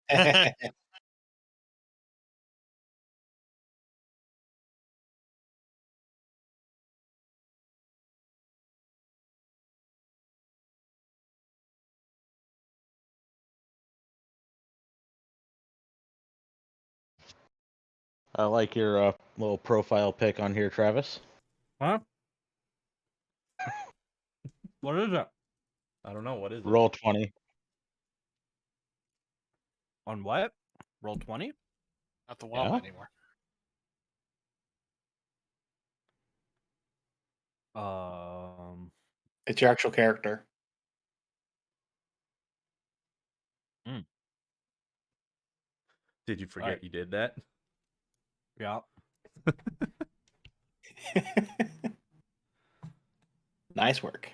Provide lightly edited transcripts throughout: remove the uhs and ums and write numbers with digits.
I like your little profile pic on here, Travis. Huh? What is it? I don't know. What is it? Roll 20. On what? Roll 20? Not the WoW Yeah. anymore. It's your actual character. Did you forget Alright. you did that? Yeah. Nice work.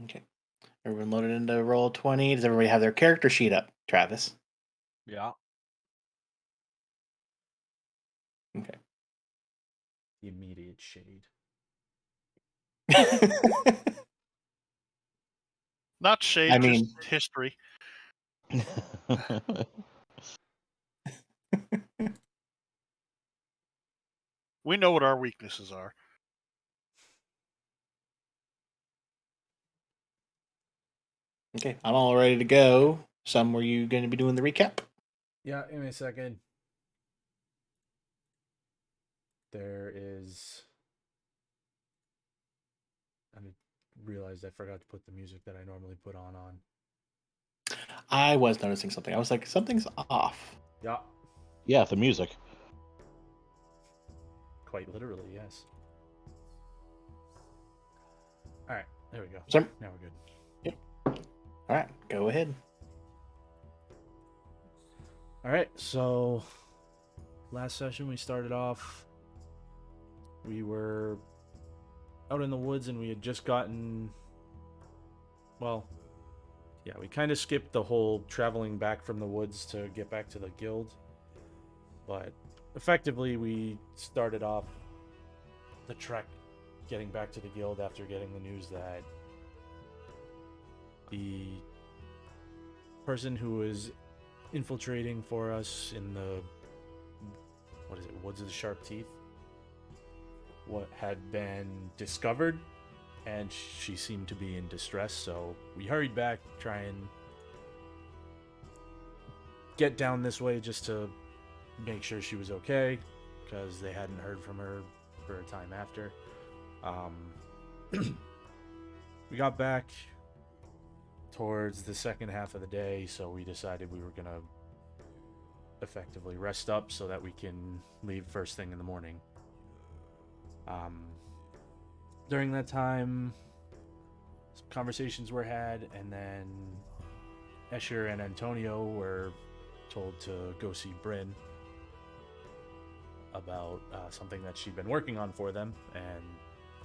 Okay. Everyone loaded into roll 20. Does everybody have their character sheet up, Travis? Yeah. Okay. The immediate shade. Not shade, I mean- just history. We know what our weaknesses are. Okay, I'm all ready to go. Some were you going to be doing the recap? Yeah, give me a second. There is. I realized I forgot to put the music that I normally put on. I was noticing something. I was like, something's off. Yeah, Yeah, the music. quite literally, yes. All right, there we go. Some- Now we're good. All right, go ahead. All right, so last session we started off. We were out in the woods and we had just gotten. Well, yeah, we kind of skipped the whole traveling back from the woods to get back to the guild. But effectively, we started off the trek getting back to the guild after getting the news that the person who was infiltrating for us in the woods of the sharp teeth, what had been discovered, and she seemed to be in distress, so we hurried back, try and get down this way just to make sure she was okay, because they hadn't heard from her for a time after. We got back towards the second half of the day, so we decided we were gonna effectively rest up so that we can leave first thing in the morning. During that time, some conversations were had, and then Escher and Antonio were told to go see Bryn about something that she'd been working on for them, and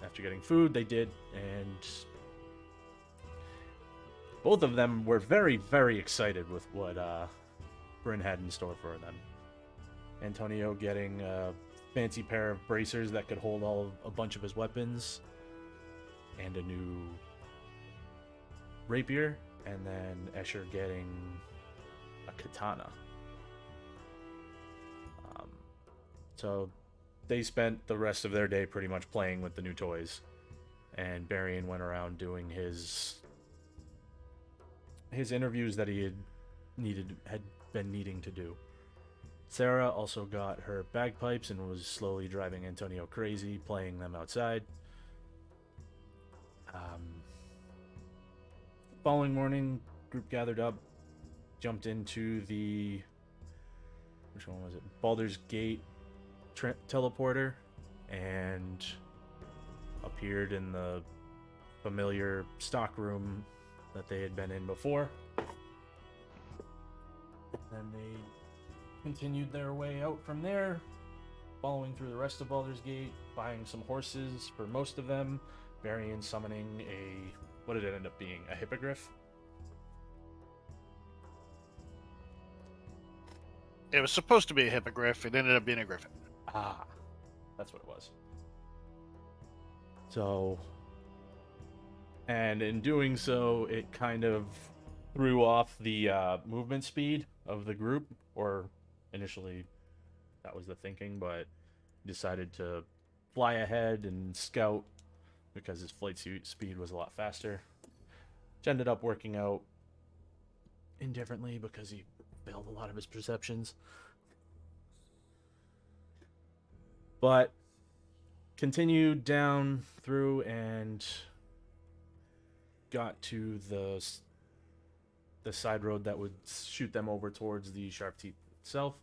after getting food, they did, and both of them were very, very excited with what Bryn had in store for them. Antonio getting a fancy pair of bracers that could hold a bunch of his weapons, and a new rapier, and then Escher getting a katana. So they spent the rest of their day pretty much playing with the new toys, and Barian went around doing his interviews that he had been needing to do. Sarah also got her bagpipes and was slowly driving Antonio crazy, playing them outside. Following morning, group gathered up, jumped into the, which one was it? Baldur's Gate teleporter, and appeared in the familiar stock room that they had been in before. Then they continued their way out from there, following through the rest of Baldur's Gate, buying some horses for most of them. Varian summoning what did it end up being? A hippogriff? It was supposed to be a hippogriff. It ended up being a griffin. Ah, that's what it was. So, and in doing so, it kind of threw off the movement speed of the group, or initially that was the thinking, but decided to fly ahead and scout because his flight speed was a lot faster, which ended up working out indifferently because he failed a lot of his perceptions. But continued down through and got to the side road that would shoot them over towards the Sharp Teeth itself.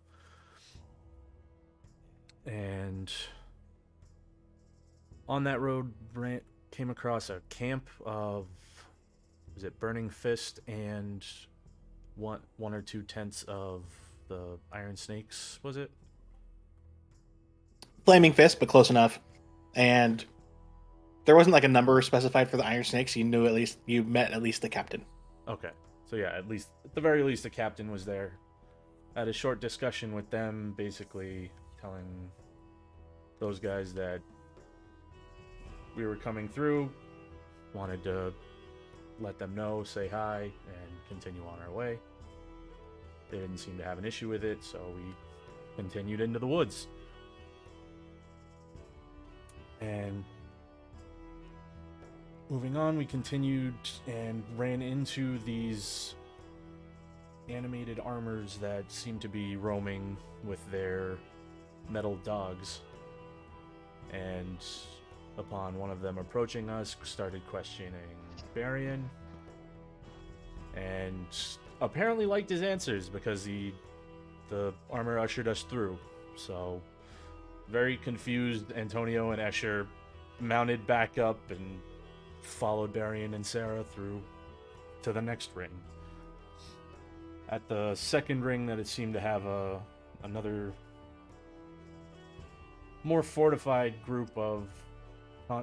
And on that road, Brant came across a camp of, was it Burning Fist and one or two tents of the Iron Snakes, was it? Flaming Fist, but close enough. And there wasn't like a number specified for the Iron Snakes. You met at least the captain. Okay. So yeah, at the very least, the captain was there. Had a short discussion with them, basically telling those guys that we were coming through, wanted to let them know, say hi, and continue on our way. They didn't seem to have an issue with it, so we continued into the woods. And moving on, we continued and ran into these animated armors that seemed to be roaming with their metal dogs. And upon one of them approaching us, started questioning Varian. And apparently liked his answers because the armor ushered us through. So, very confused, Antonio and Escher mounted back up and followed Varian and Sarah through to the next ring. At the second ring, that it seemed to have another more fortified group of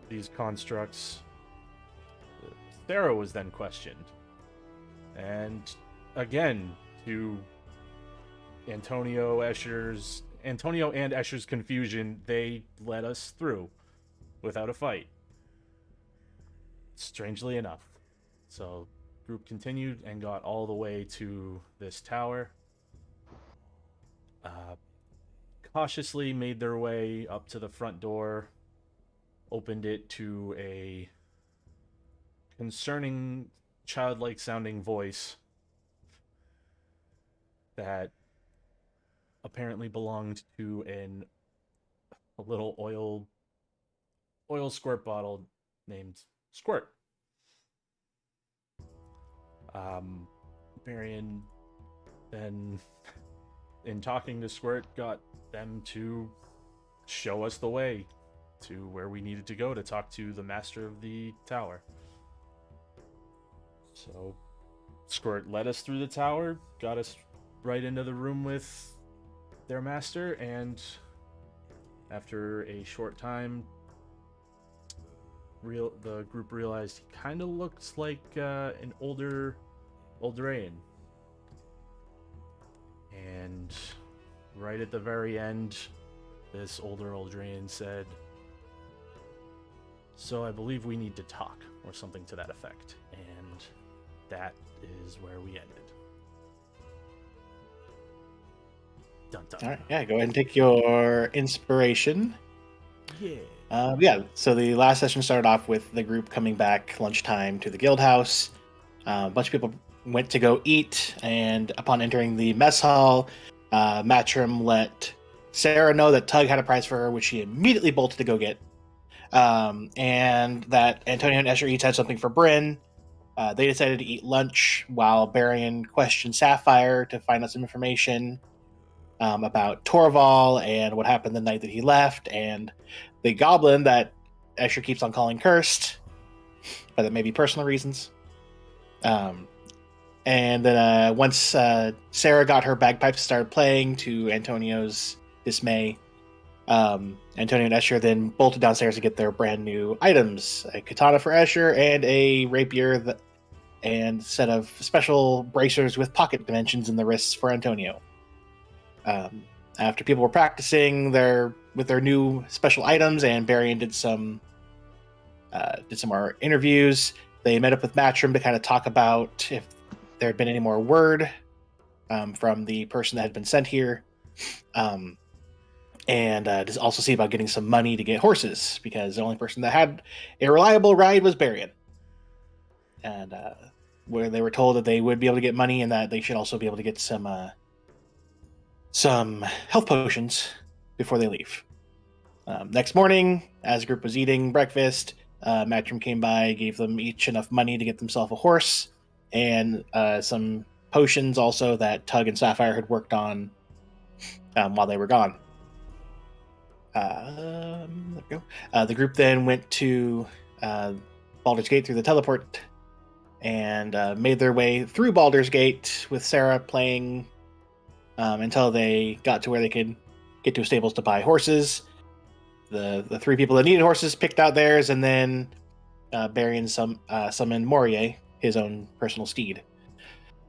these constructs, Sarah was then questioned. And again, to Antonio and Escher's confusion, they let us through without a fight. Strangely enough. So, group continued and got all the way to this tower. Cautiously made their way up to the front door, opened it to a concerning, childlike sounding voice that apparently belonged to a little oil squirt bottle named Squirt. Varian then, in talking to Squirt, got them to show us the way to where we needed to go to talk to the master of the tower. So, Squirt led us through the tower, got us right into the room with their master, and after a short time, the group realized he kind of looks like an older Eldrayan. And right at the very end, this older Eldrayan said, "So I believe we need to talk," or something to that effect. And that is where we ended. Dun, dun. All right, yeah, go ahead and take your inspiration. Yeah. So the last session started off with the group coming back lunchtime to the guild house. A bunch of people went to go eat, and upon entering the mess hall, Matrim let Sarah know that Tug had a prize for her, which she immediately bolted to go get. And that Antonio and Escher each had something for Bryn. They decided to eat lunch while Varian questioned Sapphire to find out some information about Torval and what happened the night that he left, and the goblin that Escher keeps on calling cursed, but that may be personal reasons. And then once Sarah got her bagpipes started playing, to Antonio's dismay, Antonio and Escher then bolted downstairs to get their brand new items: a katana for Escher and a rapier and a set of special bracers with pocket dimensions in the wrists for Antonio. After people were practicing with their new special items, and Barian did some more interviews, they met up with Matrim to kind of talk about if there had been any more word from the person that had been sent here. And to also see about getting some money to get horses, because the only person that had a reliable ride was Barian. And where they were told that they would be able to get money, and that they should also be able to get some health potions before they leave. Next morning, as the group was eating breakfast, Matrim came by, gave them each enough money to get themselves a horse, and some potions also that Tug and Sapphire had worked on while they were gone. There we go. The group then went to Baldur's Gate through the teleport and made their way through Baldur's Gate with Sarah playing until they got to where they could get to stables to buy horses. The three people that needed horses picked out theirs, and then Barian summoned Morier, his own personal steed.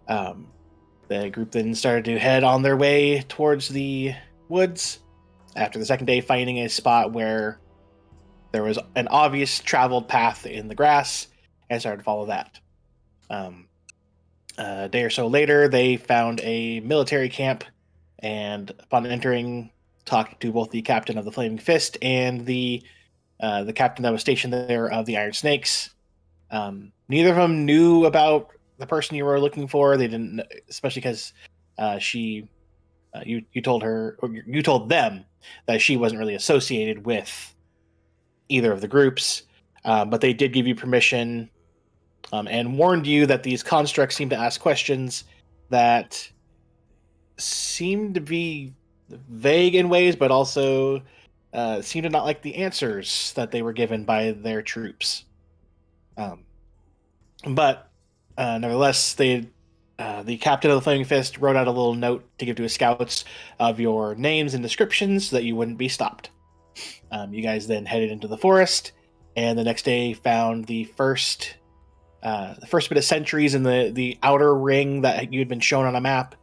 The group then started to head on their way towards the woods, after the second day finding a spot where there was an obvious traveled path in the grass, and started to follow that. A day or so later, they found a military camp, and upon entering, talked to both the captain of the Flaming Fist and the captain that was stationed there of the Iron Snakes. Neither of them knew about the person you were looking for. They didn't, especially because you told her, or you told them that she wasn't really associated with either of the groups, but they did give you permission and warned you that these constructs seem to ask questions that seem to be vague in ways, but also seem to not like the answers that they were given by their troops. But nevertheless, the captain of the Flaming Fist wrote out a little note to give to his scouts of your names and descriptions so that you wouldn't be stopped. You guys then headed into the forest, and the next day found the first bit of sentries in the outer ring that you had been shown on a map.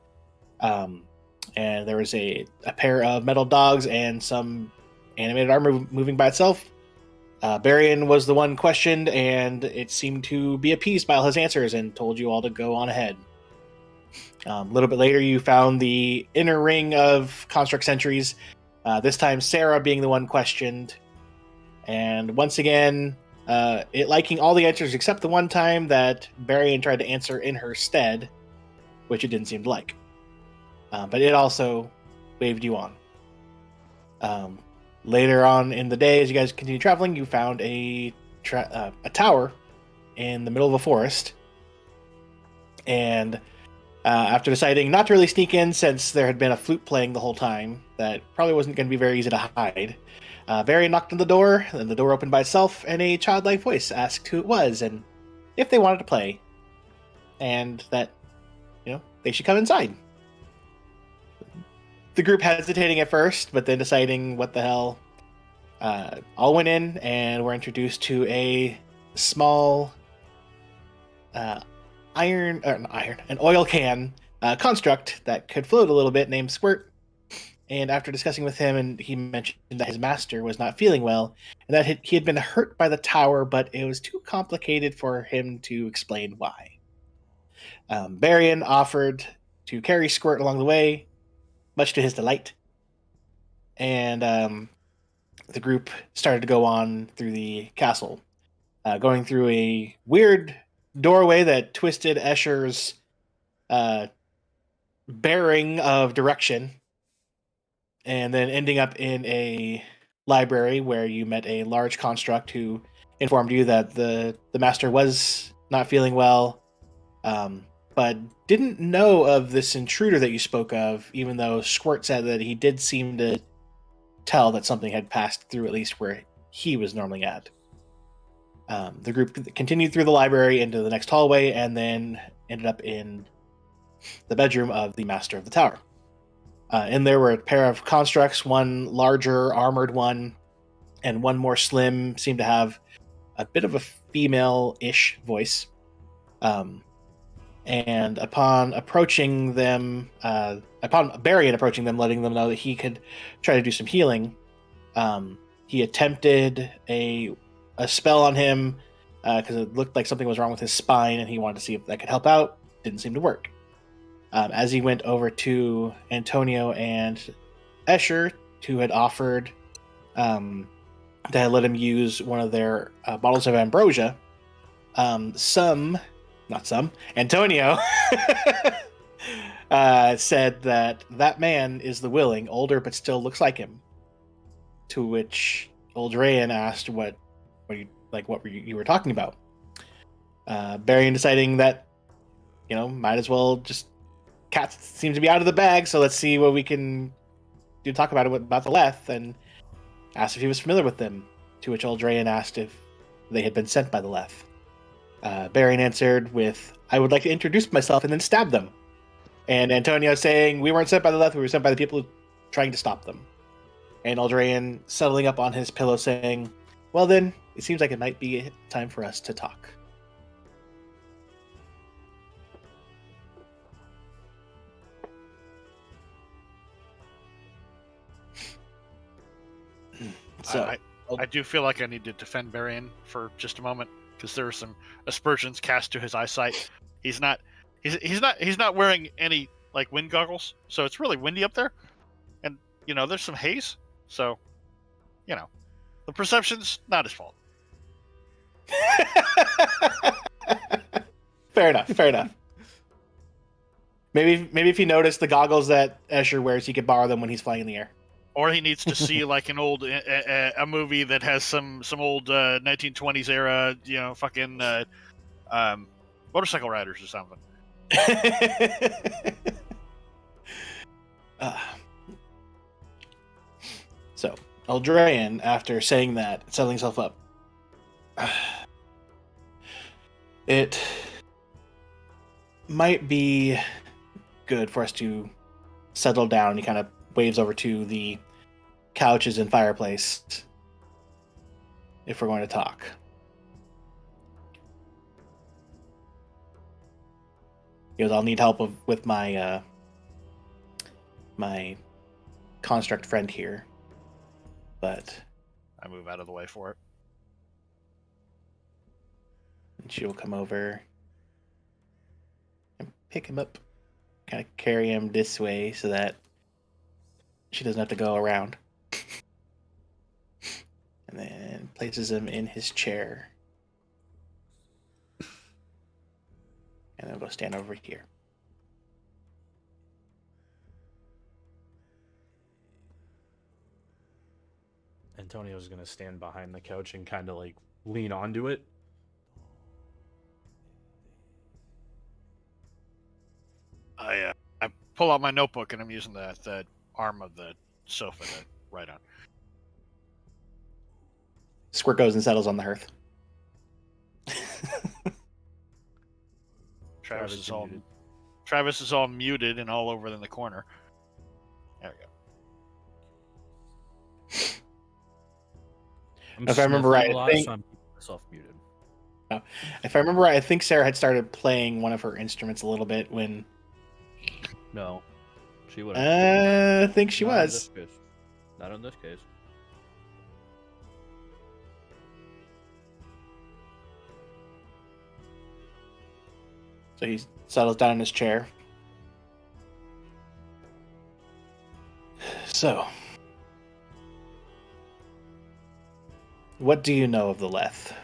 And there was a pair of metal dogs and some animated armor moving by itself. Barian was the one questioned, and it seemed to be appeased by all his answers and told you all to go on ahead. A little bit later, you found the inner ring of construct sentries, this time Sarah being the one questioned. And once again, it liking all the answers except the one time that Barian tried to answer in her stead, which it didn't seem to like. But it also waved you on. Later on in the day, as you guys continue traveling, you found a tower in the middle of a forest. And after deciding not to really sneak in, since there had been a flute playing the whole time, that probably wasn't going to be very easy to hide, Barry knocked on the door, and the door opened by itself, and a childlike voice asked who it was and if they wanted to play, and that, they should come inside. The group hesitating at first, but then deciding what the hell, all went in and were introduced to a small an oil can construct that could float a little bit named Squirt. And after discussing with him, and he mentioned that his master was not feeling well, and that he had been hurt by the tower, but it was too complicated for him to explain why. Barian offered to carry Squirt along the way, much to his delight. And the group started to go on through the castle, going through a weird doorway that twisted Escher's bearing of direction, and then ending up in a library where you met a large construct who informed you that the master was not feeling well, but didn't know of this intruder that you spoke of, even though Squirt said that he did seem to tell that something had passed through at least where he was normally at. The group continued through the library into the next hallway, and then ended up in the bedroom of the master of the tower. And there were a pair of constructs, one larger, armored one, and one more slim, seemed to have a bit of a female-ish voice. And upon approaching them, upon Barian approaching them, letting them know that he could try to do some healing, he attempted a spell on him because it looked like something was wrong with his spine, and he wanted to see if that could help out. Didn't seem to work. As he went over to Antonio and Escher, who had offered to let him use one of their bottles of ambrosia, Antonio said that man is the willing, older but still looks like him. To which Eldrayan asked what were you were talking about? Barian deciding that, might as well just cats seem to be out of the bag, so let's see what we can do to talk about the Leth, and asked if he was familiar with them. To which Eldrayan asked if they had been sent by the Leth. Barian answered with, "I would like to introduce myself," and then stab them. And Antonio saying, "We weren't sent by the Leth, we were sent by the people trying to stop them." And Eldrayan settling up on his pillow saying, "Well then, it seems like it might be time for us to talk." So, I do feel like I need to defend Barian for just a moment, because there are some aspersions cast to his eyesight. He's not wearing any like wind goggles, so it's really windy up there, and there's some haze, so the perception's not his fault. Fair enough. Maybe if you notice the goggles that Escher wears, he could borrow them when he's flying in the air. Or he needs to see like an old a movie that has some old 1920s era, fucking motorcycle riders or something. So Eldrayan, after saying that, settling himself up, it might be good for us to settle down. He kind of waves over to the couches and fireplace if we're going to talk. He goes, "I'll need help with my my construct friend here, but I move out of the way for it. she'll come over and pick him up, kind of carry him this way so that she doesn't have to go around, and then places him in his chair, and then we'll stand over here." Antonio's gonna stand behind the couch and kind of like lean onto it. I pull out my notebook and I'm using the arm of the sofa to write on. Squirt goes and settles on the hearth. Travis Travis, is you're all muted. Travis is all muted and all over in the corner. There we go. If I remember right, I think- so I'm keeping myself muted. If I remember right, I think Sarah had started playing one of her instruments a little bit when. No, she would have. I think she was. Not in this case. So he settles down in his chair. So, what do you know of the Leth?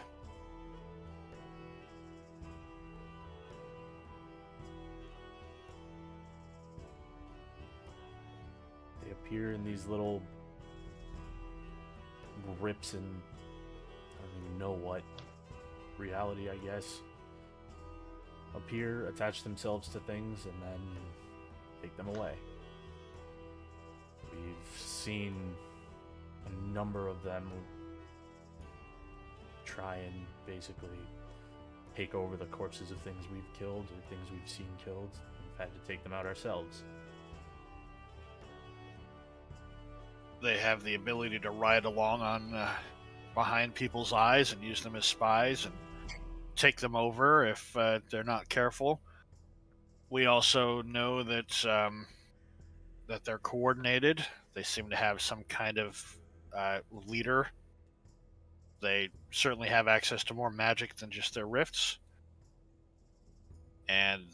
They appear in these little rips in I don't even know what reality, I guess. Appear, attach themselves to things, and then take them away. We've seen a number of them try and basically take over the corpses of things we've killed or things we've seen killed. We've had to take them out ourselves. they have the ability to ride along on behind people's eyes and use them as spies and take them over if they're not careful. We also know that that they're coordinated. They seem to have some kind of leader. They certainly have access to more magic than just their rifts. And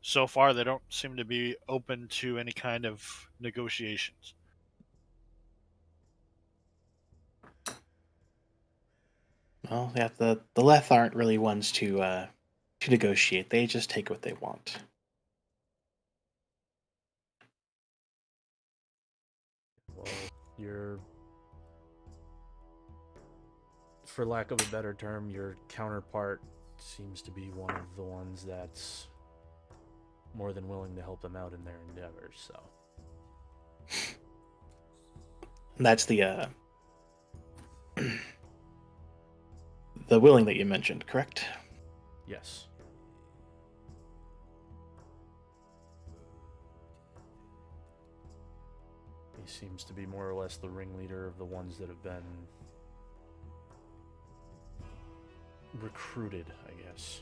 so far, they don't seem to be open to any kind of negotiations. Well, yeah, the Leth aren't really ones to negotiate. They just take what they want. Well, you're, for lack of a better term, your counterpart seems to be one of the ones that's more than willing to help them out in their endeavors. So And that's the willing that you mentioned, correct? yes. He seems to be more or less the ringleader of the ones that have been recruited, I guess.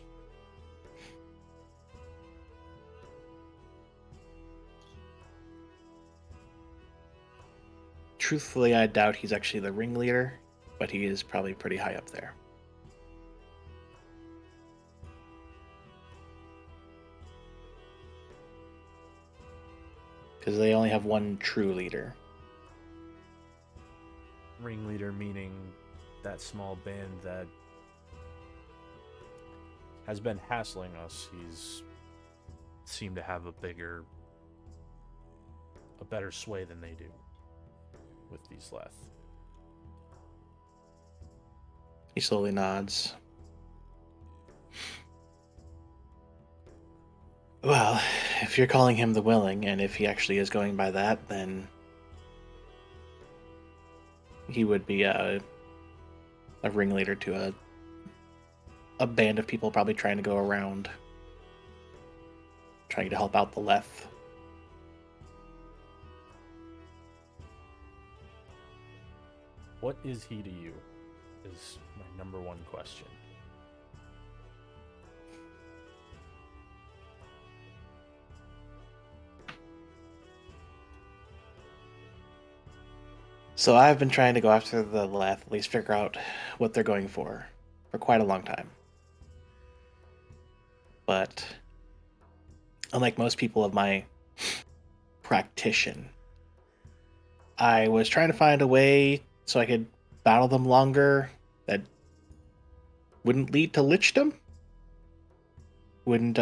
Truthfully, I doubt he's actually the ringleader, but he is probably pretty high up there. Because they only have one true leader. Ringleader meaning that small band that has been hassling us. He's seemed to have a better sway than they do with these Leth. He slowly nods. Well, if you're calling him the willing, and if he actually is going by that, then he would be a ringleader to a band of people probably trying to go around, trying to help out the Leth. What is he to you? Is my number one question. So I've been trying to go after the Leth, at least figure out what they're going for quite a long time. But unlike most people of my practition, I was trying to find a way so I could battle them longer that wouldn't lead to lichdom. Wouldn't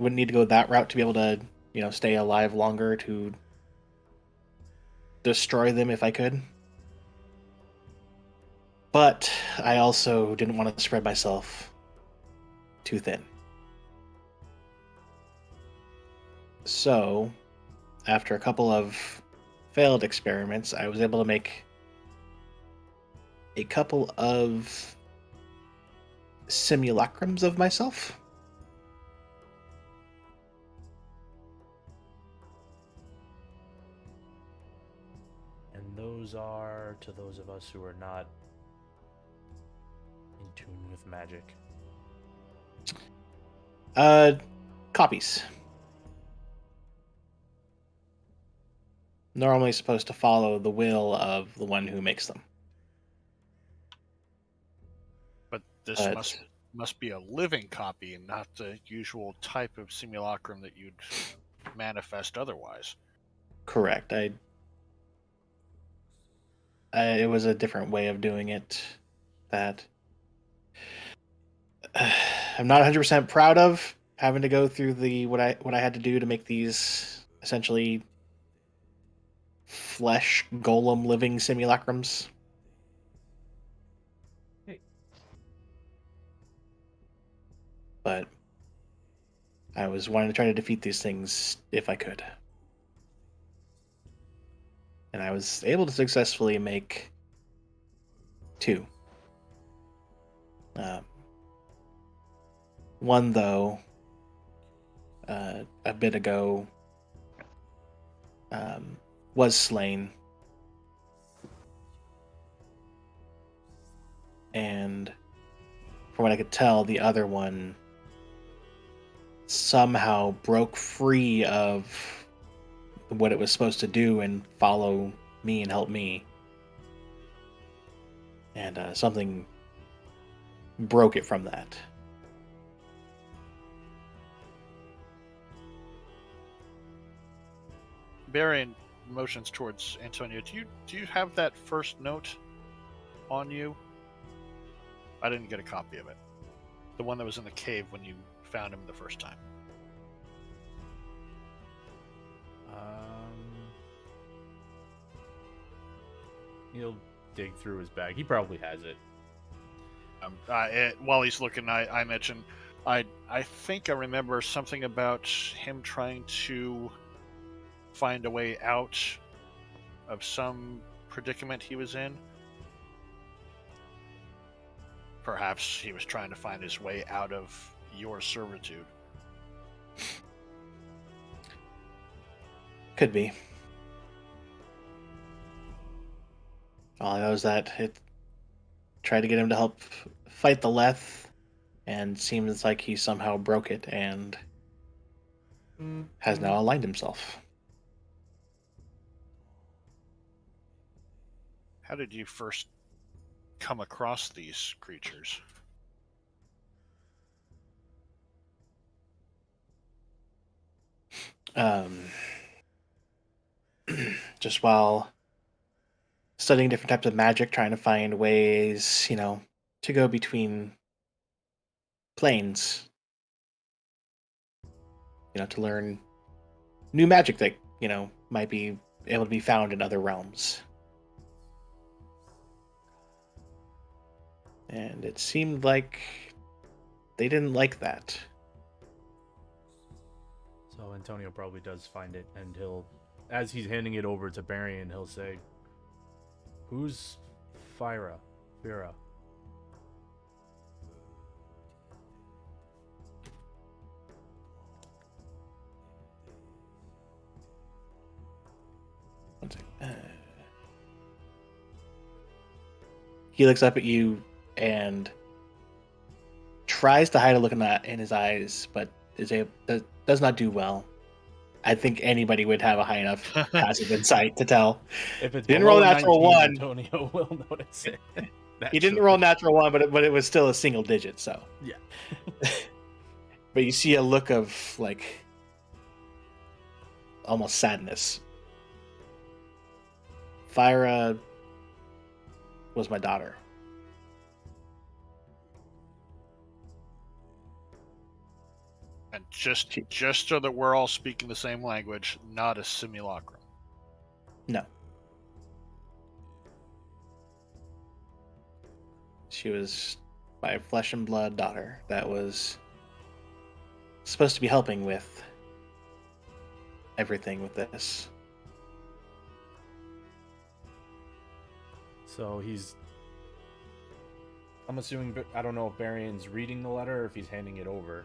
need to go that route to be able to, stay alive longer to destroy them if I could. But I also didn't want to spread myself too thin. So, after a couple of failed experiments, I was able to make a couple of simulacrums of myself. And those are to those of us who are not in tune with magic. Copies. Normally supposed to follow the will of the one who makes them. But this must be a living copy and not the usual type of simulacrum that you'd manifest otherwise. Correct. It was a different way of doing it that I'm not 100% proud of, having to go through what I had to do to make these essentially flesh golem living simulacrums. Hey. But I was wanting to try to defeat these things if I could. And I was able to successfully make 2. One, though, a bit ago, was slain. And from what I could tell, the other one somehow broke free of what it was supposed to do and follow me and help me. And something broke it from that. Barian motions towards Antonio. Do you have that first note on you? I didn't get a copy of it. The one that was in the cave when you found him the first time. He'll dig through his bag. He probably has it. While he's looking, I mentioned, I think I remember something about him trying to find a way out of some predicament he was in. Perhaps he was trying to find his way out of your servitude. Could be. All I know is that it tried to get him to help fight the Leth, and seems like he somehow broke it and has now aligned himself. How did you first come across these creatures? Just while studying different types of magic, trying to find ways, to go between planes. To learn new magic that, might be able to be found in other realms. And it seemed like they didn't like that. So Antonio probably does find it, and he'll, as he's handing it over to Barian, he'll say, "Who's Fira? Fira?" One second. He looks up at you and tries to hide a look in his eyes, but does not do well. I think anybody would have a high enough passive insight to tell. If it's Didn't roll below natural 19, one. Antonio will notice it. He didn't roll natural one, but it was still a single digit. So Yeah. But you see a look of almost sadness. Fira was my daughter. And just so that we're all speaking the same language, not a simulacrum. No. She was my flesh and blood daughter that was supposed to be helping with everything with this. So I'm assuming, I don't know if Barian's reading the letter or if he's handing it over.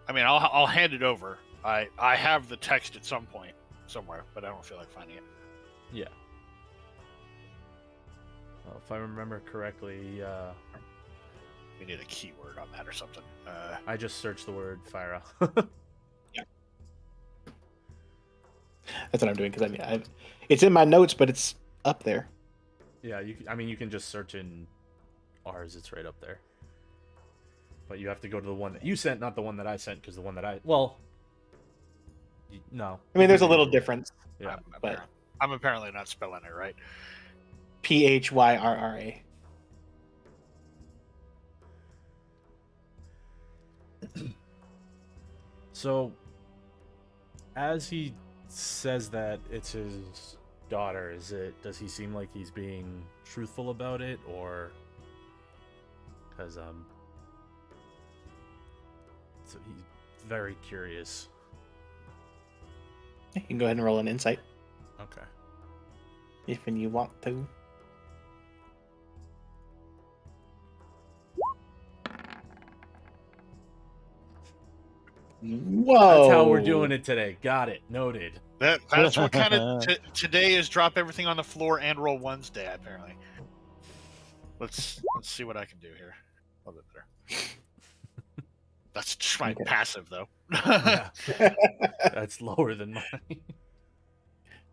I mean, I'll hand it over. I have the text at some point somewhere, but I don't feel like finding it. Yeah. Well, if I remember correctly, We need a keyword on that or something. I just searched the word Fira. Yeah. That's what I'm doing, because it's in my notes, but it's up there. Yeah, you can just search in ours. It's right up there. But you have to go to the one that you sent, not the one that I sent, because the one that no. I mean, there's a little difference. Yeah. I'm apparently not spelling it right. Phyrra. So, as he says that it's his daughter, does he seem like he's being truthful about it, or because so he's very curious. You can go ahead and roll an insight Okay. if you want to. Whoa. That's how we're doing it today. Got it. Noted. That's what kind of today is drop everything on the floor and roll ones day apparently. Let's see what I can do here. A little bit better. That's just my Okay. passive though. Yeah. That's lower than mine.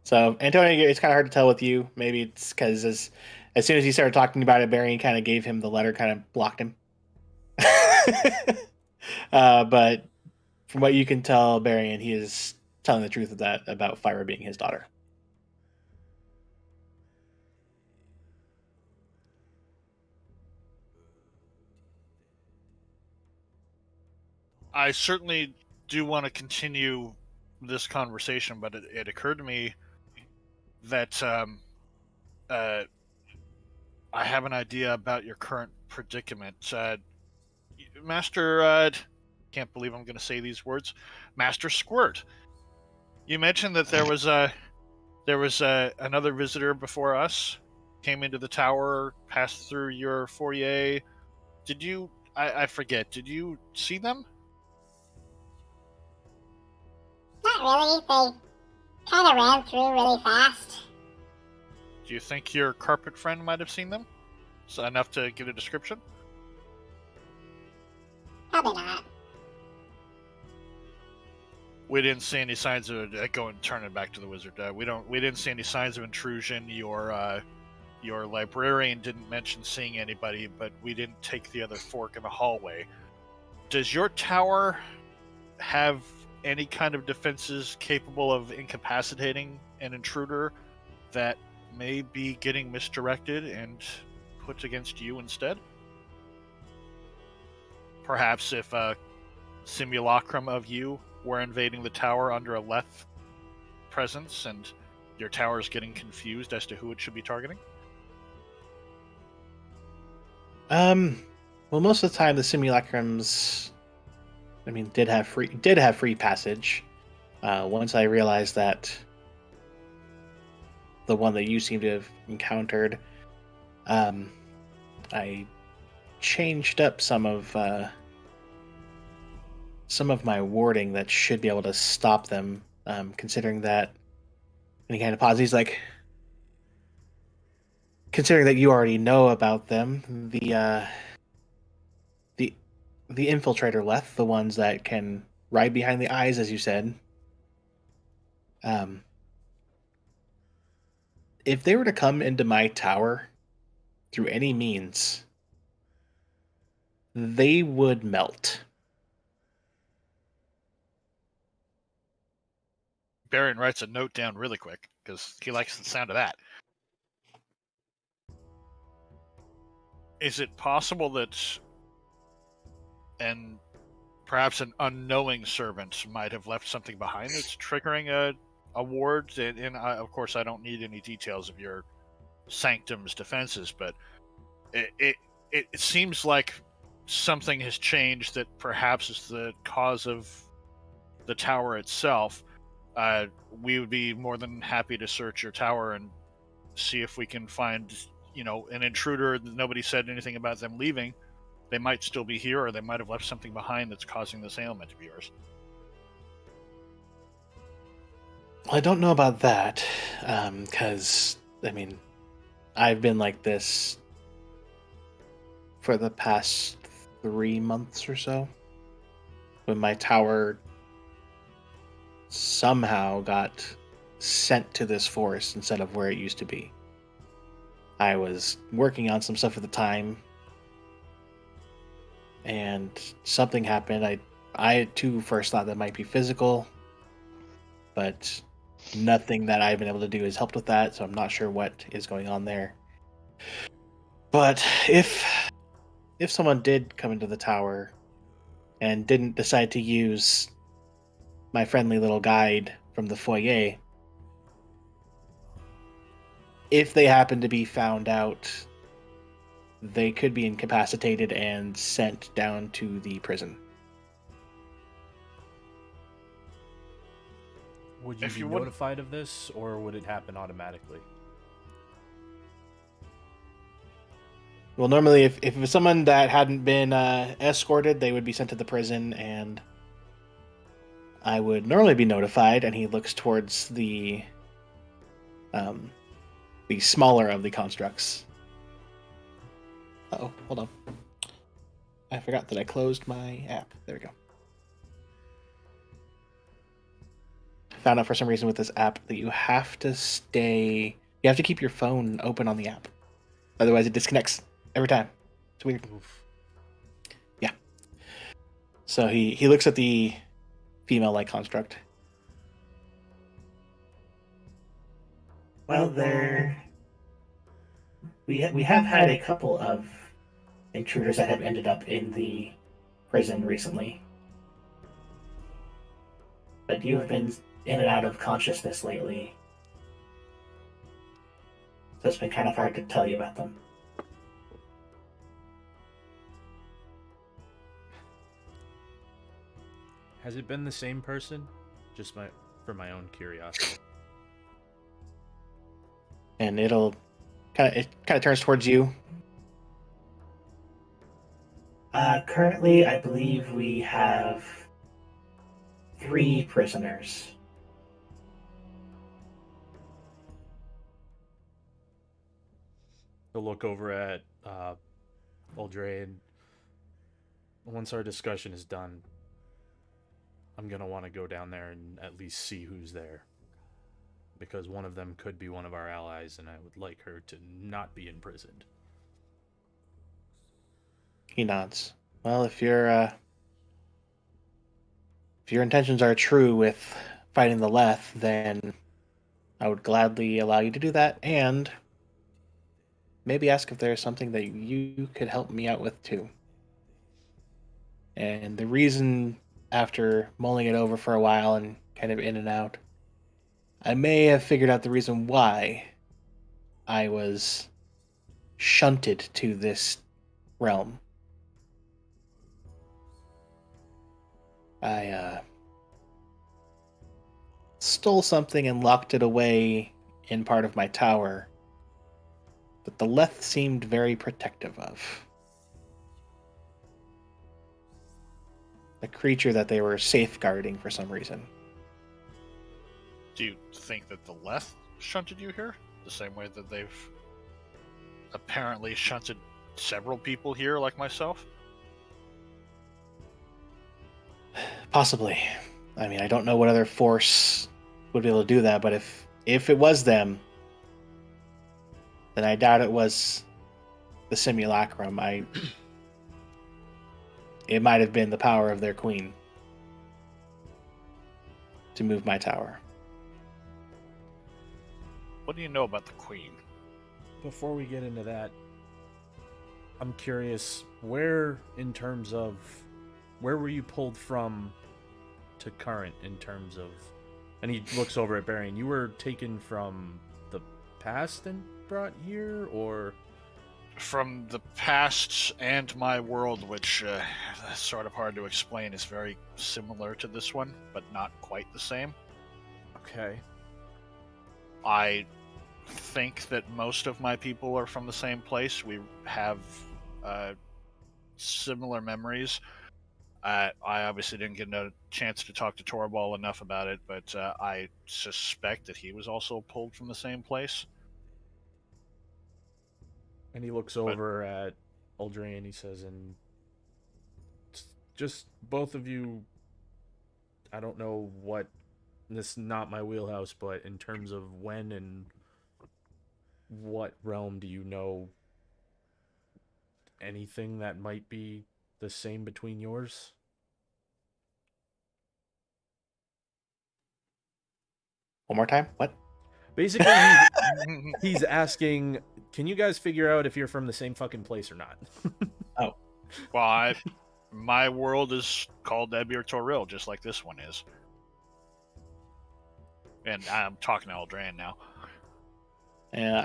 So, Antonio, it's kind of hard to tell with you. Maybe it's because as soon as he started talking about it, Barry kind of gave him the letter, kind of blocked him. But from what you can tell, Barian, he is telling the truth of that about Fyra being his daughter. I certainly do want to continue this conversation, but it occurred to me that I have an idea about your current predicament. Master, can't believe I'm going to say these words, Master Squirt. You mentioned that there was another visitor before us, came into the tower, passed through your foyer. Did you? I forget. Did you see them? Not really. They kind of ran through really fast. Do you think your carpet friend might have seen them? So enough to give a description? Probably not. We didn't see any signs of go and turn it back to the wizard. We didn't see any signs of intrusion. Your librarian didn't mention seeing anybody, but we didn't take the other fork in the hallway. Does your tower have any kind of defenses capable of incapacitating an intruder that may be getting misdirected and put against you instead? Perhaps if a simulacrum of you were invading the tower under a Leth presence and your tower is getting confused as to who it should be targeting? Well, most of the time the simulacrums, did have free passage. Once I realized that the one that you seem to have encountered, I changed up some of my wording that should be able to stop them. Considering that, and he kind of pauses. He's like, considering that you already know about them, the infiltrator Leth, the ones that can ride behind the eyes, as you said. If they were to come into my tower through any means, they would melt. Baron writes a note down really quick because he likes the sound of that. Is it possible that, and perhaps an unknowing servant might have left something behind that's triggering a ward? And of course, I don't need any details of your sanctum's defenses, but it seems like something has changed that perhaps is the cause of the tower itself. We would be more than happy to search your tower and see if we can find, an intruder. Nobody said anything about them leaving. They might still be here, or they might have left something behind that's causing this ailment of yours. Well, I don't know about that, because, I've been like this for the past 3 months or so, when my tower somehow got sent to this forest instead of where it used to be. I was working on some stuff at the time, and something happened. I too first thought that might be physical, but nothing that I've been able to do has helped with that, so I'm not sure what is going on there. But if someone did come into the tower and didn't decide to use my friendly little guide from the foyer, if they happen to be found out, they could be incapacitated and sent down to the prison. Would you If be you wouldn't- notified of this, or would it happen automatically? Well, normally, if it was someone that hadn't been escorted, they would be sent to the prison, and I would normally be notified, and he looks towards the smaller of the constructs. Oh, hold on. I forgot that I closed my app. There we go. I found out for some reason with this app that you have to keep your phone open on the app. Otherwise it disconnects every time. It's weird. Oof. Yeah. So he looks at the female-like construct. Well, we have had a couple of intruders that have ended up in the prison recently. But you have been in and out of consciousness lately. So it's been kind of hard to tell you about them. Has it been the same person? Just for my own curiosity. And it kind of turns towards you. Currently, I believe we have 3 prisoners. To look over at Aldre, and once our discussion is done, I'm gonna want to go down there and at least see who's there, because one of them could be one of our allies, and I would like her to not be imprisoned. He nods. Well, if your intentions are true with fighting the Leth, then I would gladly allow you to do that, and maybe ask if there's something that you could help me out with too. And the reason, after mulling it over for a while and kind of in and out, I may have figured out the reason why I was shunted to this realm. I stole something and locked it away in part of my tower that the Leth seemed very protective of. A creature that they were safeguarding for some reason. Do you think that the Leth shunted you here? The same way that they've apparently shunted several people here like myself? Possibly. I mean, I don't know what other force would be able to do that, but if it was them, then I doubt it was the simulacrum. It might have been the power of their queen to move my tower. What do you know about the Queen? Before we get into that, I'm curious, where were you pulled from to current in terms of, and he looks over at Barry, and you were taken from the past and brought here, or? From the past and my world, which is sort of hard to explain, is very similar to this one, but not quite the same. Okay. I think that most of my people are from the same place. We have similar memories. I obviously didn't get a chance to talk to Torbal enough about it, but I suspect that he was also pulled from the same place. And he looks over at Aldre and he says, and just both of you, I don't know what, this is not my wheelhouse, but in terms of when and what realm, do you know anything that might be the same between yours? One more time? What? Basically, he's asking, can you guys figure out if you're from the same fucking place or not? Oh. Well, my world is called Ebir Toril, just like this one is. And I'm talking to Aldran now. Yeah,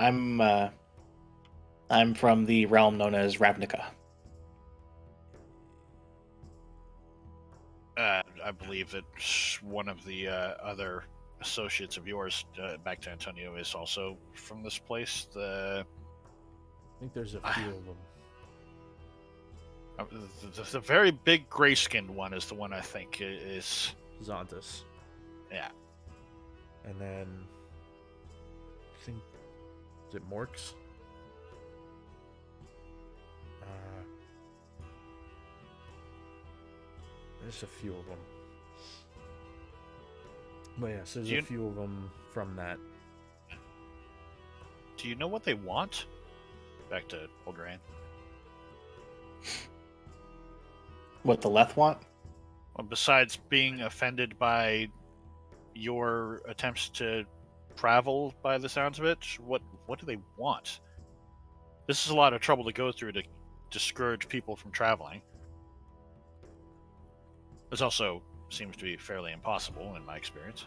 I'm from the realm known as Ravnica. I believe that one of the other associates of yours, back to Antonio, is also from this place. I think there's a few of them. The very big gray-skinned one is the one I think is. Zontas. Yeah. And then I think, is it Morks? There's a few of them. But yeah, so there's a few of them from that. Do you know what they want? Back to Eldraine. What the Leth want? Well, besides being offended by your attempts to travel, by the sounds of it, what do they want? This is a lot of trouble to go through to discourage people from traveling. This also seems to be fairly impossible in my experience.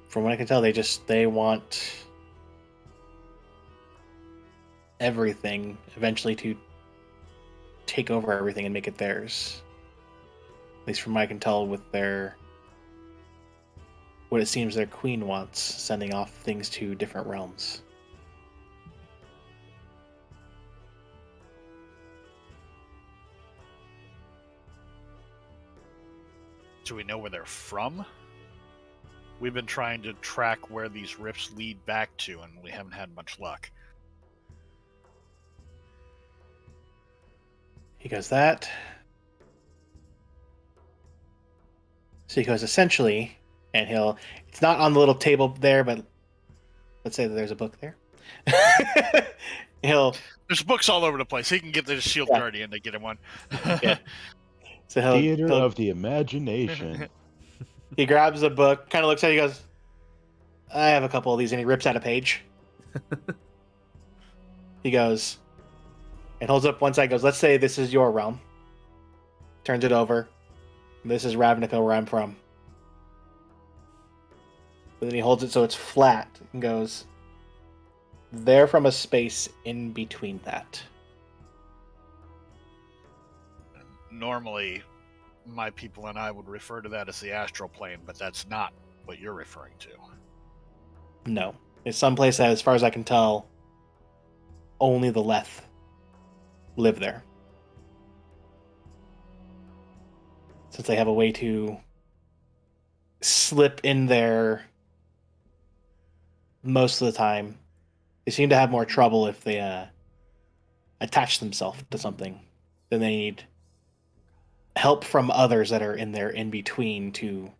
From what I can tell, they want everything eventually to take over everything and make it theirs. At least from what I can tell with what it seems their queen wants, sending off things to different realms. Do we know where they're from? We've been trying to track where these rifts lead back to, and we haven't had much luck. He goes, that. So he goes, essentially, and it's not on the little table there, but let's say that there's a book there. There's books all over the place. He can get the Shield Guardian to get him one. Yeah. So Theater of the imagination. He grabs a book, kind of looks at it, he goes, I have a couple of these, and he rips out a page. He goes, and holds up one side, goes, let's say this is your realm. Turns it over. This is Ravnica, where I'm from. But then he holds it so it's flat and goes, they're from a space in between that. Normally, my people and I would refer to that as the astral plane, but that's not what you're referring to. No. It's someplace that, as far as I can tell, only the Leth live there. Since they have a way to slip in there most of the time. They seem to have more trouble if they attach themselves to something. Then they need help from others that are in there in between to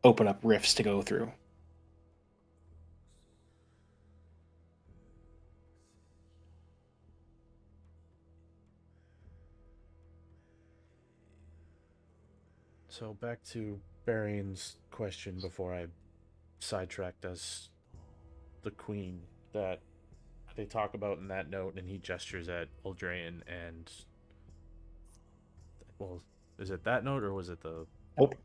open up rifts to go through. So back to Barian's question before I sidetracked us. The queen that they talk about in that note, and he gestures at Eldraine and... Well, is it that note, or was it the... Nope.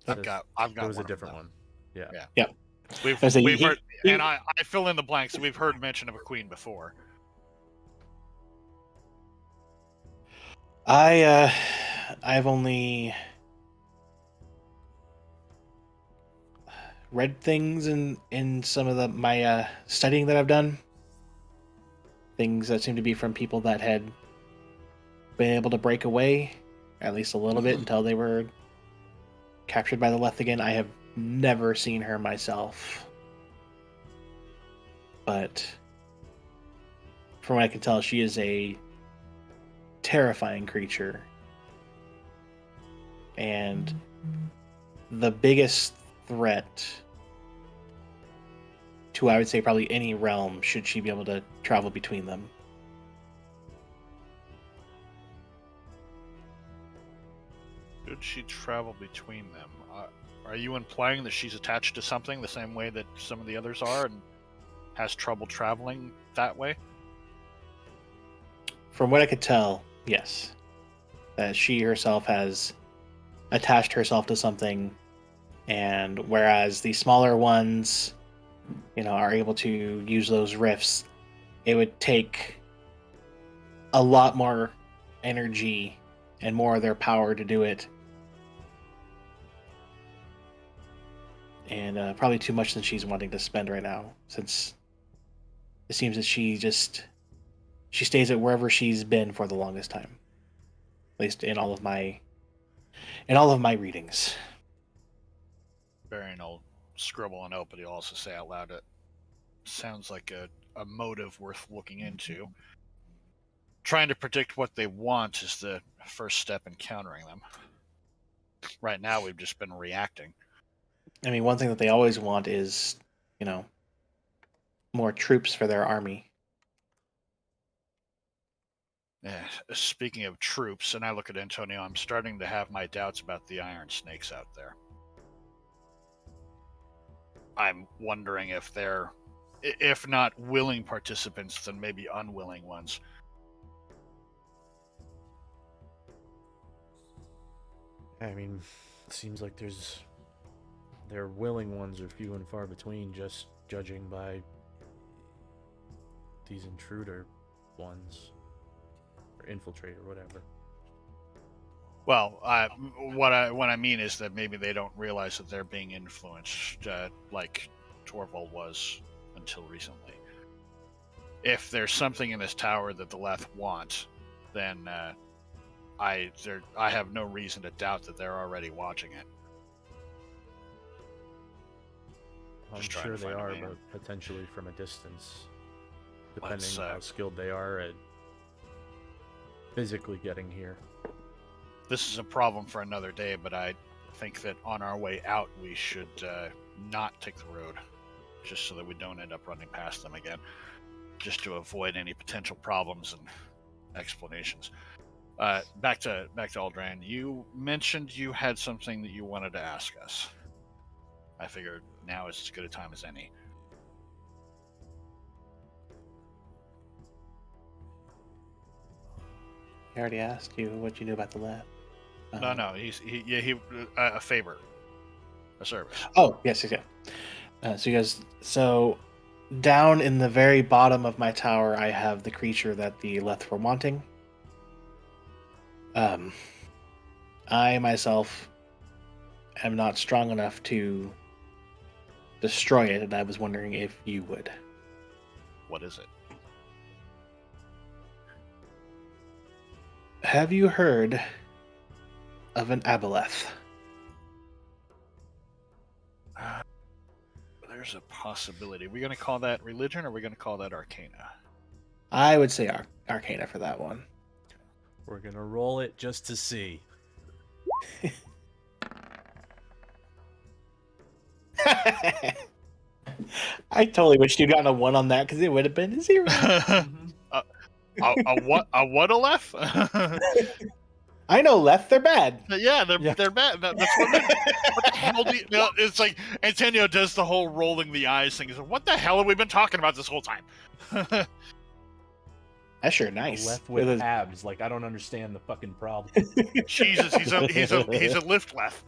I've got It was one a different one. Yeah. Yeah. We've heard, and I fill in the blanks. We've heard mention of a queen before. I've only read things in some of my studying that I've done. Things that seem to be from people that had been able to break away, at least a little bit, until they were captured by the Leth again. I have never seen her myself. But from what I can tell, she is a terrifying creature. And the biggest threat to, I would say, probably any realm, should she be able to travel between them. Should she travel between them? Are you implying that she's attached to something the same way that some of the others are and has trouble traveling that way? From what I could tell, yes. That she herself has attached herself to something, and whereas the smaller ones, are able to use those rifts, it would take a lot more energy and more of their power to do it. And probably too much than she's wanting to spend right now, since it seems that she stays at wherever she's been for the longest time. At least in all of my in all of my readings. Varian will scribble a note, but he'll also say out loud it sounds like a motive worth looking into. Trying to predict what they want is the first step in countering them. Right now, we've just been reacting. I mean, one thing that they always want is, more troops for their army. Speaking of troops, and I look at Antonio, I'm starting to have my doubts about the Iron Snakes out there. I'm wondering if they're, if not willing participants, then maybe unwilling ones. I mean, it seems like their willing ones are few and far between, just judging by these intruder ones, or infiltrator, whatever. Well, what I mean is that maybe they don't realize that they're being influenced, like Torvald was until recently. If there's something in this tower that the Leth want, then I have no reason to doubt that they're already watching it. I'm Just trying sure to they find a are, way in. but potentially from a distance, depending Let's, on how skilled they are at physically getting here. This is a problem for another day, but I think that on our way out we should not take the road, just so that we don't end up running past them again, just to avoid any potential problems and explanations. Back to Aldran. You mentioned you had something that you wanted to ask us. I figured now is as good a time as any. I already asked you what you knew about the lab. No, he a favor, a service. Oh, yes. So down in the very bottom of my tower, I have the creature that the Leth were wanting. I myself am not strong enough to destroy it, and I was wondering if you would. What is it? Have you heard of an Aboleth? There's a possibility. Are we going to call that religion, or are we going to call that arcana? I would say Arcana for that one. We're gonna roll it just to see. I totally wish you'd gotten a 1 on that, because it would have been a 0. A what a left? I know Leth, they're bad. Yeah, they're bad. That's what, what the hell do you, it's like Antonio does the whole rolling the eyes thing. He's like, what the hell have we been talking about this whole time? That's sure nice. Left with abs, like I don't understand the fucking problem. Jesus, he's a lift left.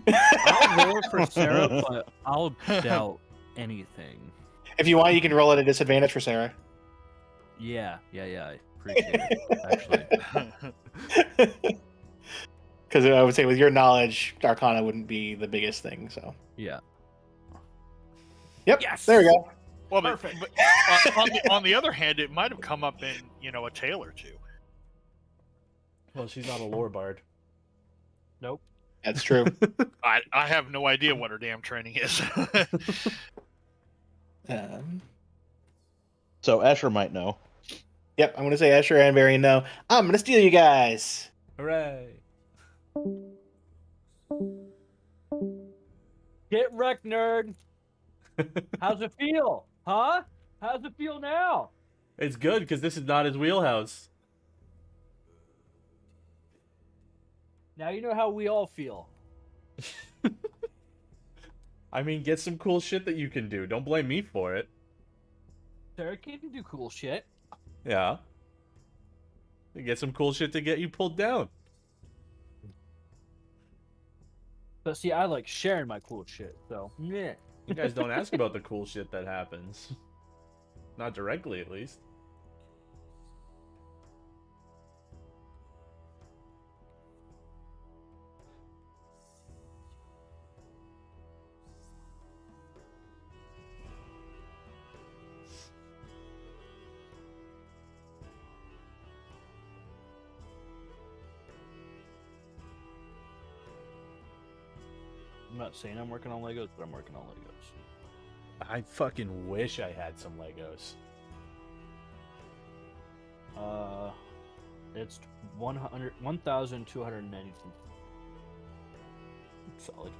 I'll roll for Sarah, but I'll doubt anything. If you want, you can roll at a disadvantage for Sarah. Yeah, I appreciate it, actually. Because I would say with your knowledge, Arcana wouldn't be the biggest thing. So. Yeah. Yep. Yes! There we go. Well, but on the other hand, it might have come up in a tale or two. Well, she's not a lore bard. Nope. That's true. I have no idea what her damn training is. So Asher might know. Yep, I'm gonna say Escher and Varian no. I'm gonna steal you guys. Hooray! Get wrecked, nerd! How's it feel? Huh? How's it feel now? It's good because this is not his wheelhouse. Now you know how we all feel. I mean, get some cool shit that you can do. Don't blame me for it. Sarah can do cool shit. Yeah. Get some cool shit to get you pulled down. But see, I like sharing my cool shit, so yeah. You guys don't ask about the cool shit that happens. Not directly, at least. not saying I'm working on Legos, but I'm working on Legos. I fucking wish I had some Legos. It's 1,292. Solid.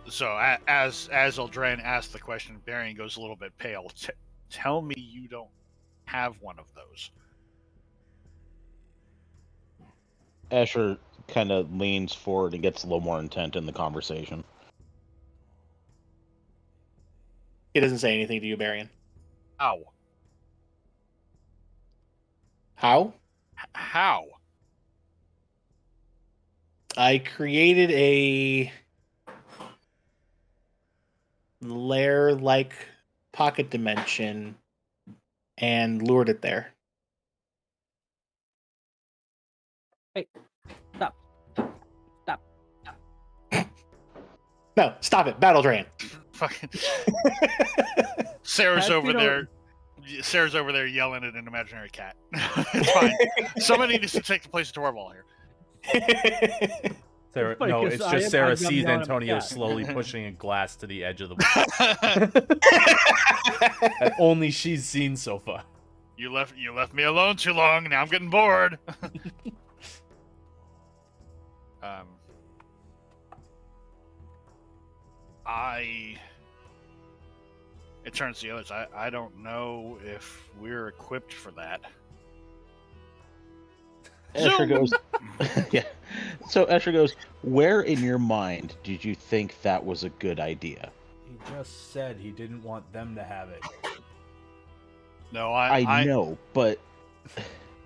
So as Eldraine asks the question, Varian goes a little bit pale. Tell me you don't have one of those. Escher kind of leans forward and gets a little more intent in the conversation. He doesn't say anything to you, Barian. How? How? How? I created a lair-like pocket dimension and lured it there. Hey, stop. Stop. No, stop it, Battle Drain. Fucking Sarah's That's, over you know- there. Sarah's over there yelling at an imaginary cat. It's fine. Somebody needs to take the place of Torvald here. Sarah, funny no, 'cause it's I just am- Sarah I'm sees yelling at Antonio my cat. slowly pushing a glass to the edge of the that only she's seen so far. You left me alone too long. Now I'm getting bored. It turns to the others. I don't know if we're equipped for that. Escher goes, yeah. So Escher goes, where in your mind did you think that was a good idea? He just said he didn't want them to have it. No, I know, but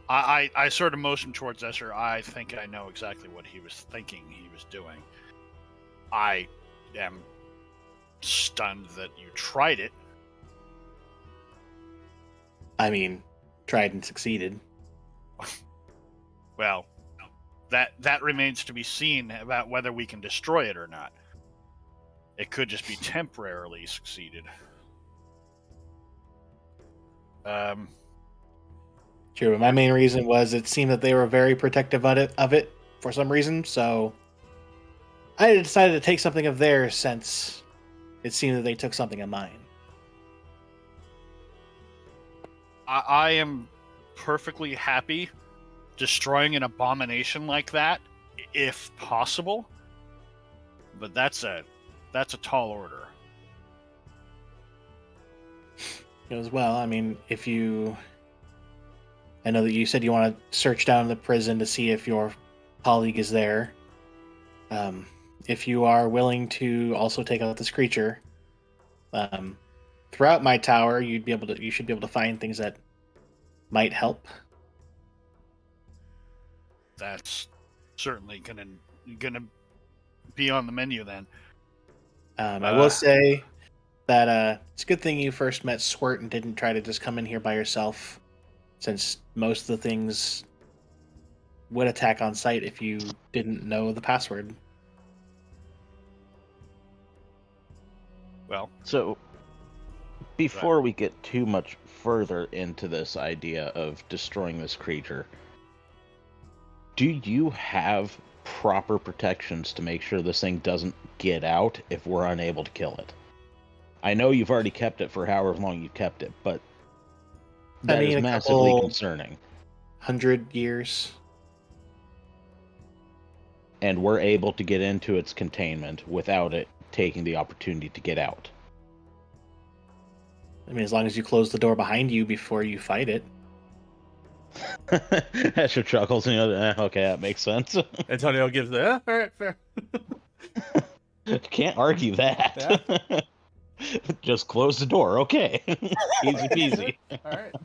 I sort of motioned towards Escher. I think I know exactly what he was thinking he was doing. I am stunned that you tried it. I mean, tried and succeeded. Well, that remains to be seen about whether we can destroy it or not. It could just be temporarily succeeded. True, but my main reason was it seemed that they were very protective of it for some reason, so I decided to take something of theirs since it seemed that they took something of mine. I am perfectly happy destroying an abomination like that, if possible. But that's a tall order. As well, I mean, I know that you said you want to search down the prison to see if your colleague is there. If you are willing to also take out this creature, throughout my tower, you should be able to find things that might help. That's certainly gonna be on the menu then. I will say that it's a good thing you first met Squirt and didn't try to just come in here by yourself, since most of the things would attack on sight if you didn't know the password. Well, so before we get too much further into this idea of destroying this creature, do you have proper protections to make sure this thing doesn't get out if we're unable to kill it? I know you've already kept it for however long you've kept it, but that is massively concerning. 100 years. And we're able to get into its containment without it taking the opportunity to get out. I mean, as long as you close the door behind you before you fight it. Escher chuckles and okay, that makes sense. Antonio gives the all right, fair. Can't argue that. Yeah. Just close the door. Okay. Easy peasy. All right.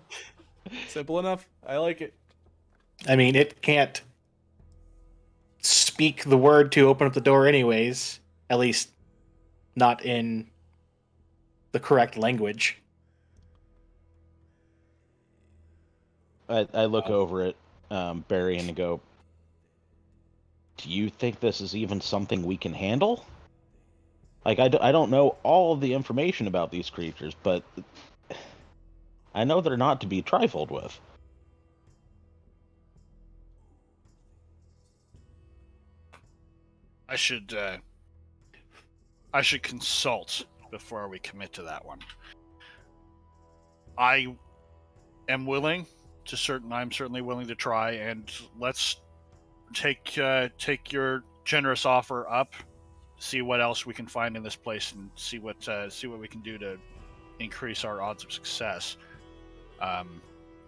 Simple enough. I like it. I mean, it can't speak the word to open up the door, anyways. At least, not in the correct language. I look over at Barry and go, do you think this is even something we can handle? Like, I don't know all of the information about these creatures, but I know they're not to be trifled with. I should consult before we commit to that one. I'm certainly willing to try, and let's take your generous offer up, see what else we can find in this place, and see what we can do to increase our odds of success. I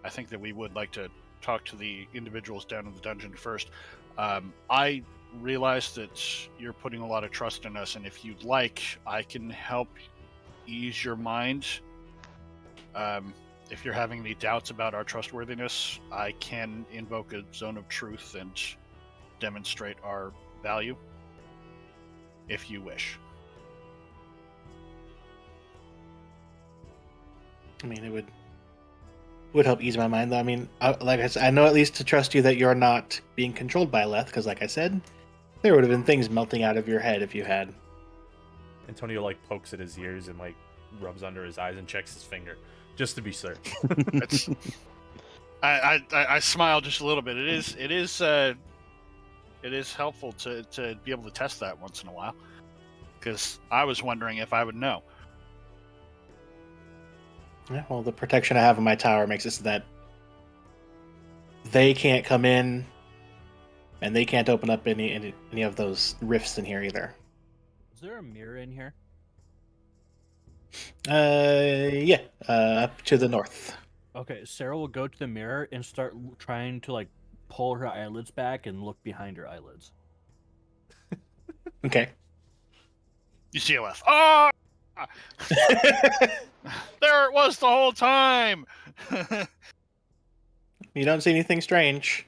think that we would like to talk to the individuals down in the dungeon first. I realize that you're putting a lot of trust in us, and if you'd like, I can help ease your mind. If you're having any doubts about our trustworthiness, I can invoke a zone of truth and demonstrate our value, if you wish. I mean, it would help ease my mind, though. I mean, like I said, I know at least to trust you that you're not being controlled by Leth, because like I said, there would have been things melting out of your head if you had. Antonio like pokes at his ears and like rubs under his eyes and checks his finger, just to be certain. I smile just a little bit. It is helpful to be able to test that once in a while, because I was wondering if I would know. Yeah, well, the protection I have in my tower makes it so that they can't come in, and they can't open up any of those rifts in here either. Is there a mirror in here? Yeah, up to the north. Okay, Sarah will go to the mirror and start trying to like pull her eyelids back and look behind her eyelids. Okay. You see a left. Oh! There it was the whole time. You don't see anything strange.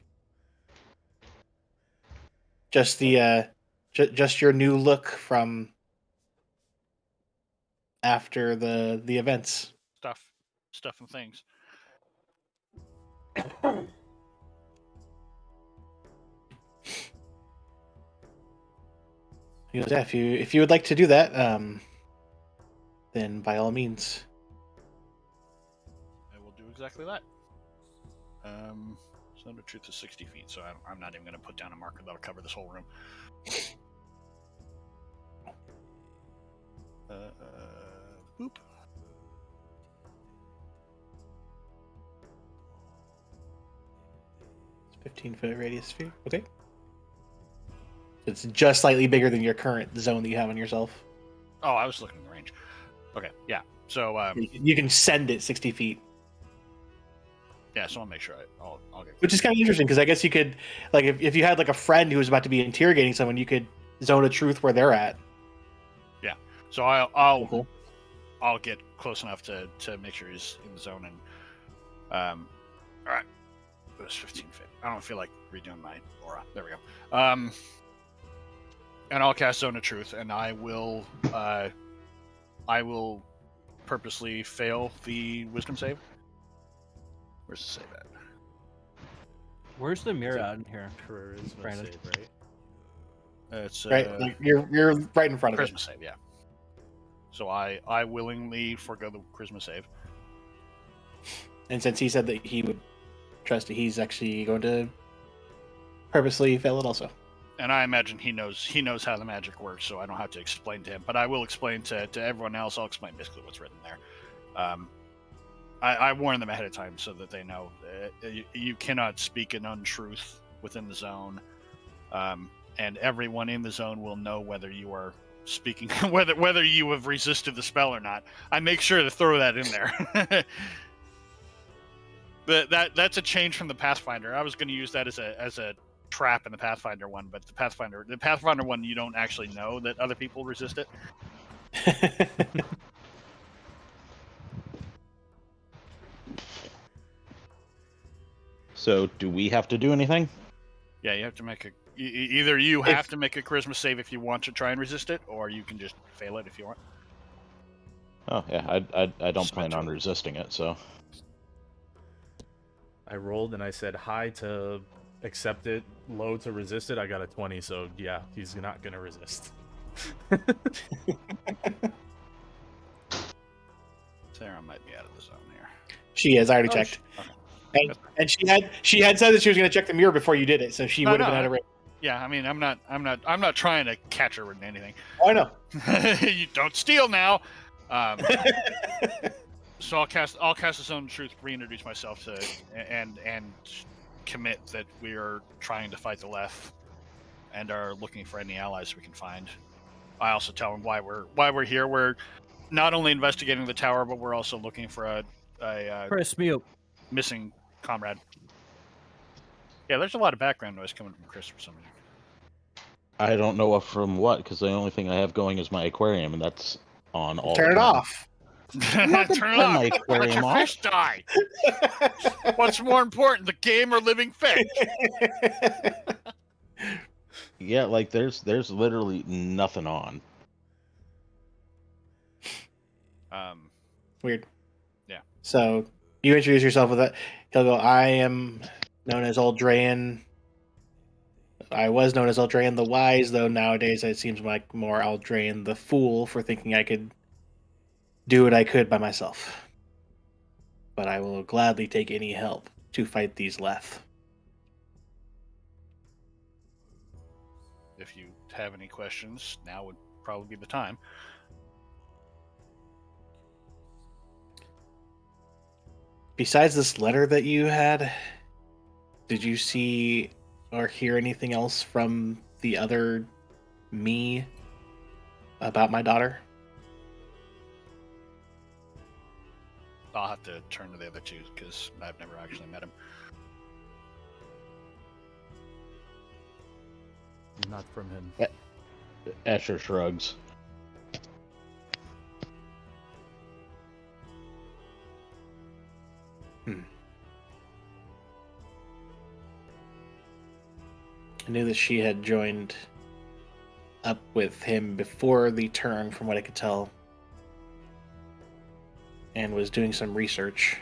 Just the just your new look from after the events. Stuff and things. He goes, yeah, if you would like to do that, then by all means. I will do exactly that. Zone of truth is 60 feet, so I'm not even going to put down a marker that'll cover this whole room. Boop. It's 15-foot radius sphere. Okay. It's just slightly bigger than your current zone that you have on yourself. Oh, I was looking at the range. Okay, yeah. So You can send it 60 feet. yeah, so I'll make sure I'll get. Which is kind of interesting, because I guess you could, like, if you had like a friend who was about to be interrogating someone, you could zone of truth where they're at. Yeah. So I'll Cool. I'll get close enough to make sure he's in the zone, and all right. It was 15 feet. I don't feel like redoing my aura. There we go. And I'll cast Zone of Truth, and I will purposely fail the Wisdom save. Where's the save at? Where's the mirror out in here? Charisma Brandon. save, right? It's Right, like you're right in front of Charisma it. save, yeah. So I willingly forego the Charisma save. And since he said that he would trust it, he's actually going to purposely fail it also. And I imagine he knows how the magic works, so I don't have to explain to him. But I will explain to everyone else. I'll explain basically what's written there. I warn them ahead of time so that they know you cannot speak an untruth within the zone, and everyone in the zone will know whether you are speaking whether you have resisted the spell or not. I make sure to throw that in there. But that's a change from the Pathfinder. I was going to use that as a trap in the Pathfinder one, but the Pathfinder one, you don't actually know that other people resist it. So, do we have to do anything? Yeah, you have to make a. Either you have to make a charisma save if you want to try and resist it, or you can just fail it if you want. Oh, yeah, I don't Submit plan to on it. resisting it, so. I rolled and I said high to accept it, low to resist it. I got a 20, so yeah, he's not gonna resist. Sarah might be out of the zone here. She is. I already Oh, checked. Okay. And she had said that she was going to check the mirror before you did it, so she would have been out of range. Yeah, I mean, I'm not trying to catch her with anything. Oh, I know. You don't steal now. So I'll cast a Zone of Truth, reintroduce myself to, and commit that we are trying to fight the left, and are looking for any allies we can find. I also tell them why we're here. We're not only investigating the tower, but we're also looking for a Chris, me up. missing comrade. Yeah, there's a lot of background noise coming from Chris for some reason. I don't know from what, because the only thing I have going is my aquarium, and that's on all Turn the it time. off. Turn it turn off. my Let aquarium your off. fish die. What's more important, the game or living fish? Yeah, like there's literally nothing on. Weird. Yeah. So you introduce yourself with that. He'll go, I am known as Aldrayan. I was known as Aldrayan the Wise, though nowadays it seems like more Aldrayan the Fool for thinking I could do what I could by myself. But I will gladly take any help to fight these Leth. If you have any questions, now would probably be the time. Besides this letter that you had, did you see or hear anything else from the other me about my daughter? I'll have to turn to the other two because I've never actually met him. Not from him. Escher shrugs. I knew that she had joined up with him before the turn, from what I could tell, and was doing some research.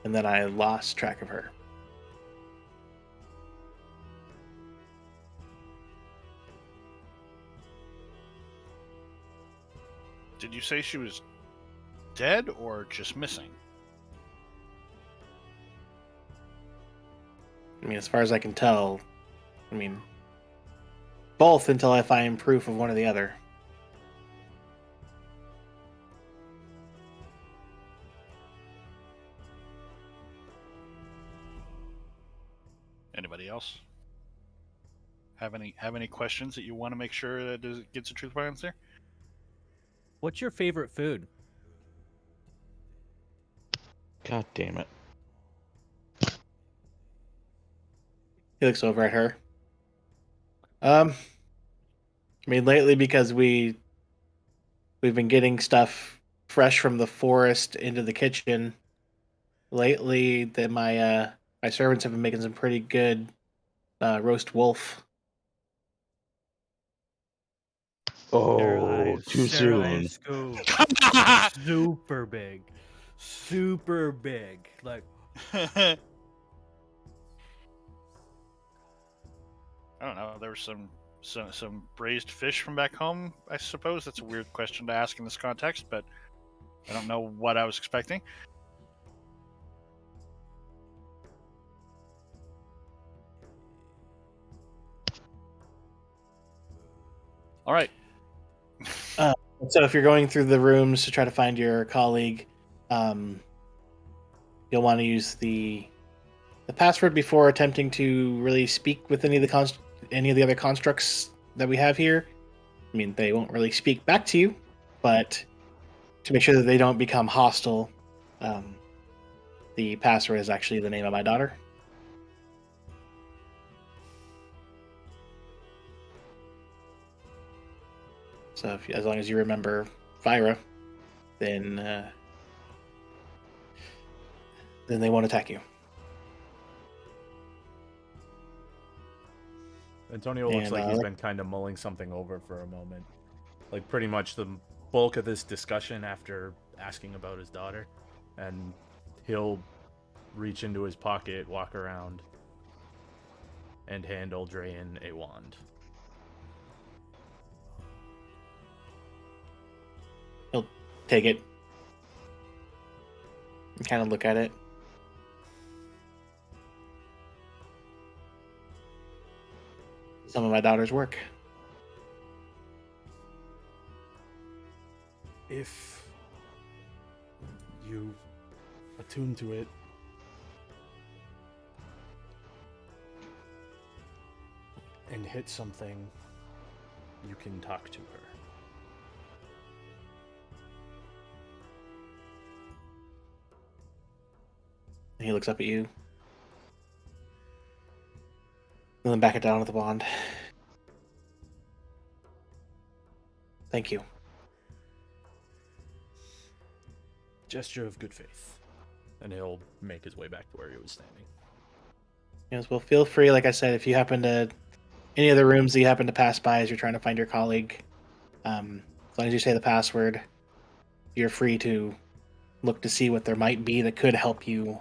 And then I lost track of her. Did you say she was dead or just missing? I mean, as far as I can tell, both until I find proof of one or the other. Anybody else have any questions that you want to make sure that it gets a truthful answer? What's your favorite food? God damn it. He looks over at her. Lately because we've been getting stuff fresh from the forest into the kitchen. Lately, that my servants have been making some pretty good roast wolf. Their Oh, eyes, too their soon. eyes go super big, super big. Like I don't know. There was some braised fish from back home. I suppose that's a weird question to ask in this context, but I don't know what I was expecting. All right. So if you're going through the rooms to try to find your colleague, you'll want to use the password before attempting to really speak with any of the other constructs that we have here. I mean, they won't really speak back to you, but to make sure that they don't become hostile, the password is actually the name of my daughter. So as long as you remember Fyra, then they won't attack you. Antonio looks And, like he's been kind of mulling something over for a moment. Like, pretty much the bulk of this discussion after asking about his daughter. And he'll reach into his pocket, walk around, and hand Eldrayan a wand. He'll take it and kind of look at it. Some of my daughter's work. If you attune to it, and hit something, you can talk to her. And he looks up at you. And then back it down with the wand. Thank you. Gesture of good faith. And he'll make his way back to where he was standing. Yes, well, feel free, like I said, if you happen to... Any other rooms that you happen to pass by as you're trying to find your colleague, as long as you say the password, you're free to look to see what there might be that could help you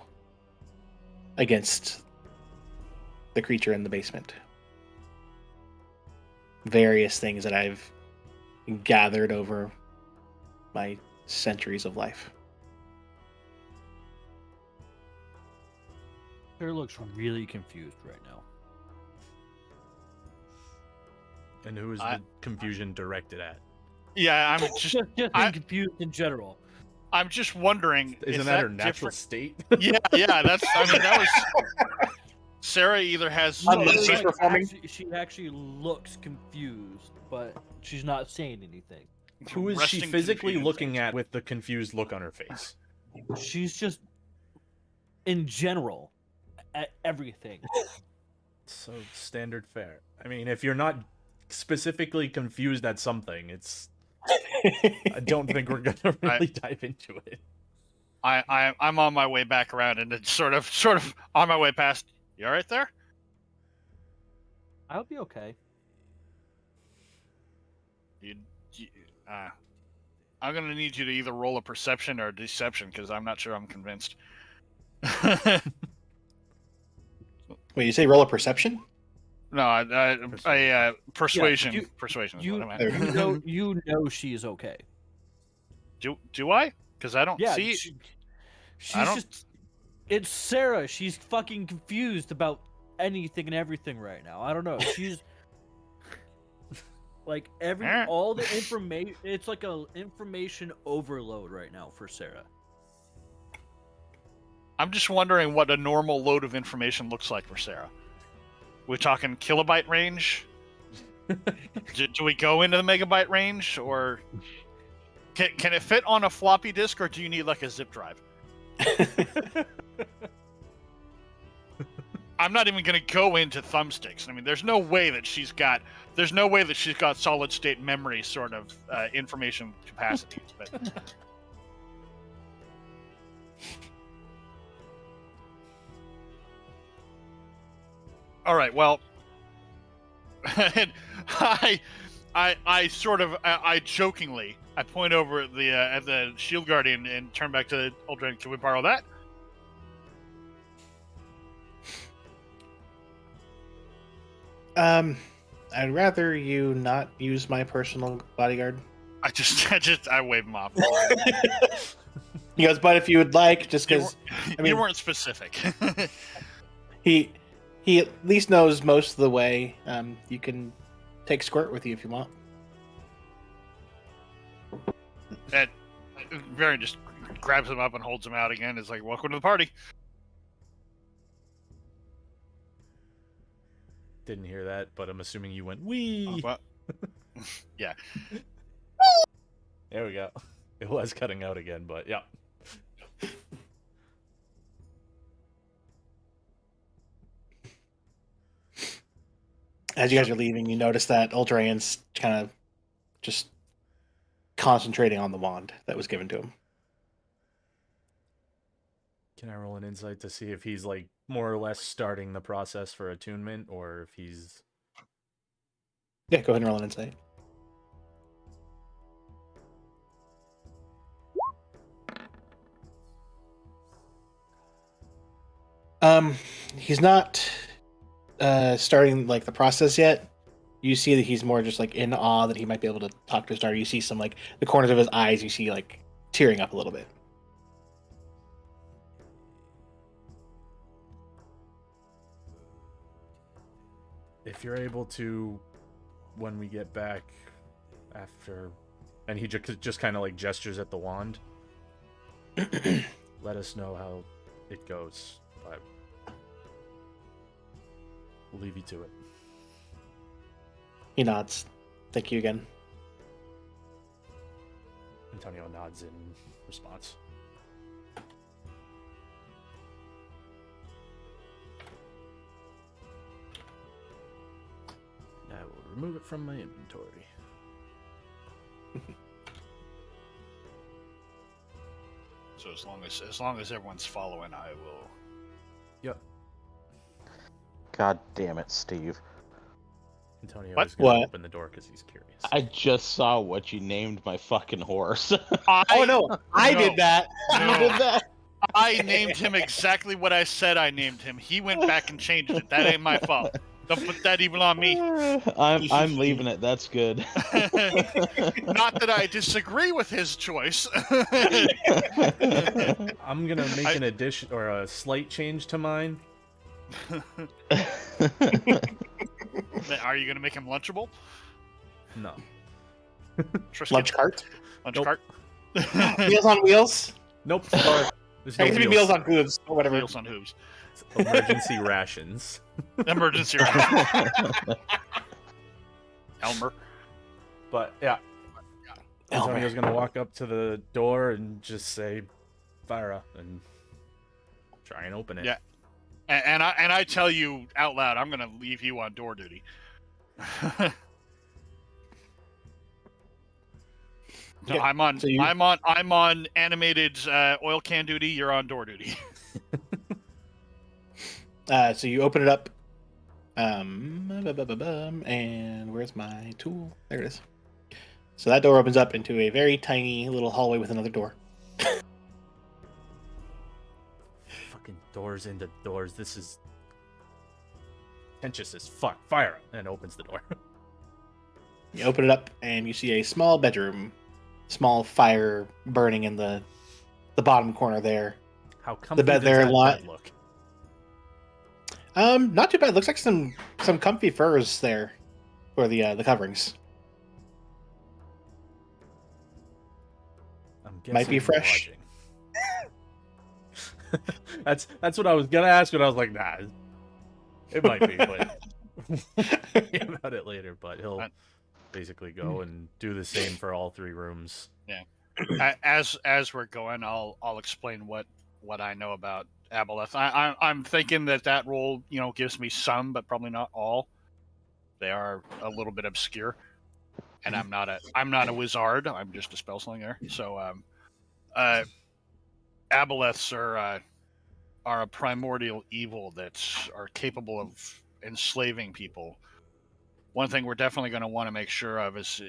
against the creature in the basement. Various things that I've gathered over my centuries of life. Her looks really confused right now. And who is the confusion directed at? Yeah, I'm just Just confused in general. I'm just wondering. Isn't is that her natural different? state? Yeah, that's. I mean, that was. Sarah either has. Unless she's Like, performing. she actually looks confused, but she's not saying anything. Who is she resting physically confusion looking face. at with the confused look on her face? She's just, in general, at everything. So standard fare. I mean, if you're not specifically confused at something, it's... I don't think we're gonna really dive into it. I'm on my way back around, and it's sort of on my way past. You all right there? I'll be okay. I'm gonna need you to either roll a perception or a deception because I'm not sure I'm convinced. Wait, you say roll a perception? No, I persuasion. Yeah, persuasion. Is You, what I meant. you know she's okay. Do I? Because I don't Yeah, see. she's I don't. just. It's Sarah. She's fucking confused about anything and everything right now. I don't know. She's like all the information. It's like a information overload right now for Sarah. I'm just wondering what a normal load of information looks like for Sarah. We're talking kilobyte range. do we go into the megabyte range, or can it fit on a floppy disk, or do you need like a zip drive? I'm not even going to go into thumbsticks. I mean, there's no way that she's got solid state memory sort of information capacities. But all right, well, I jokingly point over at the shield guardian and turn back to Aldrin. Can we borrow that? I'd rather you not use my personal bodyguard. I wave him off. He goes, but if you would like, just because you weren't specific. he at least knows most of the way. You can take Squirt with you if you want. And Varian just grabs him up and holds him out again. It's like, welcome to the party. Didn't hear that, but I'm assuming you went, wee! Well, yeah. There we go. It was cutting out again, but yeah. As you guys are leaving, you notice that Uldrayan's kind of just concentrating on the wand that was given to him. Can I roll an insight to see if he's like more or less starting the process for attunement, or if he's Yeah, go ahead and roll an insight. He's not starting like the process yet. You see that he's more just like in awe that he might be able to talk to his daughter. You see some like the corners of his eyes. You see like tearing up a little bit. If you're able to, when we get back after, and he just kind of like gestures at the wand, let us know how it goes. But we'll leave you to it. He nods. Thank you again. Antonio nods in response. I will remove it from my inventory. So as long as everyone's following, I will. Yep. God damn it, Steve. Antonio What? is going to What? open the door because he's curious. I just saw what you named my fucking horse. Oh no, I No. did that. No. You did that. I named him exactly what I said I named him. He went back and changed it. That ain't my fault. Don't put that evil on me. I'm leaving it. That's good. Not that I disagree with his choice. I'm going to make an addition or a slight change to mine. Are you gonna make him lunchable? No. Trisket? Lunch cart. Lunch Nope. cart? Wheels on wheels. Nope. Sorry. There's I no guess it'd be wheels. meals on hooves or whatever. Wheels on hooves. Emergency rations. Emergency ration. Elmer. But yeah, Elmer. Antonio's gonna walk up to the door and just say, "Fira," and try and open it. Yeah. And I tell you out loud, I'm gonna leave you on door duty. No, Okay, I'm on. so you- I'm on animated oil can duty. You're on door duty. So you open it up. And where's my tool? There it is. So that door opens up into a very tiny little hallway with another door. Fucking doors into doors. This is contentious as fuck. Fire! And opens the door. You open it up and you see a small bedroom, small fire burning in the bottom corner there. How comfy bed does there that lot- bed look? Not too bad. Looks like some comfy furs there for the coverings. I'm Might be guessing fresh. lodging. That's what I was gonna ask, but I was like, nah, it might be, but think about it later. But he'll basically go and do the same for all three rooms. As we're going, I'll explain what I know about Aboleths. I'm thinking that role, gives me some, but probably not all. They are a little bit obscure, and I'm not a wizard. I'm just a spellslinger. So, Aboleths are a primordial evil that are capable of enslaving people. One thing we're definitely going to want to make sure of is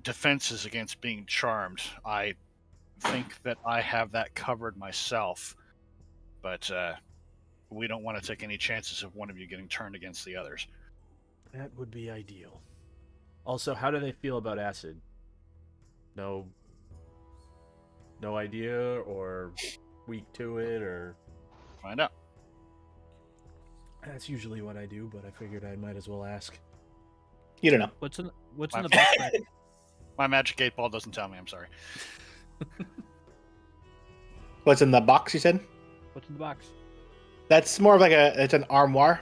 defenses against being charmed. I think that I have that covered myself, but we don't want to take any chances of one of you getting turned against the others. That would be ideal. Also, how do they feel about acid? No idea, or weak to it, or Find out. that's usually what I do. But I figured I might as well ask. You don't know. What's in the box? My magic 8-ball doesn't tell me. I'm sorry. What's in the box? You said What's in the box? that's more of like it's an armoire,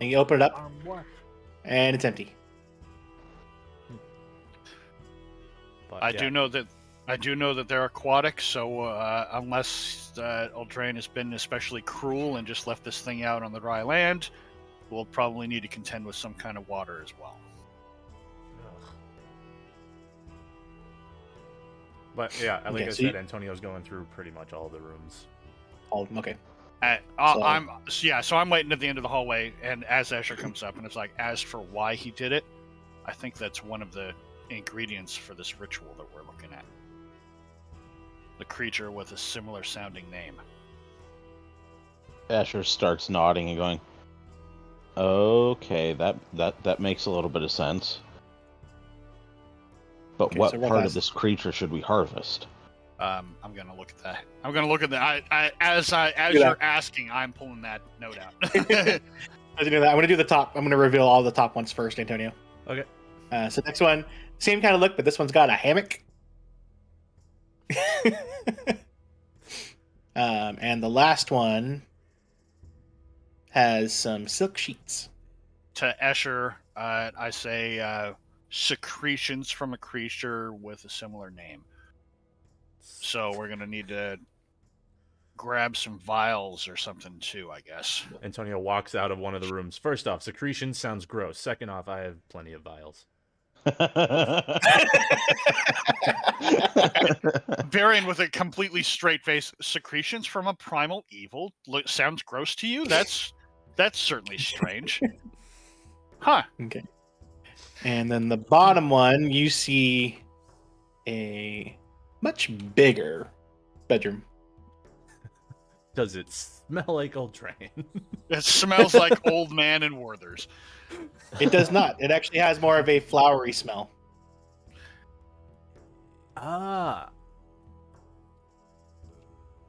and you open it up Armoire. and it's empty. But, I yeah. do know that they're aquatic, so unless Eldraine has been especially cruel and just left this thing out on the dry land, we'll probably need to contend with some kind of water as well. Ugh. But yeah, like Okay, I so said, Antonio's going through pretty much all the rooms. Okay. So I'm waiting at the end of the hallway, and as Escher comes up, and it's like, as for why he did it, I think that's one of the ingredients for this ritual that we're looking at. The creature with a similar sounding name. Asher starts nodding and going, okay, that makes a little bit of sense. But Okay, what so part Warheads- of this creature should we harvest? I'm gonna look at that. I'm gonna look at that. As Do you're that. asking, I'm pulling that note out. I'm gonna do the top. I'm gonna reveal all the top ones first, Antonio. Okay. So next one, same kind of look, but this one's got a hammock. And the last one has some silk sheets. To Escher, I say secretions from a creature with a similar name. So we're gonna need to grab some vials or something too, I guess. Antonio walks out of one of the rooms. First off, secretion sounds gross. Second off, I have plenty of vials. Varian with a completely straight face. Secretions from a primal evil sounds gross to you? That's certainly strange. Huh. Okay. And then the bottom one, you see a much bigger bedroom. Does it smell like Ultrain? It smells like old man and Werther's. It does not. It actually has more of a flowery smell. Ah.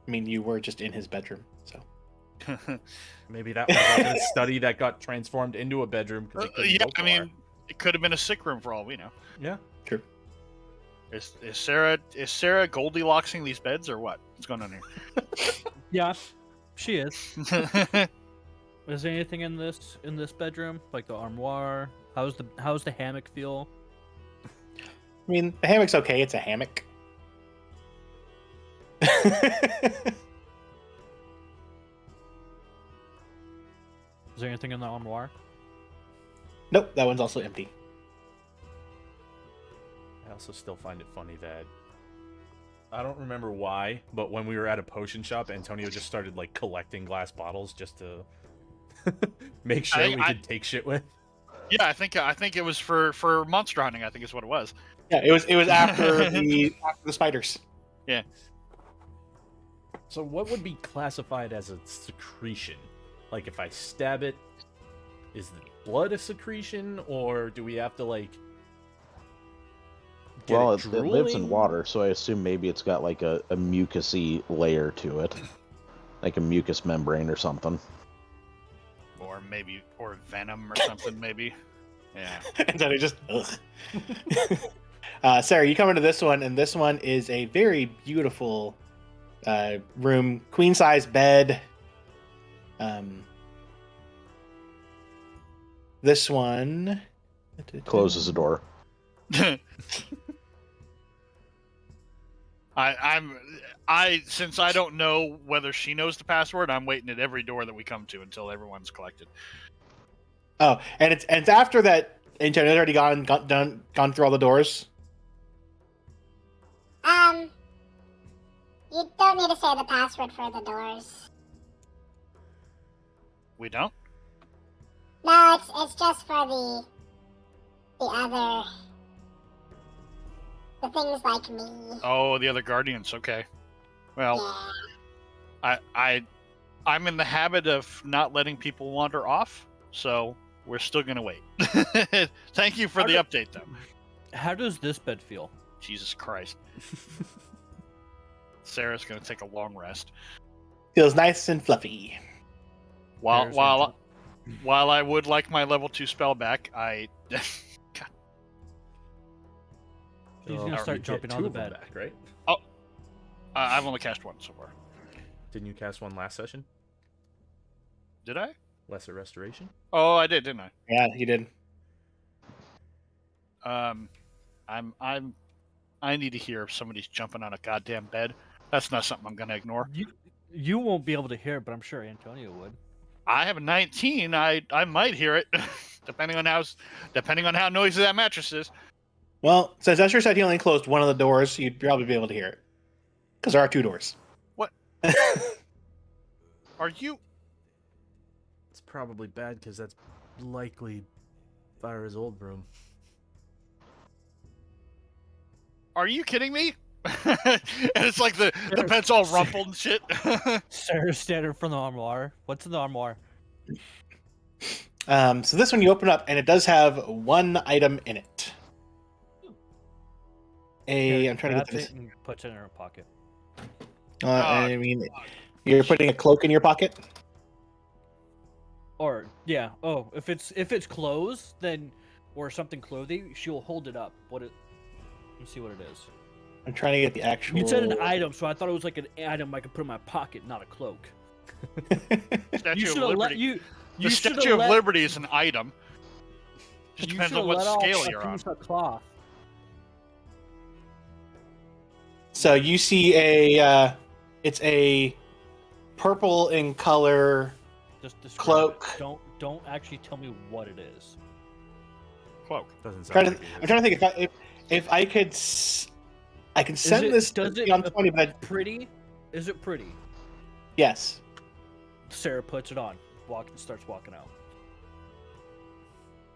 I mean, you were just in his bedroom, so. Maybe that was like a study that got transformed into a bedroom. 'Cause it couldn't Yeah, go I far. mean, it could have been a sick room for all we know. Yeah. True. Is Sarah Goldilocksing these beds or what? What's going on here? Yeah, she is. Is there anything in this bedroom, like the armoire? How's the hammock feel? I mean, the hammock's okay. It's a hammock. Is there anything in the armoire? Nope, that one's also empty. I also still find it funny that I don't remember why, but when we were at a potion shop, Antonio just started like collecting glass bottles just to make sure we could take shit with. Yeah, I think it was for monster hunting. I think is what it was. Yeah, it was after the spiders. Yeah. So what would be classified as a secretion? Like if I stab it, is the blood a secretion, or do we have to like? Well, it lives in drooling? water, so I assume maybe it's got like a mucusy layer to it, like a mucus membrane or something. Or venom or something maybe. Yeah. And then it just. Sarah, you come into this one, and this one is a very beautiful room, queen size bed. This one Closes the door. I since I don't know whether she knows the password, I'm waiting at every door that we come to until everyone's collected. Oh, and it's after that. Antonio's already gone through all the doors. You don't need to say the password for the doors. We don't? No, it's just for the things like me. Oh, the other guardians. Okay. Well, Yeah. I'm in the habit of not letting people wander off, so we're still gonna wait. Thank you for the update, though. How does this bed feel? Jesus Christ. Sarah's gonna take a long rest. Feels nice and fluffy. While There's while I would like my level 2 spell back, I He's gonna You start get jumping on two the of them bed. back, right? I've only cast one so far. Didn't you cast one last session? Did I? Lesser Restoration? Oh, I did, didn't I? Yeah, you did. I need to hear if somebody's jumping on a goddamn bed. That's not something I'm gonna ignore. You won't be able to hear it, but I'm sure Antonio would. I have a 19. I might hear it, depending on how noisy that mattress is. Well, since Escher said he only closed one of the doors, you'd probably be able to hear it. Because there are two doors. What? Are you? It's probably bad because that's likely Fyra's old room. Are you kidding me? And it's like the bed's all rumpled and shit. Sarah's standing from the armoire. What's in the armoire? So this one you open up, and it does have one item in it. I'm trying to get Grabs this. it and puts it in her pocket. I mean, you're putting a cloak in your pocket. Or yeah. Oh, if it's clothes, then or something clothing, she'll hold it up. Let me see what it is. I'm trying to get the actual. You said an item, so I thought it was like an item I could put in my pocket, not a cloak. Statue of Liberty. The Statue of Liberty is an item. Just depends on what scale you're on. Cloth. So you see it's a purple in color Just describe cloak. It. Don't actually tell me what it is. Cloak. Doesn't sound like I'm trying to think if I could. I can send this Does it on 20, but pretty? Is it pretty? yes. Sarah puts it on. Starts walking out.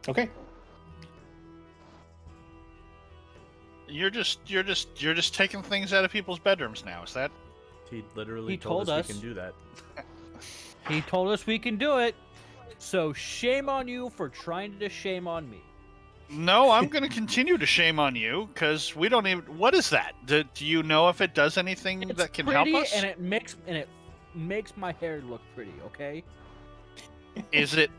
Okay. You're just taking things out of people's bedrooms now. Is that? He literally He told told us we us. can do that. He told us we can do it. So shame on you for trying to shame on me. No, I'm going to continue to shame on you because we don't even. What is that? Do you know if it does anything It's that can pretty, help us? and it makes my hair look pretty. Okay. Is it?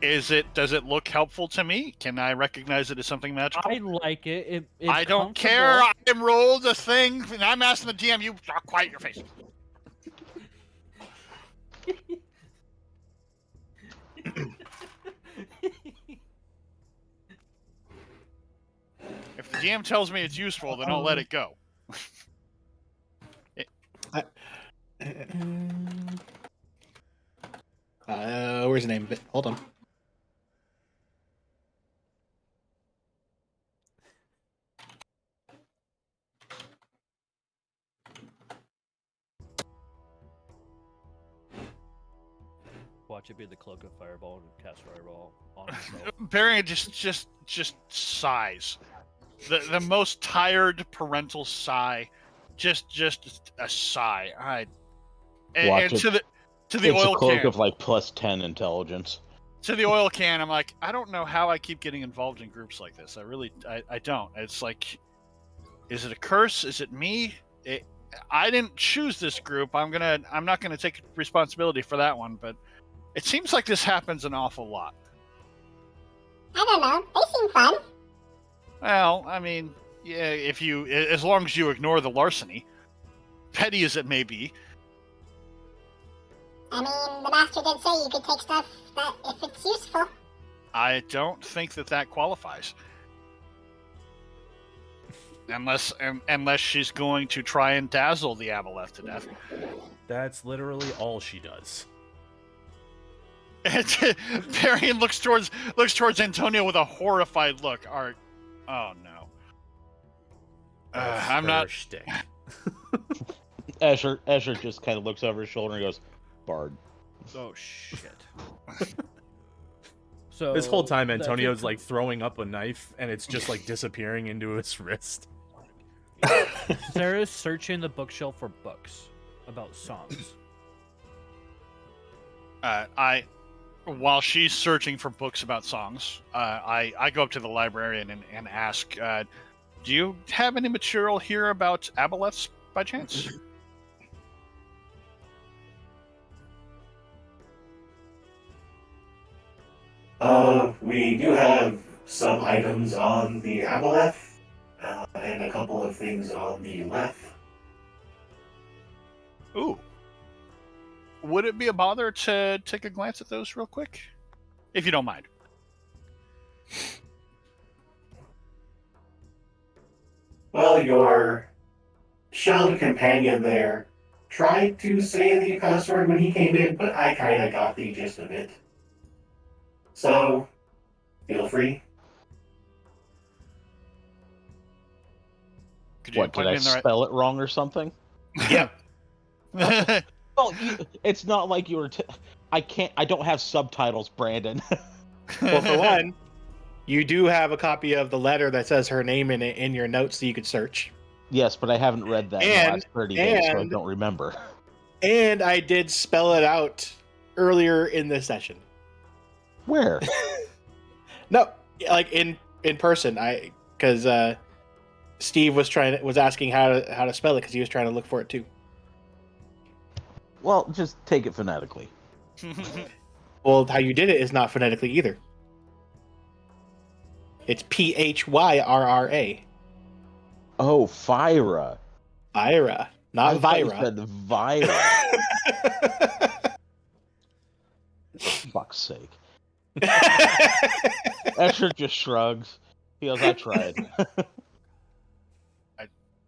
Does it look helpful to me? Can I recognize it as something magical? I like it. It's I don't care. comfortable. I rolled a thing, and I'm asking the DM. You quiet your face. If the DM tells me it's useful, then I'll let it go. Where's the name of it? Hold on. Watch it be the cloak of fireball and cast fireball on himself. Barry just sighs. The most tired parental sigh. Just a sigh. Watch And it. to the It's oil a cloak can. of like +10 intelligence. To the oil can, I'm like, I don't know how I keep getting involved in groups like this. I don't. It's like, is it a curse? Is it me? I didn't choose this group. I'm not gonna take responsibility for that one. But it seems like this happens an awful lot. I don't know. They seem fun. Well, I mean, yeah, as long as you ignore the larceny, petty as it may be. I mean, the master did say you could take stuff that if it's useful. I don't think that qualifies. Unless she's going to try and dazzle the Aboleth to death. That's literally all she does. And Varian looks towards Antonio with a horrified look. Oh no. That's I'm her not. shtick. Escher just kind of looks over his shoulder and goes, "Bard." Oh shit. So This whole time, that's Antonio's it. like throwing up a knife, and it's just like disappearing into his wrist. Sarah's searching the bookshelf for books about songs. While she's searching for books about songs, I go up to the librarian and ask, do you have any material here about Aboleths by chance? We do have some items on the Aboleth, and a couple of things on the Leth. Ooh. Would it be a bother to take a glance at those real quick? If you don't mind. Well, your shelled companion there tried to say the password when he came in, but I kind of got the gist of it. So, feel free. Could you What, point did me I in the right... spell it wrong or something? Yep. Well, it's not like you were. I don't have subtitles, Brandon. Well, for one, you do have a copy of the letter that says her name in it in your notes, so you could search. Yes, but I haven't read that in the And- last 30 days, so I and- don't remember. And I did spell it out earlier in this session. Where? No, like in person. Because Steve was asking how to spell it because he was trying to look for it too. Well, just take it phonetically. Well, how you did it is not phonetically either. It's Phyra. Oh, Fyra. Ira, not I thought you Vira. said Vira. For fuck's sake. Escher just shrugs. He goes, I tried.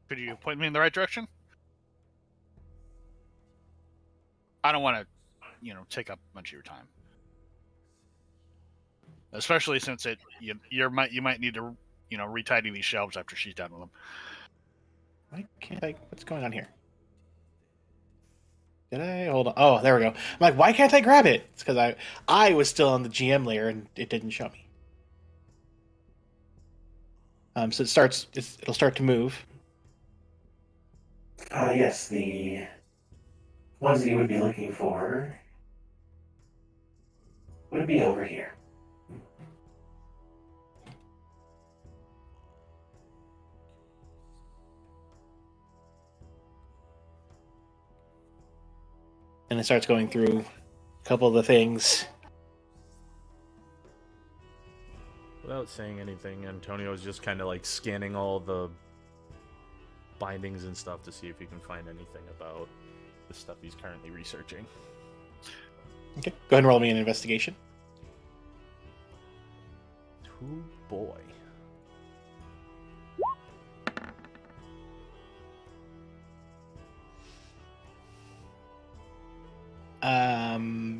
Could you point me in the right direction? I don't want to, take up much of your time, especially since you might need to, retidy these shelves after she's done with them. Why can't I? What's going on here? Did I hold on? Oh, there we go. I'm like, why can't I grab it? It's because I was still on the GM layer and it didn't show me. So it'll start to move. Yes, the ones that you would be looking for would be over here. And it starts going through a couple of the things. Without saying anything, Antonio's just kind of like scanning all the bindings and stuff to see if he can find anything about the stuff he's currently researching. Okay, go ahead and roll me an investigation. Oh boy.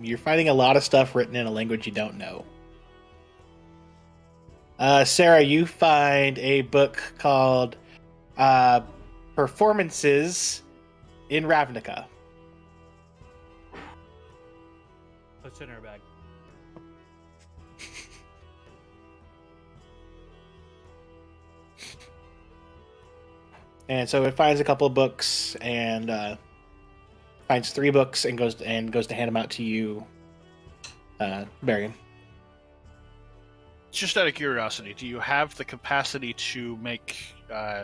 You're finding a lot of stuff written in a language you don't know. Sarah, you find a book called Performances in Ravnica. Puts it in her bag. And so it finds a couple of books and finds 3 books and goes to hand them out to you, Barian. Just out of curiosity, do you have the capacity to make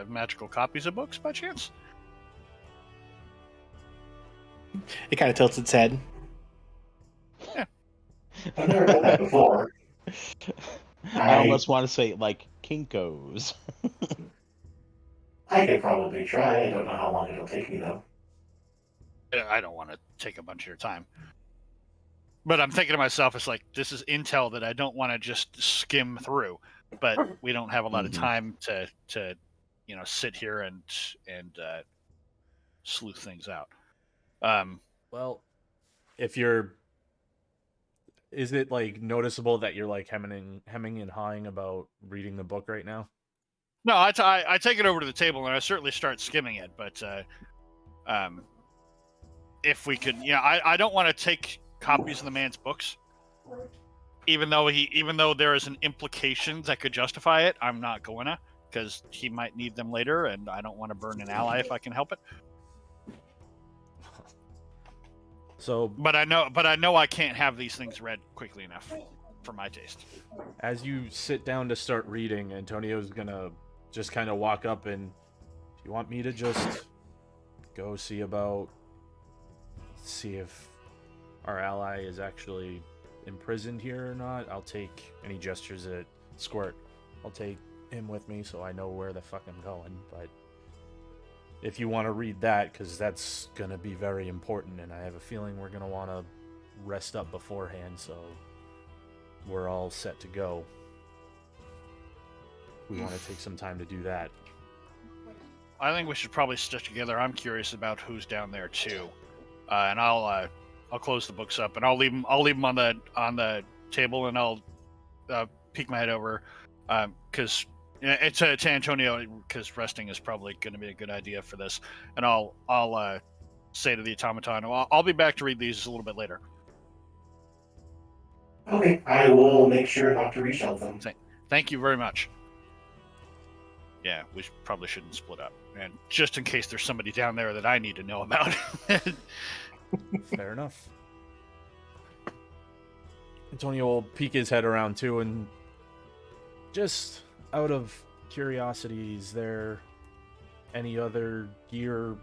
magical copies of books by chance? It kind of tilts its head. I've never done that before. I almost want to say, like, Kinkos. I could probably try. I don't know how long it'll take me, though. I don't want to take a bunch of your time. But I'm thinking to myself, it's like, this is intel that I don't want to just skim through. But we don't have a lot of time to sit here and sleuth things out. Well, is it like noticeable that you're like hemming and hawing about reading the book right now? No, I take it over to the table and I certainly start skimming it. But if we could, I don't want to take copies of the man's books, even though there is an implication that could justify it. I'm not going to, because he might need them later, and I don't want to burn an ally if I can help it. So, But I know I can't have these things read quickly enough for my taste. as you sit down to start reading, Antonio's gonna just kind of walk up and, do you want me to just go see if our ally is actually imprisoned here or not? I'll take any gestures at Squirt. I'll take him with me so I know where the fuck I'm going, but if you want to read that, because that's going to be very important, and I have a feeling we're going to want to rest up beforehand, so we're all set to go. We want to take some time to do that. I think we should probably stick together. I'm curious about who's down there too, and I'll close the books up and I'll leave them on the table, and I'll peek my head over because to Antonio, because resting is probably going to be a good idea for this, and I'll say to the automaton, I'll be back to read these a little bit later. Okay, I will make sure not to reshelve them. Thank you very much. Yeah, we probably shouldn't split up. And just in case there's somebody down there that I need to know about. Fair enough. Antonio will peek his head around too, and just out of curiosity, is there any other gear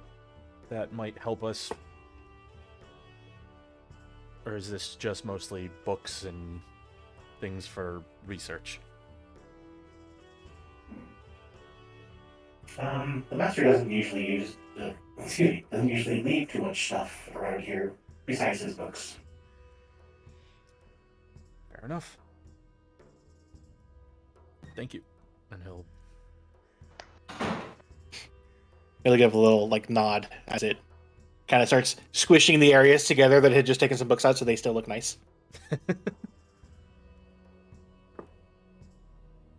that might help us? Or is this just mostly books and things for research? The master doesn't usually doesn't usually leave too much stuff around here besides his books. Fair enough. Thank you. And He'll give a little like nod as it kind of starts squishing the areas together that had just taken some books out, so they still look nice.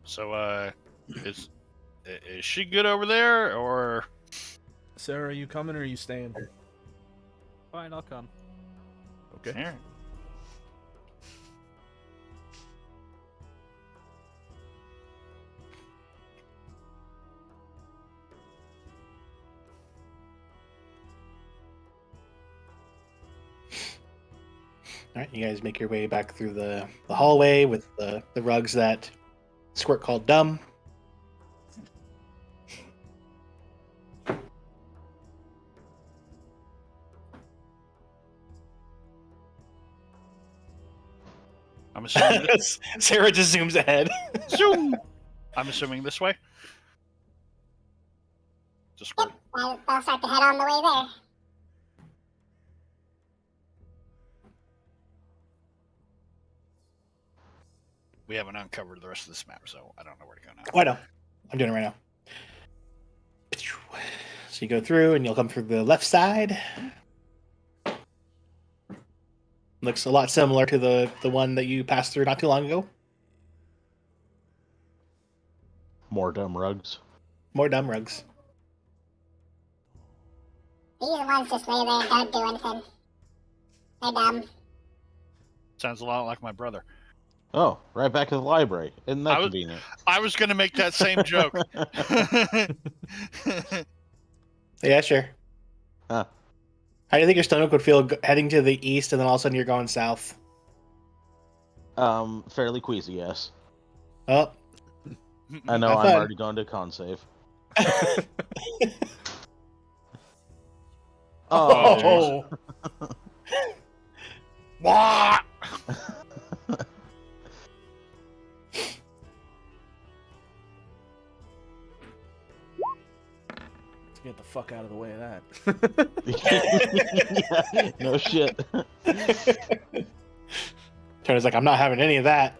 So, is she good over there, or? Sarah, are you coming or are you staying? Fine, I'll come. Okay. All right. All right, you guys make your way back through the hallway with the rugs that Squirt called dumb. I'm assuming this, Sarah just zooms ahead. zoom. I'm assuming this way. Just Yep, I'll start to head on the way there. we haven't uncovered the rest of this map, so I don't know where to go now. Oh, I know. I'm doing it right now. So you go through and you'll come through the left side. Looks a lot similar to the one that you passed through not too long ago. More dumb rugs. More dumb rugs. These ones just lay there and don't do anything. They're dumb. Sounds a lot like my brother. Oh, right back to the library. Isn't that I was- convenient? I was going to make that same joke. Yeah, sure. Huh. How do you think your stomach would feel heading to the east and then all of a sudden you're going south? Fairly queasy, yes. Oh, I know Have I'm fun. already going to con save. Oh. Wah! Let's get the fuck out of the way of that. Yeah, no shit. Turner's like, I'm not having any of that.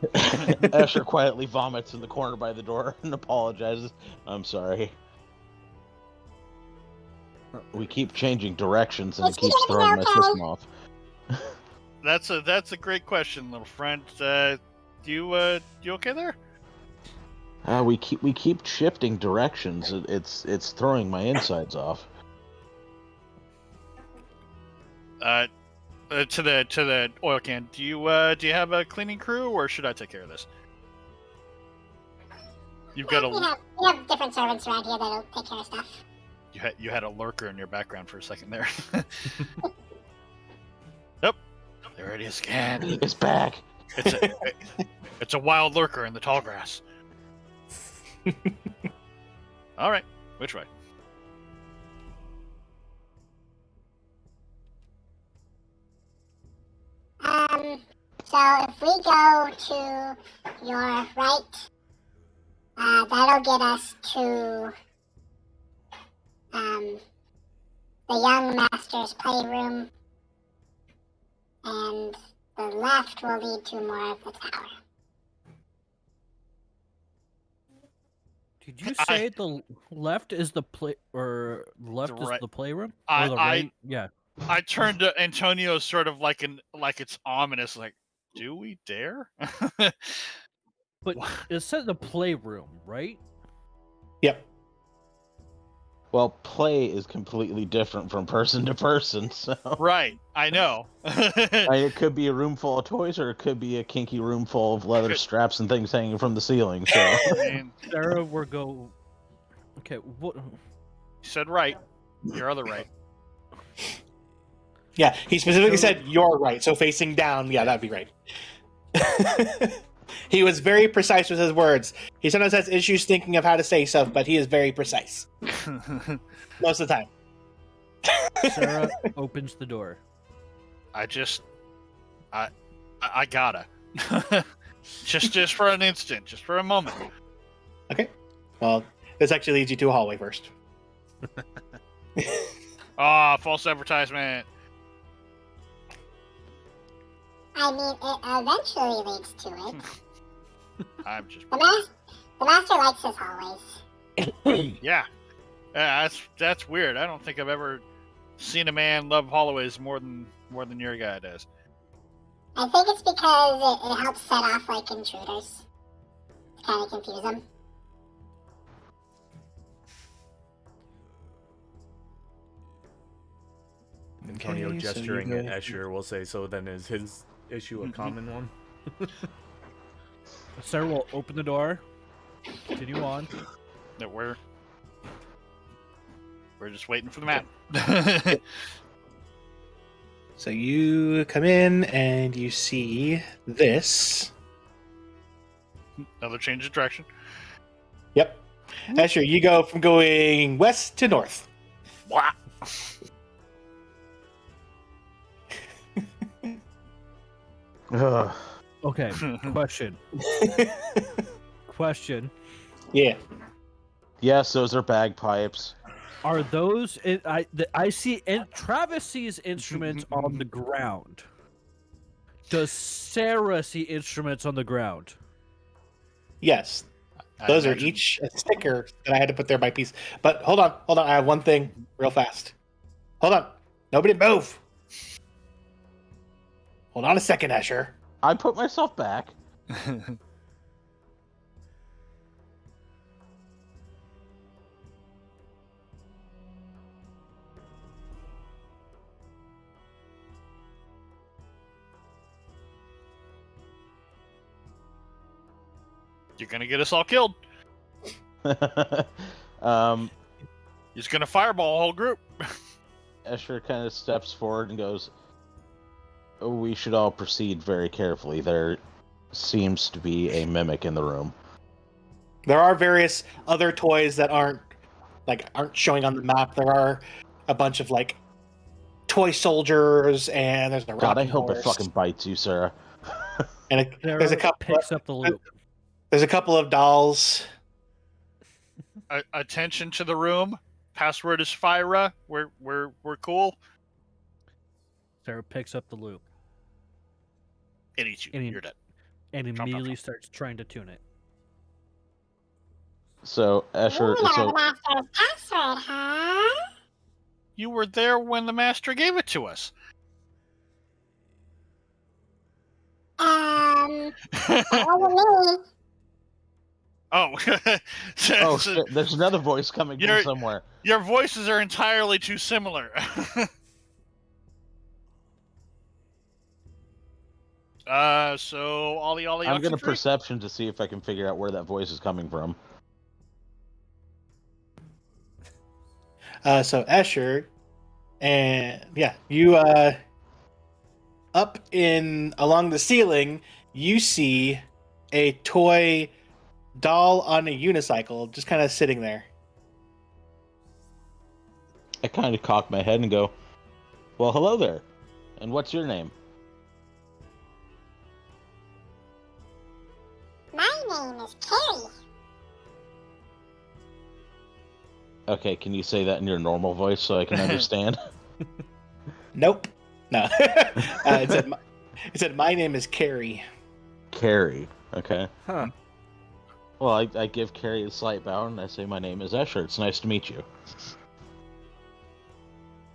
Asher quietly vomits in the corner by the door and apologizes. I'm sorry. We keep changing directions and it keeps throwing my system off. That's a great question, little friend. You okay there? We keep shifting directions. It's throwing my insides off. To the oil can. Do you have a cleaning crew, or should I take care of this? You've got We have different servants around here that'll take care of stuff. you had a lurker in your background for a second there. Nope. There it is again. It's back. It's a wild lurker in the tall grass. All right, which way? So if we go to your right, that'll get us to the young master's playroom, and the left will lead to more of the tower. Did you say the left is the play or left is right. the playroom? I- Or the right? Yeah. I turned to Antonio, sort of like it's ominous, like, do we dare? But it said the playroom, right? Yep. Well, play is completely different from person to person, so Right, I know. it could be a room full of toys, or it could be a kinky room full of leather straps and things hanging from the ceiling. So, I mean, Sarah, we're go. Okay, what? you said right. Your other right. Yeah, he specifically So- said you're right. So facing down, yeah, that'd be right. He was very precise with his words. He sometimes has issues thinking of how to say stuff, but he is very precise most of the time. Sarah opens the door. I gotta. just for an instant, just for a moment. Okay. Well, this actually leads you to a hallway first. Ah, false advertisement. I mean, it eventually leads to it. I'm just The master likes his hallways. yeah. That's weird. I don't think I've ever seen a man love hallways more than your guy does. I think it's because it helps set off, like, intruders. Kind of confuse them. Antonio Okay, so you gesturing go- at Escher will say, so then is his issue a common one? Sarah will open the door. Continue on. That we're just waiting for the map. So you come in and you see this. Another change of direction. Yep. Asher, you go from going west to north. Wow. ugh. Okay, question. Question. Yeah. Yes, those are bagpipes. Are those? I see. Travis sees instruments on the ground. Does Sarah see instruments on the ground? Yes. I Those are imagine- each a sticker that I had to put there by piece. But hold on. I have one thing real fast. Hold on. Nobody move. Hold on a second, Asher. I put myself back. You're gonna get us all killed. um, He's gonna fireball a whole group. Escher kind of steps forward and goes, "Oh, we should all proceed very carefully. There seems to be a mimic in the room." There are various other toys that aren't showing on the map. There are a bunch of like toy soldiers, and there's a God, I rocking hope it horse, fucking bites you, Sarah. and Sarah there's a couple. picks up the loop. There's a couple of dolls. Attention to the room. Password is Fyra. We're cool. Sarah picks up the loop It eats you. Any- You're dead. and Chomp, chomp, immediately chomp. starts trying to tune it. So Escher, You know so the master's password, huh? You were there when the master gave it to us. That wasn't me. Oh. oh shit, there's another voice coming from You're- somewhere. Your voices are entirely too similar. So Ollie, I'm gonna Oxenfree? perception to see if I can figure out where that voice is coming from. So Escher, and yeah, you up in along the ceiling, you see a toy doll on a unicycle, just kind of sitting there. I kind of cock my head and go, "Well, hello there. And what's your name?" My name is Carrie. Okay, can you say that in your normal voice so I can understand? Nope. No. It said my name is Carrie. Carrie. Okay. Huh. Well, I give Carrie a slight bow and I say, "My name is Escher. It's nice to meet you."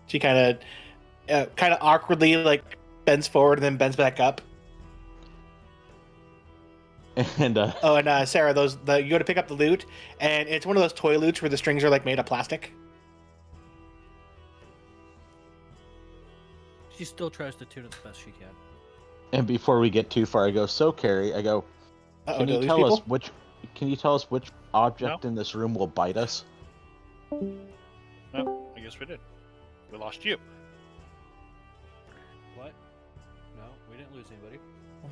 She kind of awkwardly like bends forward and then bends back up. And Oh, and Sarah, you go to pick up the loot, and it's one of those toy loots where the strings are like made of plastic. She still tries to tune it the best she can. And before we get too far, I go, so Carrie, I go, can you tell us which object in this room will bite us? No, I guess we did. We lost you. What? No, we didn't lose anybody.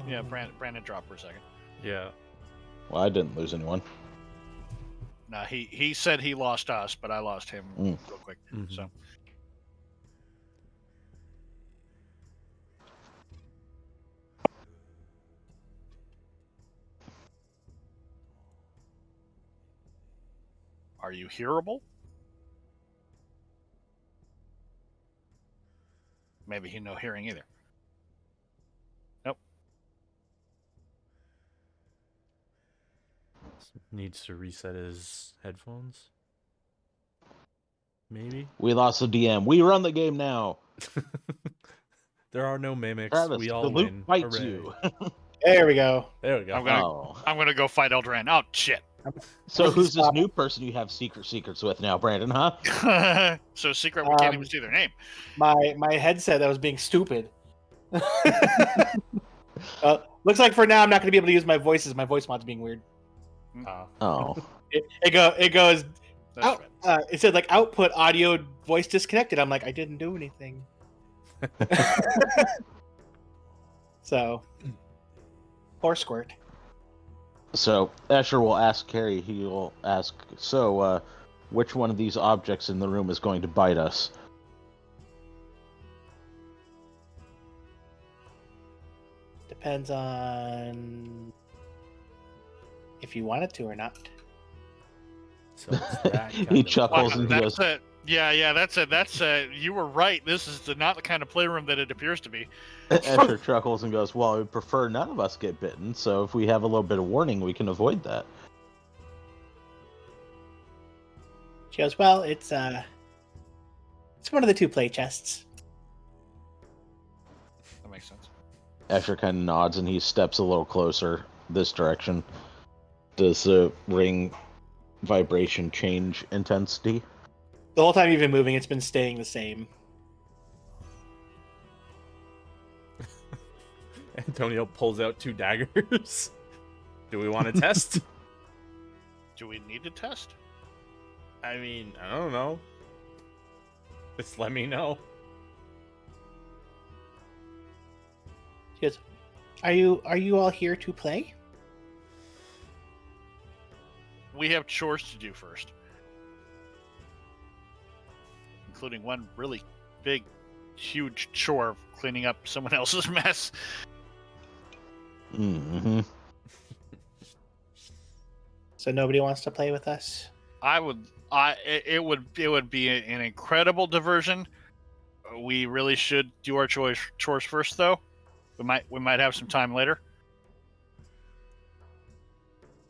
Yeah, Brandon dropped for a second. Yeah. Well, I didn't lose anyone. No, he said he lost us, but I lost him real quick. Mhm. So are you hearable? Maybe he no hearing either. Nope. Needs to reset his headphones. Maybe. We lost the DM. We run the game now. There are no mimics. Travis, We the all loop win. bites Hooray. you. There we go. There we go. I'm gonna go fight Eldran. Oh shit. So who's this new person you have secrets with now, Brandon, huh? So secret we can't even see their name. My headset that was being stupid. Looks like for now I'm not going to be able to use my voices. My voice mod's being weird. Oh. It goes. That's Out, right. it said like output audio voice disconnected. I'm like, I didn't do anything. So, poor Squirt. So Asher will ask Carrie, he will ask, so, which one of these objects in the room is going to bite us? Depends on if you want it to or not. So it's that kind He of- chuckles and he That's goes, it. Yeah, that's it. That's you were right. This is not the kind of playroom that it appears to be. Asher chuckles and goes, well, I would prefer none of us get bitten, so if we have a little bit of warning, we can avoid that. She goes, well, it's one of the two play chests. That makes sense. Asher kind of nods and he steps a little closer this direction. Does the ring vibration change intensity? The whole time you've been moving, it's been staying the same. Antonio pulls out 2 daggers. Do we want to test? Do we need to test? I mean, I don't know. Just let me know. She goes, are you all here to play? We have chores to do first, including one really big, huge chore of cleaning up someone else's mess. Mm-hmm. So nobody wants to play with us? It would be an incredible diversion. We really should do our chores first, though. We might have some time later.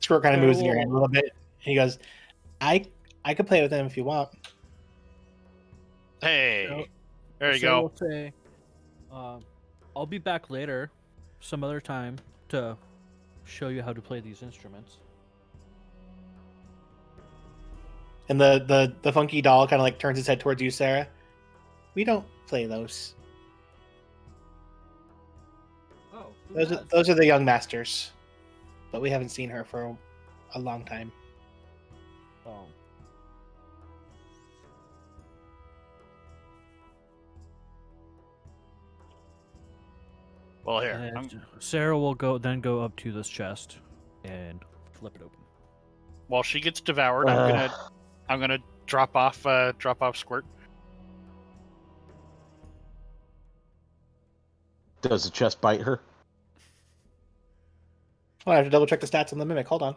Squirt kind of moves in your hand a little bit. He goes, I could play with them if you want. Hey, So- there you So go. we'll say, I'll be back later, some other time, to show you how to play these instruments. And the funky doll kind of like turns its head towards you, Sarah. We don't play those. Oh, Those are the young masters. But we haven't seen her for a long time. Oh. Well, here. And Sarah will go up to this chest and flip it open. While she gets devoured, I'm gonna drop off Squirt. Does the chest bite her? Oh, I have to double check the stats on the mimic. Hold on.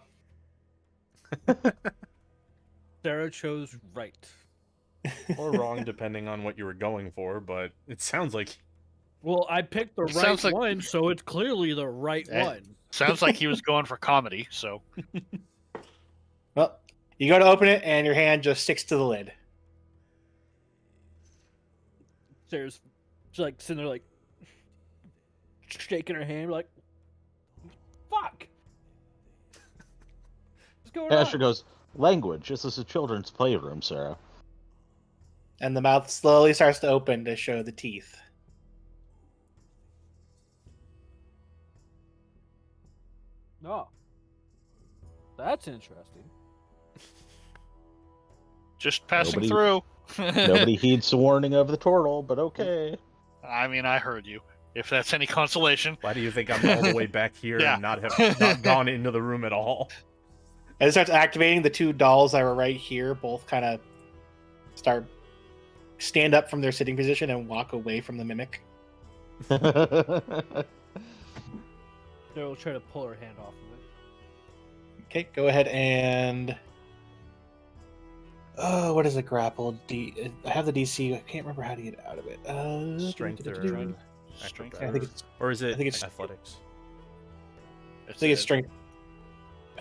Sarah chose right. Or wrong, depending on what you were going for, but it sounds like... Well, I picked the It right sounds like- one, so it's clearly the right Eh. one. Sounds like he was going for comedy. So Well, you go to open it, and your hand just sticks to the lid. Sarah's like sitting there, like shaking her hand, like, "Fuck! What's going Asher on?" goes, language. This is a children's playroom, Sarah. And the mouth slowly starts to open to show the teeth. Oh. That's interesting. Just passing Nobody- through. Nobody heeds the warning of the turtle, but okay. I mean, I heard you. If that's any consolation. Why do you think I'm all the way back here Yeah. and not gone into the room at all? As it starts activating, the two dolls that were right here both kind of stand up from their sitting position and walk away from the mimic. They'll try to pull her hand off of it. Okay, go ahead and. What is a grapple? I have the DC. I can't remember how to get out of it. Strength or Strength. I think it's. Or is it I think it's- athletics? I think it's strength.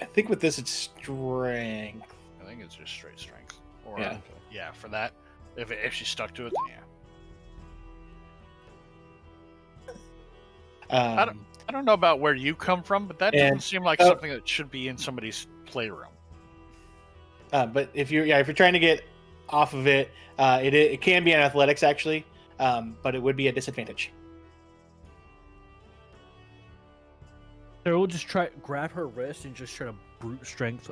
I think with this it's strength. I think it's just straight strength. Or Yeah. yeah, for that. If she's stuck to it, then yeah. I don't know about where you come from, but that doesn't And- seem like oh. something that should be in somebody's playroom. But if you're trying to get off of it, it can be an athletics actually, but it would be a disadvantage. They will just grab her wrist and just try to brute strength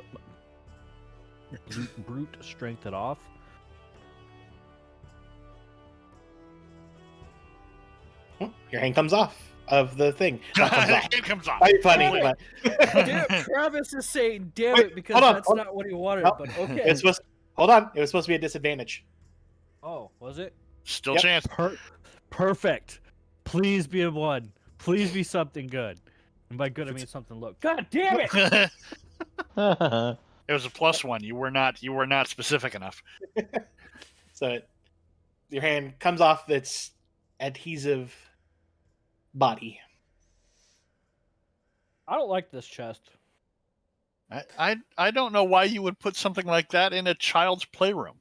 it off. Your hand comes off of the thing. Not comes off. It comes off. Very funny, Wait. but Damn, Travis is saying "damn Wait, it" because hold on, that's hold- not what he wanted. No, But okay. it's supposed. Hold on, it was supposed to be a disadvantage. Oh, was it? Still Yep. chance. Perfect. Please be a 1. Please be something good. And by good I mean something low. God damn it! It was a +1. You were not specific enough. So your hand comes off its adhesive body. I don't like this chest. I don't know why you would put something like that in a child's playroom.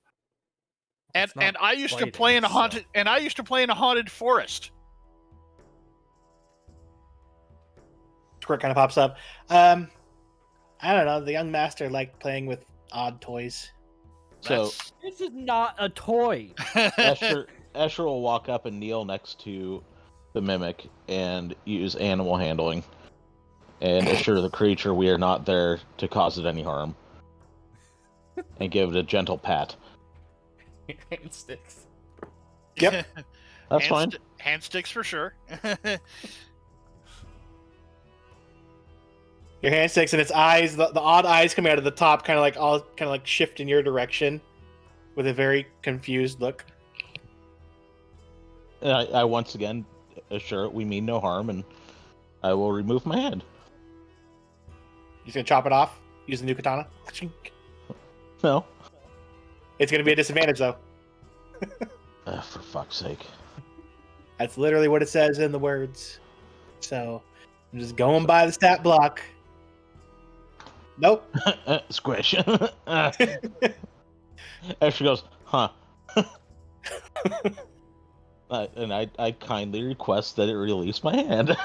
It's not And I used to biting, play in a so- haunted and I used to play in a haunted forest. Squirt kind of pops up. I don't know. The young master liked playing with odd toys. So This is not a toy. Escher will walk up and kneel next to the mimic and use animal handling and assure the creature we are not there to cause it any harm. And give it a gentle pat. Hand sticks. Yep. That's fine. Hand sticks for sure. Your hand sticks and its eyes, the odd eyes coming out of the top, kind of like shift in your direction, with a very confused look. And I once again assure it we mean no harm, and I will remove my hand. He's gonna chop it off. Use the new katana. No. It's gonna be a disadvantage though. For fuck's sake. That's literally what it says in the words. So I'm just going by the stat block. Nope. Squish. Escher goes, huh. And I kindly request that it release my hand.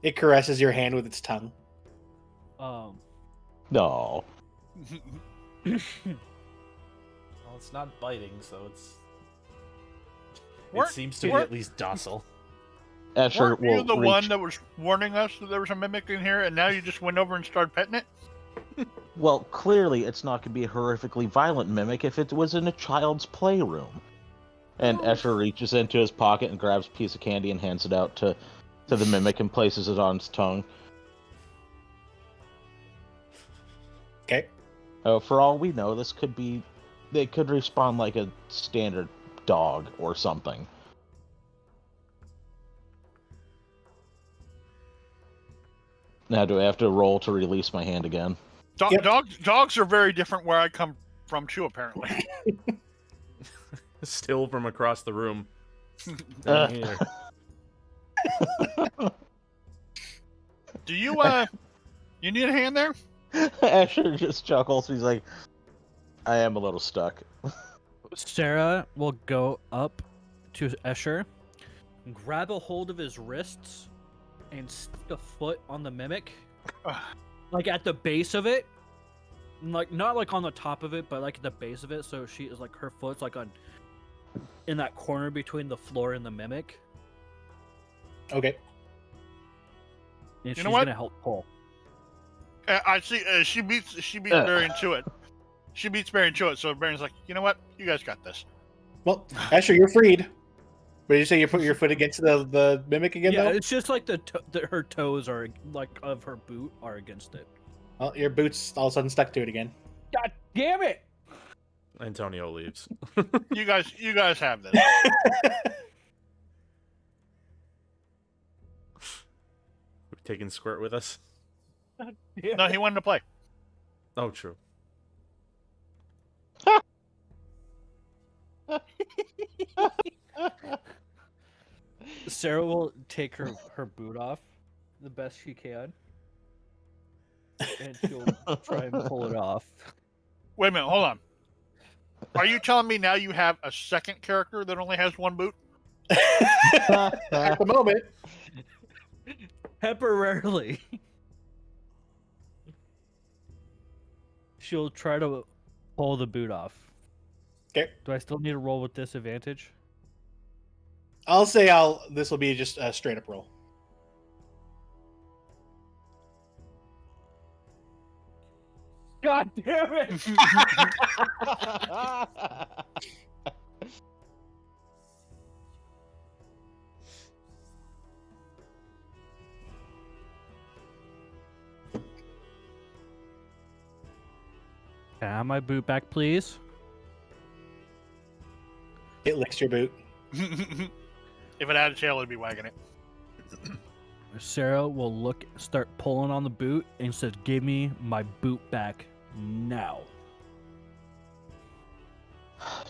It caresses your hand with its tongue. Um, No. Well, it's not biting, so it Weren't- seems to be weren't- at least docile. Escher Weren't you will the reach... one that was warning us that there was a mimic in here, and now you just went over and started petting it? Well, clearly it's not going to be a horrifically violent mimic if it was in a child's playroom. And Escher reaches into his pocket and grabs a piece of candy and hands it out to the mimic and places it on its tongue. Okay. For all we know, they could respond like a standard dog or something. Now, do I have to roll to release my hand again? Yep. Dogs are very different where I come from too, apparently. Still from across the room. Uh. Here. Do you you need a hand there? Asher just chuckles. He's like, I am a little stuck. Sarah will go up to Escher, grab a hold of his wrists, and stick a foot on the mimic, like at the base of it, like not like on the top of it, but like at the base of it. So she is like her foot's like on in that corner between the floor and the mimic. Okay. And she's know what? gonna help pull. I see. She beats Barry to it. She beats Barry to it. So Barry's like, you know what? You guys got this. Well, Asher, you're freed. But did you say you put your foot against the mimic again, Yeah, though? it's just like her toes are like of her boot are against it. Well, your boots all of a sudden stuck to it again. God damn it! Antonio leaves. You guys have this. We're taking Squirt with us. No, he wanted to play. Oh, true. Sarah will take her boot off the best she can, and she'll try and pull it off. Wait a minute. Hold on. Are you telling me now you have a second character that only has one boot? At the moment. Temporarily. She'll try to pull the boot off. Okay. Do I still need to roll with disadvantage? I'll say this will be just a straight up roll. God damn it! Can I have my boot back, please? It licks your boot. If it had a tail, it'd be wagging it. Sarah will start pulling on the boot and says, "Give me my boot back now."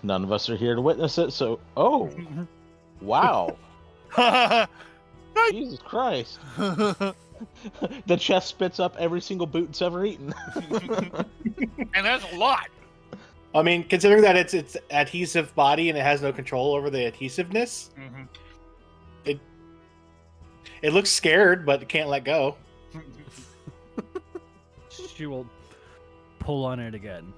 None of us are here to witness it, so... Oh! Wow! Jesus Christ! The chest spits up every single boot it's ever eaten. And that's a lot. I mean, considering that it's adhesive body and it has no control over the adhesiveness, it looks scared, but it can't let go. She will pull on it again.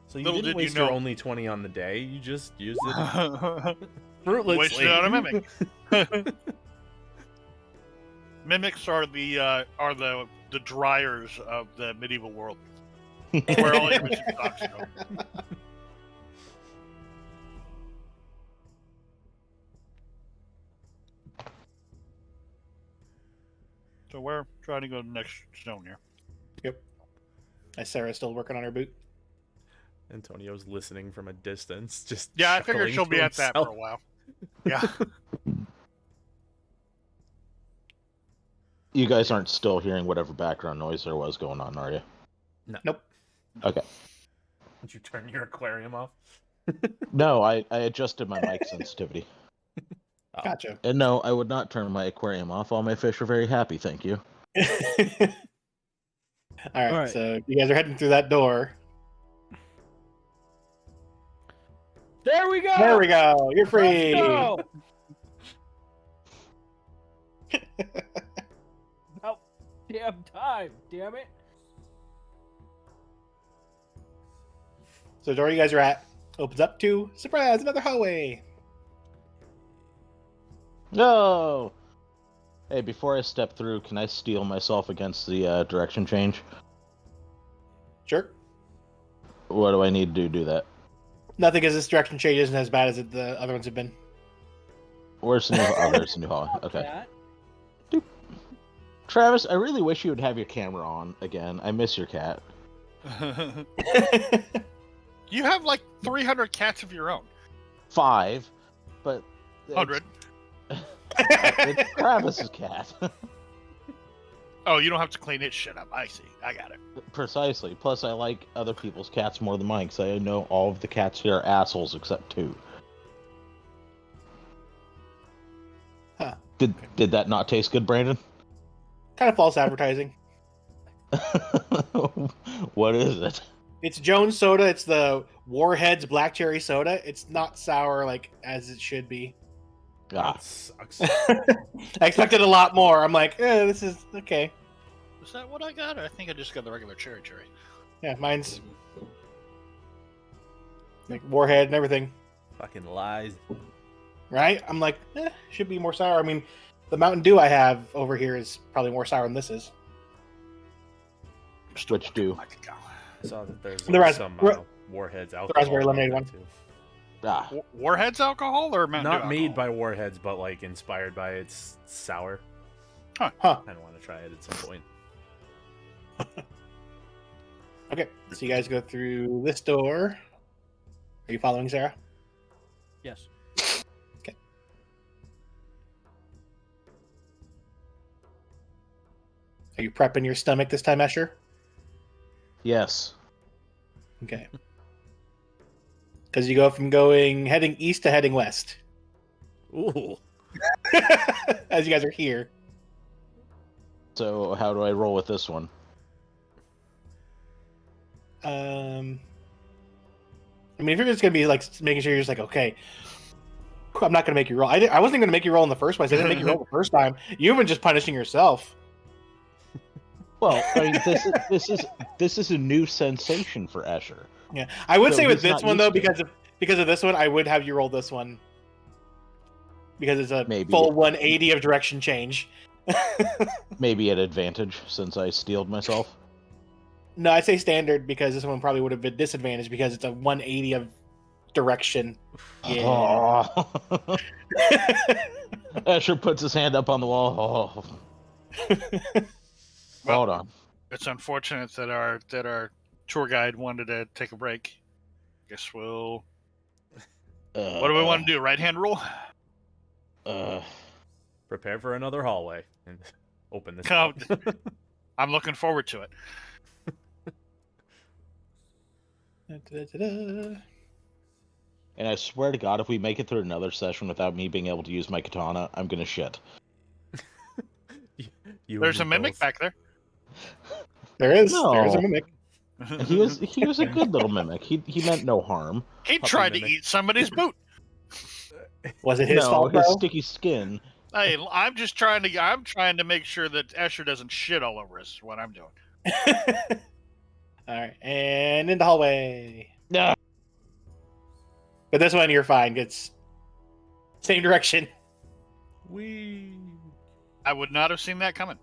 So you Little didn't did you waste your know. only 20 on the day. You just used it Wasted fruitlessly. on a mimic. Mimics are the dryers of the medieval world, where all your missing socks go. So we're trying to go to the next zone here. Yep. Is Sarah still working on her boot? Antonio's listening from a distance, just Yeah, I figured chuckling she'll to be at that for a himself. while. Yeah. You guys aren't still hearing whatever background noise there was going on, are you? Nope. Okay. Did you turn your aquarium off? No, I adjusted my mic sensitivity. Oh. Gotcha. And no, I would not turn my aquarium off. All my fish are very happy, thank you. All right, right. so you guys are heading through that door. There we go. There we go. You're free. Let's go! About damn time, damn it. So the door you guys are at opens up to, surprise, another hallway. No! Hey, before I step through, can I steel myself against the direction change? Sure. What do I need to do that? Nothing, because this direction change isn't as bad as the other ones have been. Where's the new... Oh, there's the new hallway. Okay. Cat. Travis, I really wish you would have your camera on again. I miss your cat. You have like 300 cats of your own. 5, but... it's- 100. It's Travis's cat. Oh, you don't have to clean its shit up. I see. I got it. Precisely. Plus, I like other people's cats more than mine, because I know all of the cats here are assholes except 2. Huh. Did that not taste good, Brandon? Kind of false advertising. What is it? It's Jones soda. It's the Warheads black cherry soda. It's not sour like as it should be. Ah, That sucks. I expected a lot more. I'm like, this is okay. Is that what I got? Or I think I just got the regular cherry. Yeah, mine's like Warhead and everything, Fucking lies. right? I'm like, should be more sour. I mean, The Mountain Dew I have over here is probably more sour than this is. Which do? Like a cow. I saw that there's some Warheads alcohol. raspberry lemonade out one. there, too. Ah, Warheads alcohol or Mountain Dew Not made alcohol? by Warheads, but like inspired by its sour. Huh. I want to try it at some point. Okay, so you guys go through this door. Are you following Sarah? Yes. Are you prepping your stomach this time, Escher? yes. Okay. Because you go from heading east to heading west. Ooh. As you guys are here. So how do I roll with this one? I mean, if you're just gonna be like making sure you're just like, okay, I'm not gonna make you roll. I wasn't gonna make you roll in the first place. I didn't make you roll the first time. You've been just punishing yourself. Well, I mean, this is a new sensation for Escher. Yeah, I would So say with he's this not one though, used to because of this one, I would have you roll this one because it's a Maybe. full 180 of direction change. Maybe at advantage since I steeled myself. No, I say standard because this one probably would have been disadvantaged because it's a 180 of direction. Yeah. Oh. Escher puts his hand up on the wall. Oh. Hold on. It's unfortunate that our tour guide wanted to take a break. Guess we'll. What do we want to do? Right hand rule? Prepare for another hallway and open this. No, up. I'm looking forward to it. And I swear to God, if we make it through another session without me being able to use my katana, I'm gonna shit. There's a mimic back there. There is. No. There is a mimic. And he was a good little mimic. He meant no harm. He Puppy tried to mimic. eat somebody's boot. Was it his No, fault, his though? sticky skin. Hey, I'm trying to make sure that Escher doesn't shit all over us. Is what I'm doing. All right, and in the hallway. No. But this one, you're fine. It's same direction. Wee. I would not have seen that coming.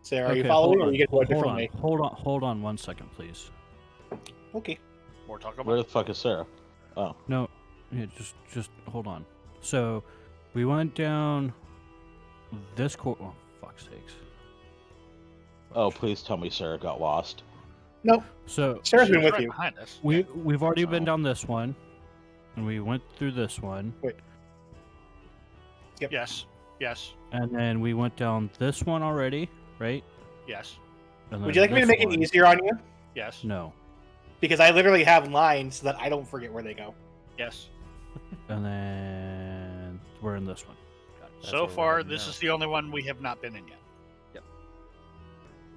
Sarah, are you Okay, following, hold or on, you get one hold from on, me? hold on 1 second, please. Okay. More talk Where about. the fuck is Sarah? Oh. No, yeah, just hold on. So, we went down this Oh, fuck's sakes. Oh, please tell me Sarah got lost. Nope. So Sarah's She's been with right you. behind us. we've already been Oh. down this one, and we went through this one, Yep. Yes. Yes. and then we went down this one already, right? Yes. And Would then you like me to this make it one. easier on you? Yes. No. Because I literally have lines so that I don't forget where they go. Yes. And then we're in this one. That's So what we're far, heading this now. is the only one we have not been in yet.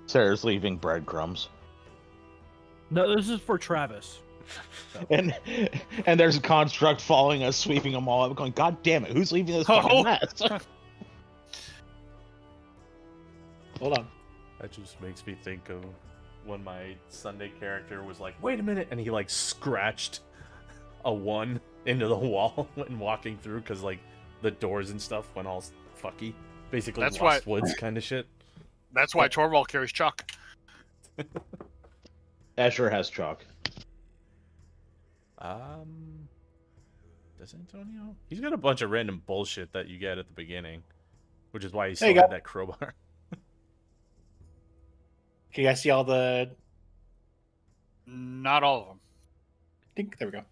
Sarah's leaving breadcrumbs. No, this is for Travis. And there's a construct following us, sweeping them all up, going, God damn it, who's leaving this fucking Oh. mess? Hold on. That just makes me think of when my Sunday character was like, "Wait a minute," and he like scratched a 1 into the wall when walking through because like the doors and stuff went all fucky. Basically, That's Lost why- Woods kind of shit. That's why Torvald carries chalk. Escher has chalk. Does Antonio? He's got a bunch of random bullshit that you get at the beginning, which is why he There you still had go. that crowbar. Can you guys see all the... Not all of them. Dink, there we go.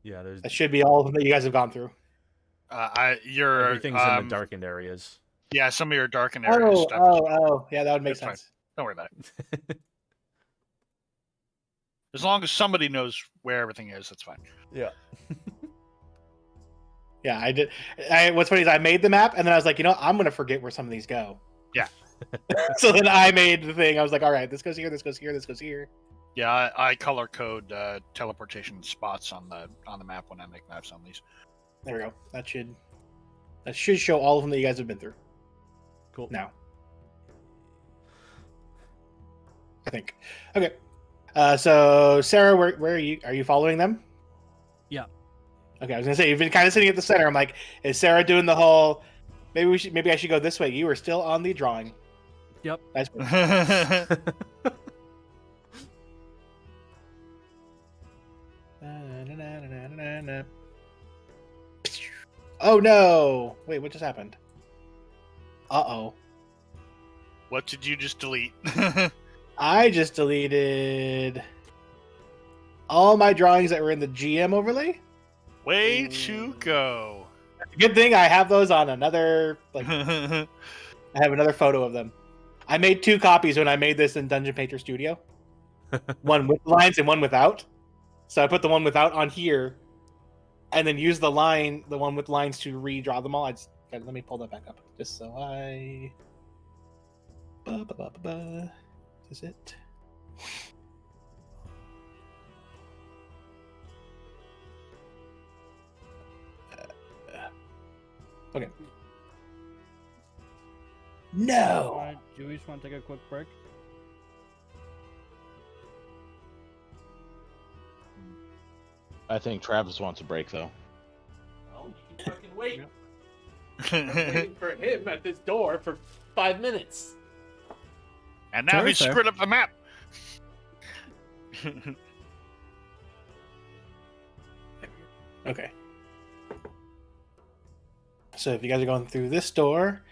Yeah, there's That should be all of them that you guys have gone through. everything's in the darkened areas. Yeah, some of your darkened areas Oh, stuff. oh. Yeah, that would make That's fine. sense. Don't worry about it. As long as somebody knows where everything is, that's fine. Yeah. Yeah, I did. What's funny is I made the map, and then I was like, I'm going to forget where some of these go. Yeah. So then I made the thing. I was like, all right, this goes here, this goes here, this goes here. Yeah, I color code teleportation spots on the map when I make maps on these. There we go. That should show all of them that you guys have been through. Cool. Now. I think. Okay. So Sarah, where are you? Are you following them? Yeah. Okay, I was gonna say you've been kind of sitting at the center. I'm like, is Sarah doing the whole? Maybe I should go this way. You were still on the drawing. Yep. Nice. Oh no! Wait, what just happened? Uh-oh. What did you just delete? I just deleted all my drawings that were in the GM overlay. Way to go. Good thing I have those on another, I have another photo of them. I made 2 copies when I made this in Dungeon Painter Studio. One with lines and one without. So I put the one without on here, and then use the one with lines to redraw them all. Let me pull that back up, just so I. This is it. Okay. No. Do we just want to take a quick break? I think Travis wants a break, though. Oh, you can fucking wait. I'm waiting for him at this door for 5 minutes. And now he screwed up the map. Okay. So if you guys are going through this door,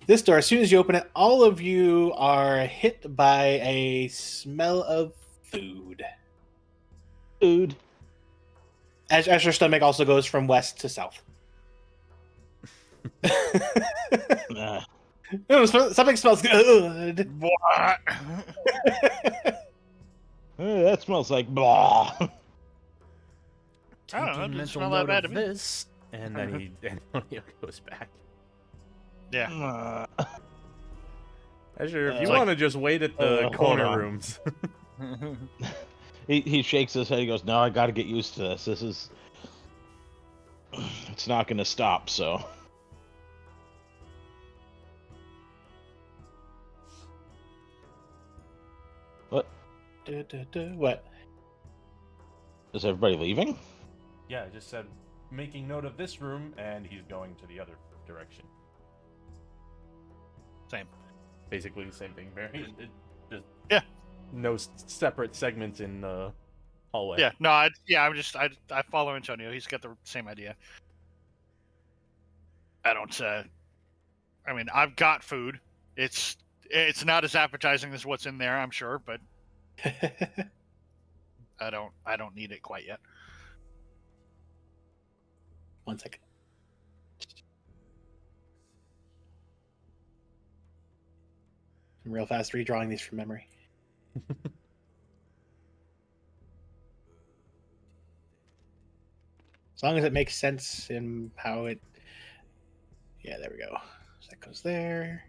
as soon as you open it, all of you are hit by a smell of food. Food. As your stomach also goes from west to south. Nah. Something smells good. What? That smells like blah. I don't know, it doesn't smell that bad to me. This, and then Antonio goes back. Yeah. Azure, if you like- want to just wait at the hold corner on. rooms. He shakes his head. He goes, "No, I got to get used to this. It's not going to stop." So. What? What? Is everybody leaving? Yeah, I just said making note of this room, and he's going to the other direction. Same. Basically the same thing, Barry. Just Yeah. No separate segments in the hallway. Yeah, no, I follow Antonio. He's got the same idea. I don't. I mean, I've got food. It's not as appetizing as what's in there, I'm sure, but I don't need it quite yet. 1 second. I'm real fast redrawing these from memory. As long as it makes sense in how it. Yeah, there we go. So that goes there.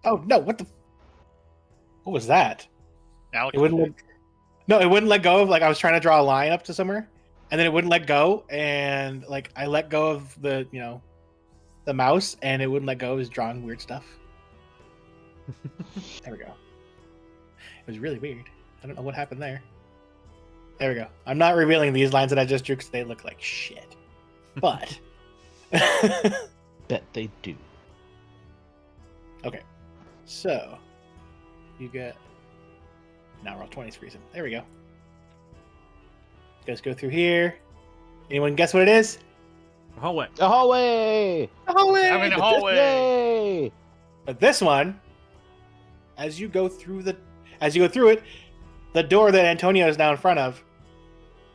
Oh no! What the? What was that? Alex, It wouldn't. It wouldn't let go of. I was trying to draw a line up to somewhere, and then it wouldn't let go. And I let go of the the mouse, and it wouldn't let go. It was drawing weird stuff. There we go. It was really weird. I don't know what happened there. There we go. I'm not revealing these lines that I just drew because they look like shit. But Bet they do. okay. So you get. Now roll 20's freezing. There we go. You guys go through here. Anyone guess what it is? Hallway. A hallway! A hallway. I'm in a hallway. Yay! But this one, as you go through it, the door that Antonio is now in front of,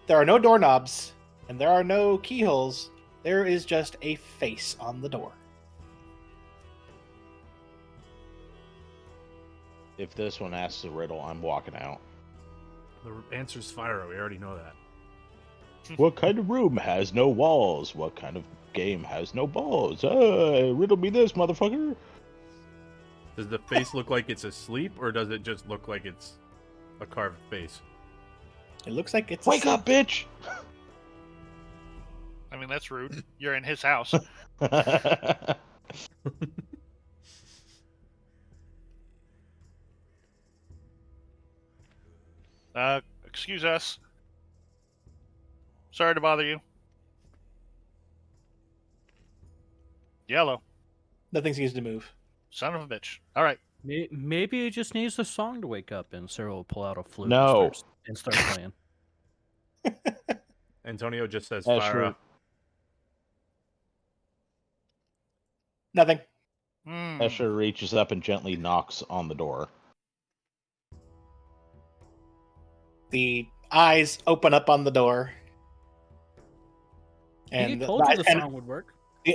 there are no doorknobs and there are no keyholes. There is just a face on the door. If this one asks a riddle, I'm walking out. The answer's fire. We already know that. What kind of room has no walls? What kind of game has no balls? Riddle me this, motherfucker. Does the face look like it's asleep, or does it just look like it's a carved face? It looks like it's Wake up, bitch! I mean, that's rude. You're in his house. Excuse us. Sorry to bother you. Yellow. Nothing seems to move. Son of a bitch. All right. Maybe it just needs the song to wake up, and Sarah will pull out a flute No. and start playing. Antonio just says Escher. fire up. Nothing. Escher reaches up and gently knocks on the door. The eyes open up on the door. And And he told you the and song would work.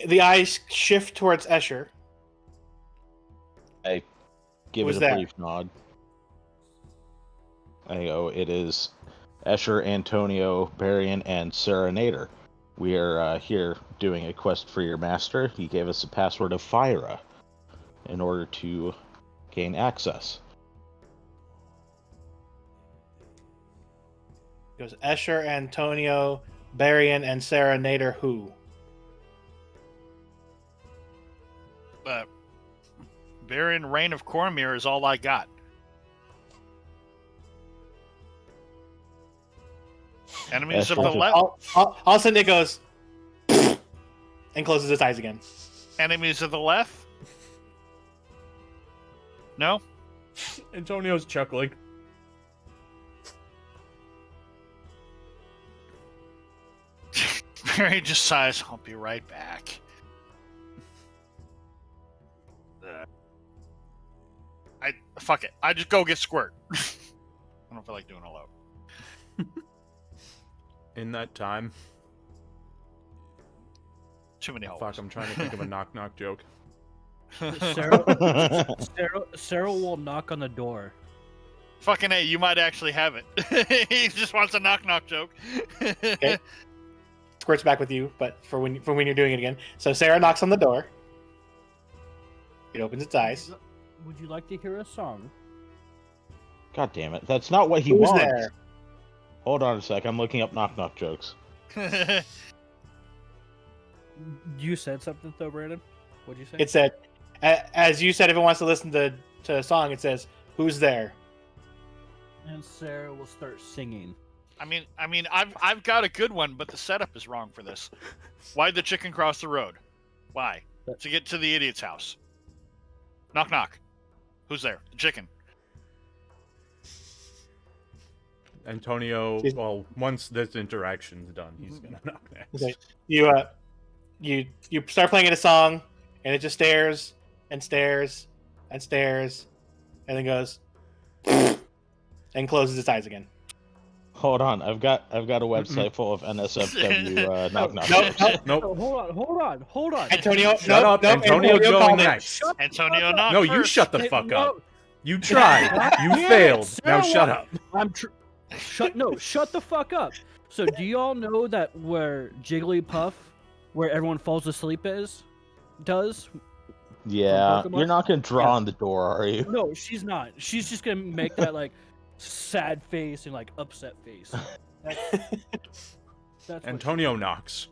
the eyes shift towards Escher. I give Who's it a there? brief nod. I go, it is Escher, Antonio, Barian, and Serenader. We are here doing a quest for your master. He gave us the password of Fyra in order to gain access. It goes Escher, Antonio, Barian, and Serenader who? Baron Reign of Cormyr is all I got. Enemies of the left. All of a sudden it goes and closes its eyes again. Enemies of the left. No. Antonio's chuckling. Barry just sighs. I'll be right back. Fuck it. I just go get squirt. I don't feel like doing a load. In that time, Too many holes. fuck, I'm trying to think of a knock-knock joke. Sarah will knock on the door. Fucking A, you might actually have it. He just wants a knock-knock joke. Okay. Squirt's back with you, but for when you're doing it again. So Sarah knocks on the door. It opens its eyes. Would you like to hear a song? God damn it. That's not what he Who's wants. there? Hold on a sec. I'm looking up knock-knock jokes. You said something though, Brandon. What'd you say? It said, as you said, if it wants to listen to a song, it says, "Who's there?" And Sarah will start singing. I mean, I've got a good one, but the setup is wrong for this. Why'd the chicken cross the road? Why? To get to the idiot's house. Knock, knock. Who's there? The chicken. Antonio, well, once this interaction's done, he's gonna knock next. Okay. You start playing it a song, and it just stares and stares and stares, and then goes and closes its eyes again. Hold on. I've got a website full of NSFW knock-knock Nope, jokes. Nope. Oh, hold on. Antonio, Shut up, Antonio's Antonio going called it. next. Antonio, not No, first. you shut the Hey, fuck no. up. You tried. You Yeah, failed. Now Sarah shut won. up. Shut the fuck up. So do you all know that where Jigglypuff, where everyone falls asleep does? Yeah. Pokemon? You're not going to draw on the door, are you? No, she's not. She's just gonna make that like sad face and like upset face. That's what Antonio knocks.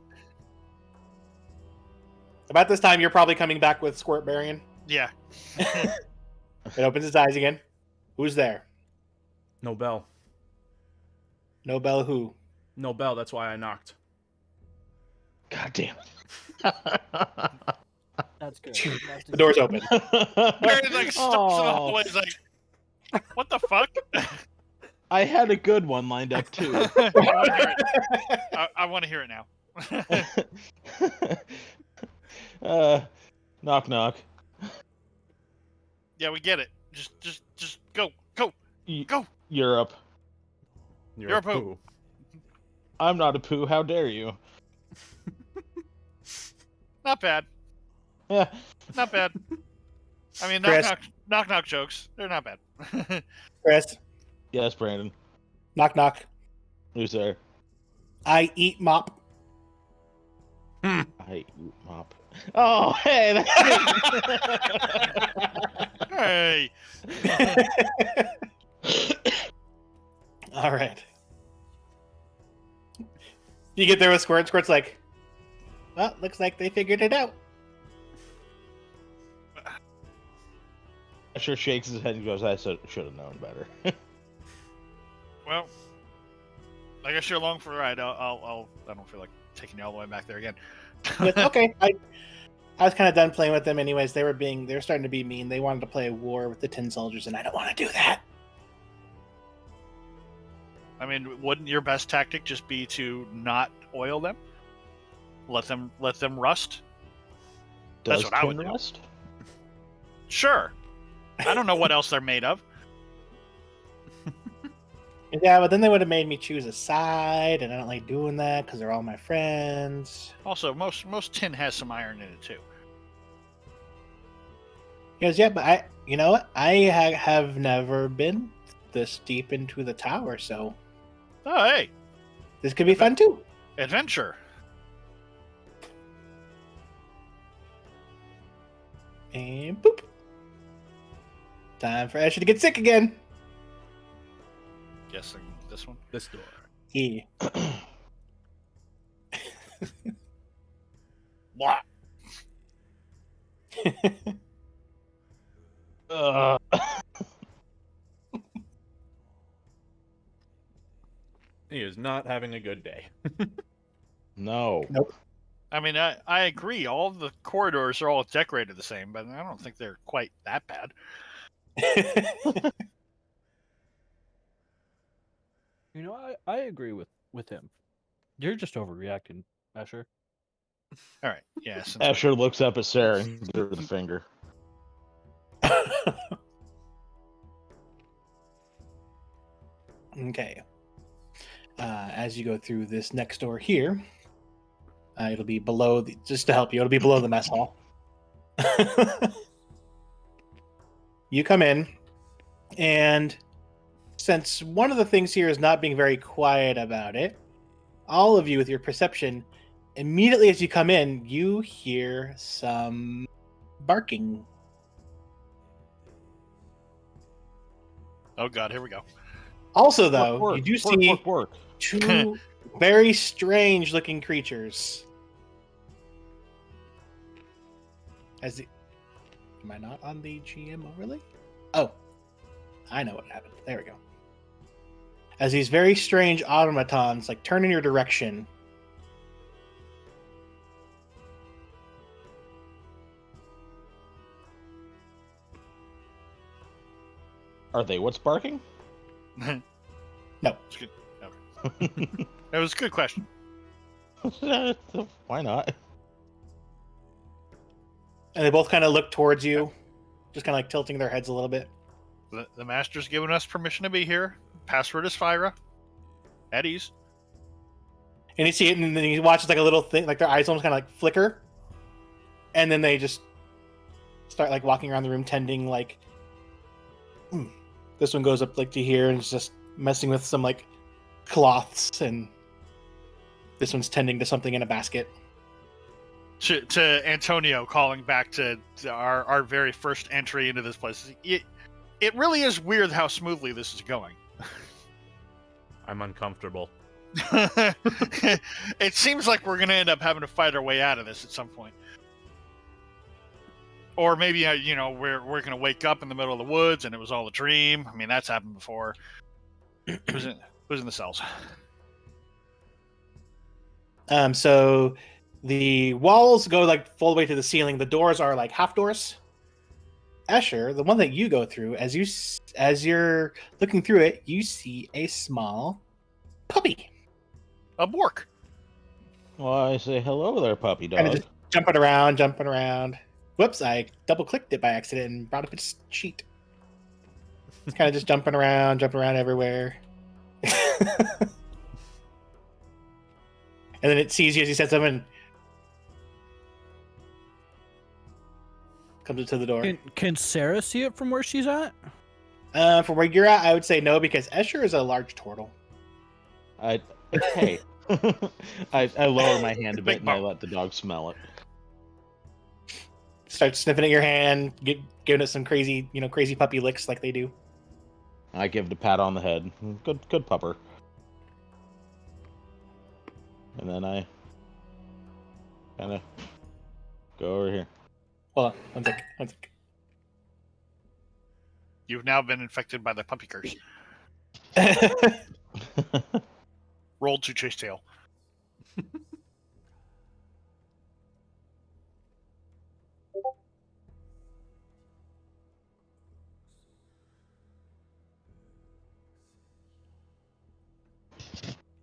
About this time, you're probably coming back with Squirt Barian. Yeah. It opens its eyes again. Who's there? No bell. No bell. Who? No bell, that's why I knocked. God damn That's good. The door's open. Barry like stops in the hallway. He's like, "What the fuck?" I had a good one lined up, too. I want to hear it now. Knock, knock. Yeah, we get it. Just go. Go. Europe. You're You're a a poo. poo. I'm not a poo. How dare you? Not bad. Yeah. Not bad. I mean, Chris. knock jokes. They're not bad. Chris, Yes, Brandon. knock knock. Who's there? I eat mop. I eat mop. Oh, hey. Hey. All right. You get there with Squirt. Squirt's like, Well, looks like they figured it out. Asher shakes his head and goes, I should have known better. Well, I guess you're along for the ride. I don't feel like taking you all the way back there again. But, okay, I was kind of done playing with them anyways. They were starting to be mean. They wanted to play a war with the tin soldiers, and I don't want to do that. I mean, wouldn't your best tactic just be to not oil them? Let them rust? Does That's what I would tin do. rust? Sure. I don't know what else they're made of. Yeah, but then they would have made me choose a side, and I don't like doing that because they're all my friends. Also, most tin has some iron in it too. He goes, yeah, but you know what? I have never been this deep into the tower, so Oh, hey, this could be fun too. adventure. And boop. Time for Asher to get sick again. Guessing this one. This door. Yeah. Blah. He is not having a good day. No. Nope. I mean, I agree. All the corridors are all decorated the same, but I don't think they're quite that bad. You know, I agree with him. You're just overreacting, Asher. All right. Yeah. Since Asher looks up at Sarah and gives her the finger. Okay. As you go through this next door here, it'll be below just to help you. It'll be below the mess hall. You come in, and since one of the things here is not being very quiet about it, all of you with your perception, immediately as you come in, you hear some barking. Oh God, here we go. Also, though, Work, you do work, see work, work. two very strange looking creatures. Am I not on the GM overlay? Oh, I know what happened. There we go. As these very strange automatons like turn in your direction. Are they what's barking? No. It's good. Okay. It was a good question. Why not? And they both kind of look towards you, just kind of like tilting their heads a little bit. The master's given us permission to be here. Password is Fyra. At ease. And you see it, and then you watch like a little thing, like their eyes almost kind of like flicker, and then they just start like walking around the room, tending like. This one goes up like to here, and it's just messing with some like cloths, and this one's tending to something in a basket. To Antonio, calling back to our very first entry into this place. It really is weird how smoothly this is going. I'm uncomfortable. It seems like we're going to end up having to fight our way out of this at some point. Or maybe, we're going to wake up in the middle of the woods and it was all a dream. I mean, that's happened before. Who's in the cells? So the walls go like full way to the ceiling. The doors are like half doors. Escher, the one that you go through, as you're looking through it, you see a small puppy. A Bork. Well, I say hello there, puppy Kind of dog. just jumping around. Whoops, I double-clicked it by accident and brought up its sheet. It's kind of just jumping around everywhere. And then it sees you as you said something. Comes to the door. Can Sarah see it from where she's at? From where you're at, I would say no, because Escher is a large turtle. Hey. I lower my hand a bit Big and I bump. let the dog smell it. Starts sniffing at your hand, giving it some crazy puppy licks like they do. I give it a pat on the head. Good pupper. And then I Kind of go over here. Hold on, one sec. You've now been infected by the puppy curse. Roll to chase tail.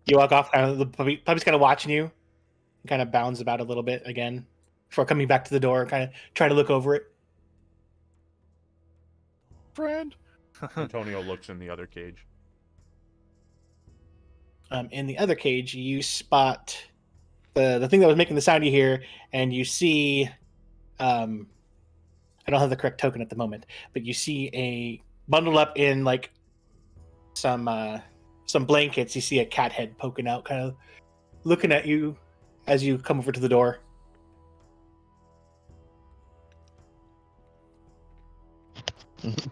You walk off, kind of the puppy's kind of watching you, and kind of bounds about a little bit again before coming back to the door, kind of trying to look over it. Friend. Antonio looks in the other cage. In the other cage, you spot the thing that was making the sound you hear, and you see. I don't have the correct token at the moment, but you see a bundled up in like some blankets. You see a cat head poking out, kind of looking at you as you come over to the door.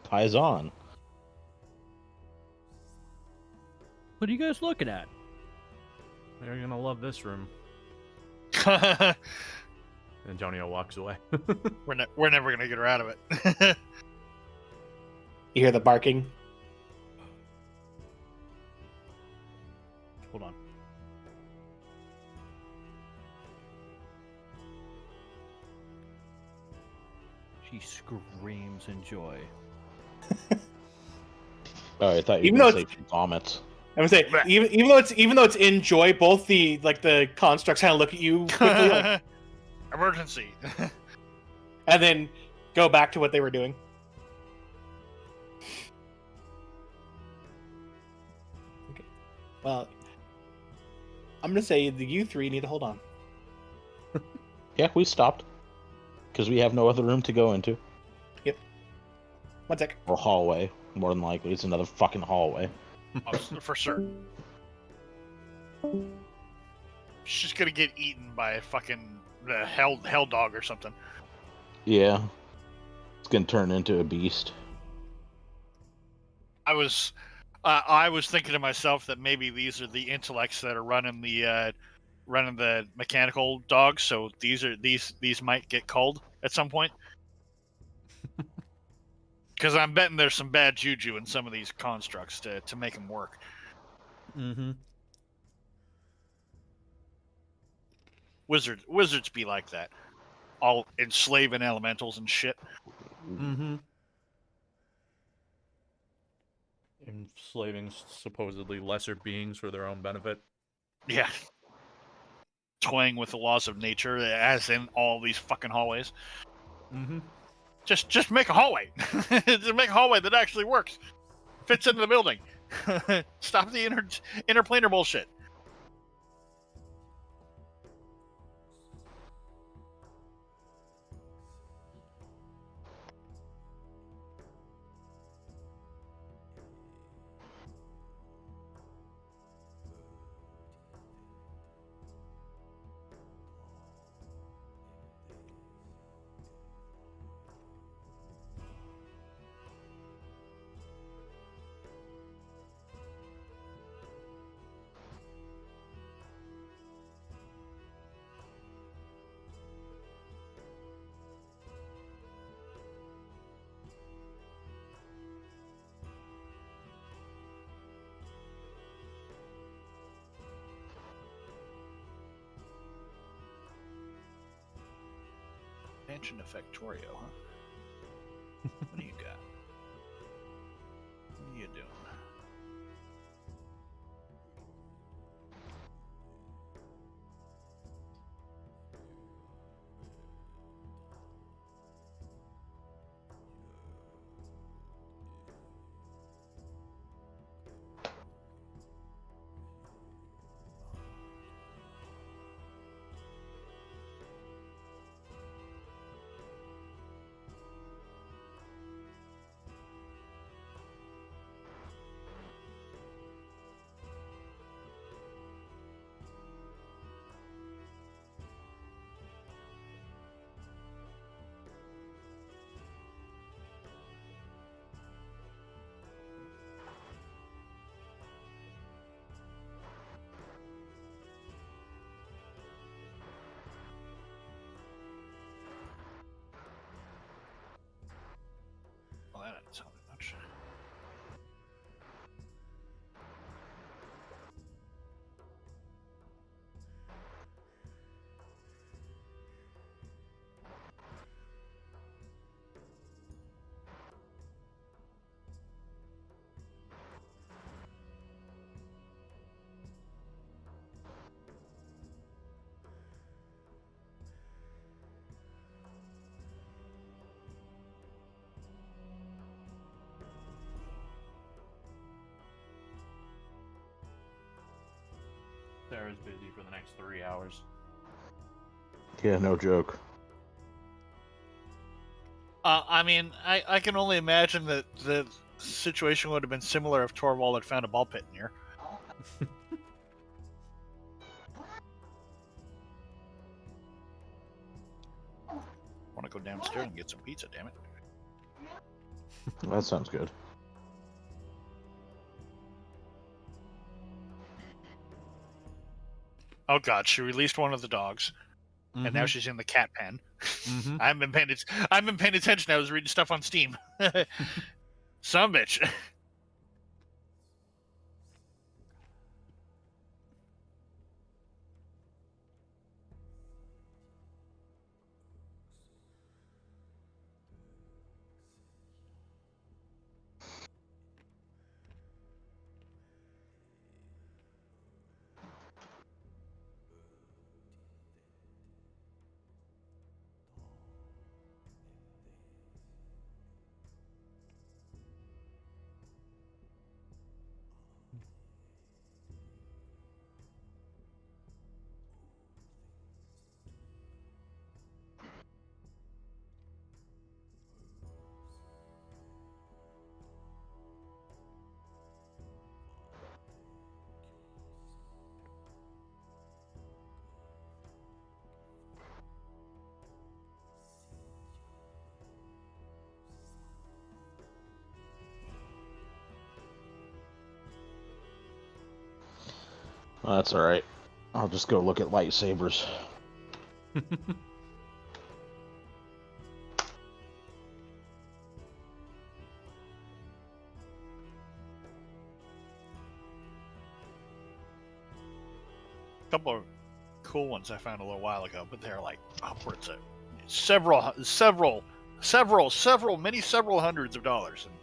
Pies on. What are you guys looking at? They're gonna love this room. Antonio walks away. We're never gonna get her out of it. You hear the barking. Hold on. She screams in joy. Oh, I thought you Even were though going to say she vomits. I'm gonna say even though it's in joy, both the constructs kind of look at you quickly like, Emergency. and then go back to what they were doing. Okay. Well, I'm gonna say the you three need to hold on. Yeah, we stopped. Because we have no other room to go into. Yep. One sec. Or hallway. More than likely, it's another fucking hallway. For certain. She's gonna get eaten by a fucking hell dog or something. Yeah. It's gonna turn into a beast. I was thinking to myself that maybe these are the intellects that are running the mechanical dogs. So these might get culled at some point. Because I'm betting there's some bad juju in some of these constructs to make them work. Mm-hmm. Wizards be like that, all enslaving elementals and shit. Mm-hmm. Enslaving supposedly lesser beings for their own benefit. Yeah. Toying with the laws of nature, as in all these fucking hallways. Mm-hmm. Just make a hallway. Just make a hallway that actually works. Fits into the building. Stop the interplanar bullshit. Mansion of Factorio, huh? What do you got? What are you doing? Sarah's busy for the next 3 hours. Yeah, no joke. I mean, I can only imagine that the situation would have been similar if Torvald had found a ball pit in here. Want to go downstairs and get some pizza, damn it. That sounds good. Oh god, she released one of the dogs, and now she's in the cat pen. Mhm. I haven't been paying attention. I was reading stuff on Steam. Some bitch. Well, that's alright. I'll just go look at lightsabers. Couple of cool ones I found a little while ago, but they're like upwards of many several hundreds of dollars. And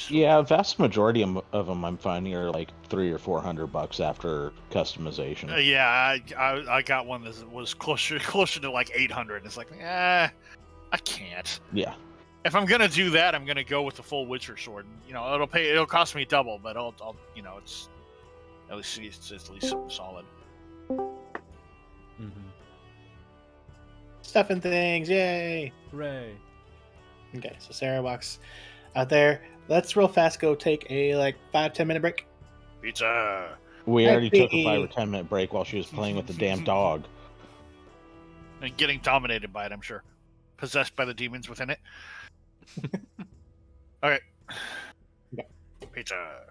Yeah, a vast majority of them I'm finding are like $300 or $400 after customization. yeah, I got one that was closer to like 800. It's like, I can't. Yeah. If I'm gonna do that, I'm gonna go with the full Witcher sword. You know, it'll cost me double, but I'll it's at least something solid. Stuff and things, yay! Hooray. Okay, so Sarah walks out there. Let's real fast go take a 5-10 minute break. Pizza. We already took a Happy. 5 or 10 minute break while she was playing with the damn dog. And getting dominated by it, I'm sure. Possessed by the demons within it. Okay. Okay. Pizza.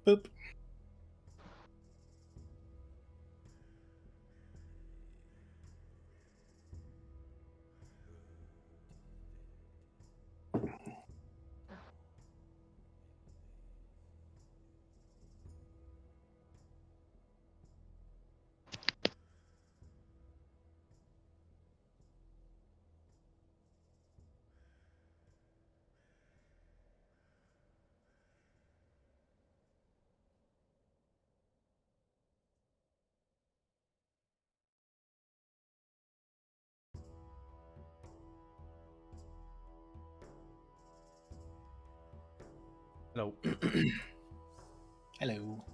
Boop. No. Hello.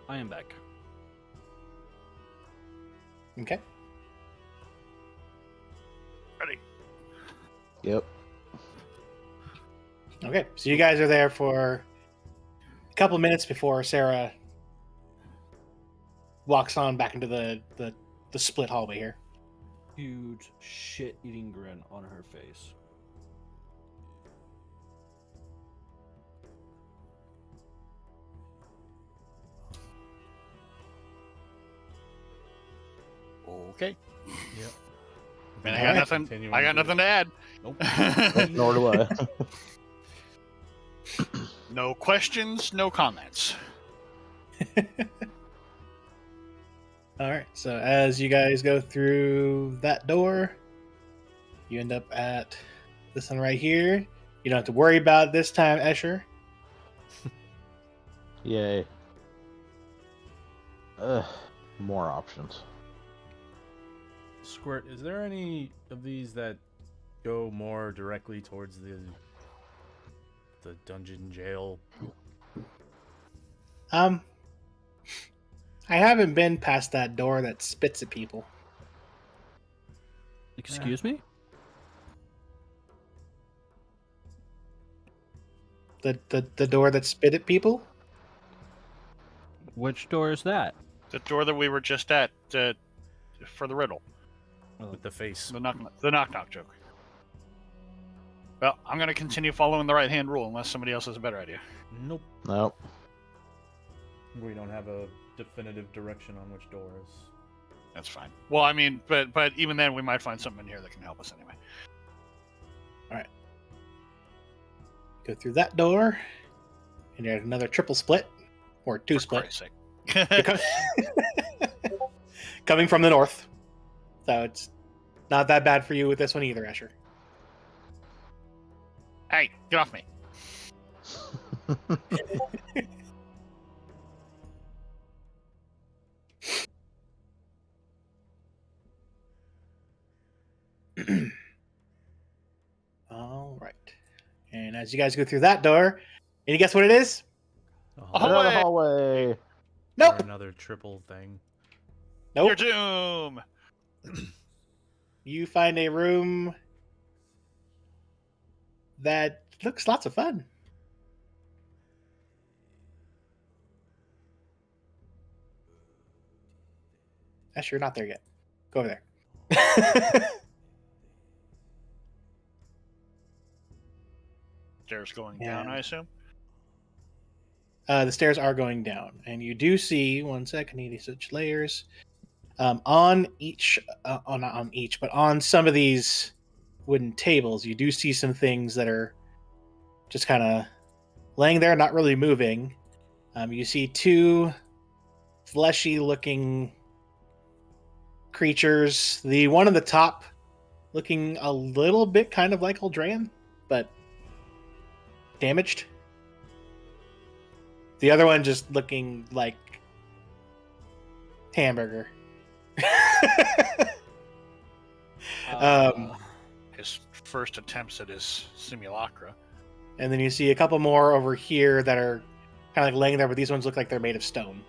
I am back. Okay. Ready. Yep. Okay. So you guys are there for a couple minutes before Sarah walks on back into the split hallway here. Huge shit-eating grin on her face. Okay. Yep. Man, I got Alright. nothing. Continuing I got to- nothing to add. Nope. Nor do I. No questions, no comments. All right. So as you guys go through that door, you end up at this one right here. You don't have to worry about it this time, Escher. Yay. More options. Squirt, is there any of these that go more directly towards the dungeon jail? I haven't been past that door that spits at people. Excuse me? The door that spit at people? Which door is that? The door that we were just at for the riddle, With the face. the knock joke. Well, I'm going to continue following the right hand rule unless somebody else has a better idea. Nope. Nope. We don't have a definitive direction on which door is. That's fine. Well, I mean, but even then, we might find something in here that can help us anyway. Go through that door, and there's another triple split, or two For split. Christ's sake. You're coming from the north. So it's not that bad for you with this one either, Escher. Hey, get off me. All right. And as you guys go through that door, any guess what it is? A Another Hallway. hallway. Or Nope. another triple thing. Nope. Your doom. You find a room that looks lots of fun. Actually, you're not there yet. Go over there. Stairs going down, I assume. The stairs are going down, and you do see. 1 second, need to switch layers. On each, not on each, but on some of these wooden tables, you do see some things that are just kind of laying there, not really moving. You see two fleshy-looking creatures. The one on the top looking a little bit kind of like Eldrayan, but damaged. The other one just looking like hamburger. His first attempts at his simulacra. And then you see a couple more over here that are kind of like laying there, but these ones look like they're made of stone.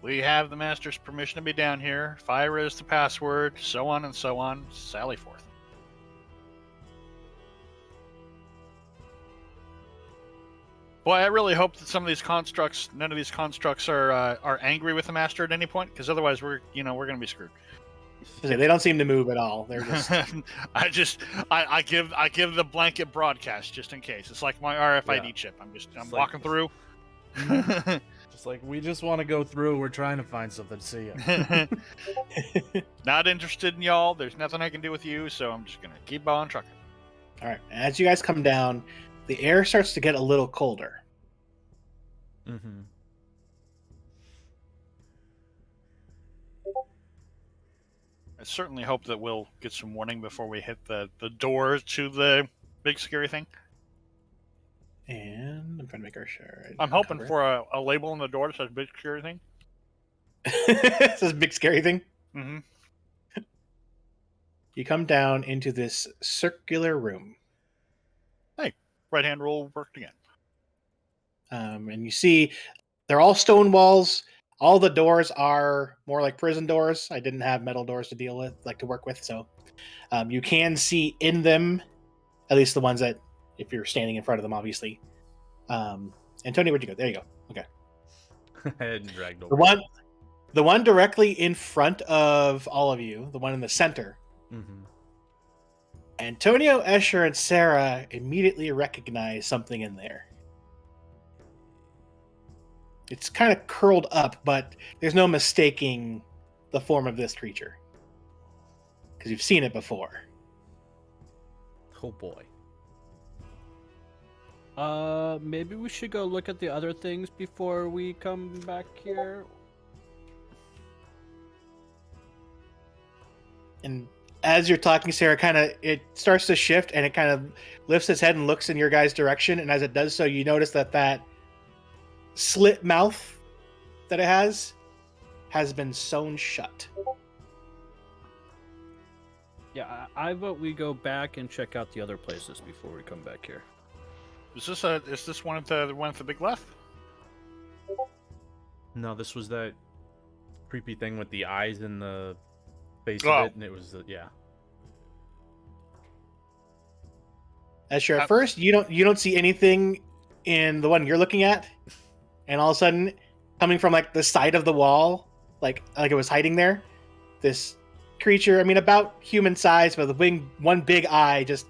We have the master's permission to be down here. Fire is the password, so on and so on. Sally forth. Boy, I really hope that some of these constructs, none of these constructs are angry with the master at any point, because otherwise we're going to be screwed. They don't seem to move at all. They're just I give the blanket broadcast just in case. It's like my RFID chip. I'm like- walking through. Just like, we just want to go through. We're trying to find something. See ya. Not interested in y'all. There's nothing I can do with you, so I'm just gonna keep on trucking. all right. As you guys come down, the air starts to get a little colder. Mm-hmm. I certainly hope that we'll get some warning before we hit the door to the big scary thing. And I'm trying to make sure. I'm hoping for a label on the door that says big scary thing. It says big scary thing. Mm-hmm. You come down into this circular room. Right hand roll worked again. And you see they're all stone walls. All the doors are more like prison doors. I didn't have metal doors to deal with, like to work with, so you can see in them, at least the ones that, if you're standing in front of them, obviously. Antonio, where'd you go? There you go. Okay. I hadn't dragged over. The one directly in front of all of you, the one in the center. Mm-hmm. Antonio, Escher, and Sarah immediately recognize something in there. It's kind of curled up, but there's no mistaking the form of this creature. Because you've seen it before. Oh boy. Maybe we should go look at the other things before we come back here. And as you're talking, Sarah, it starts to shift and it kind of lifts its head and looks in your guys' direction. And as it does so, you notice that slit mouth that it has been sewn shut. Yeah, I vote we go back and check out the other places before we come back here. Is this one of the big left? No, this was that creepy thing with the eyes in the face Oh. of it, and it was yeah. Escher, at first you don't see anything in the one you're looking at, and all of a sudden, coming from like the side of the wall, like it was hiding there, this creature, I mean about human size, but one big eye just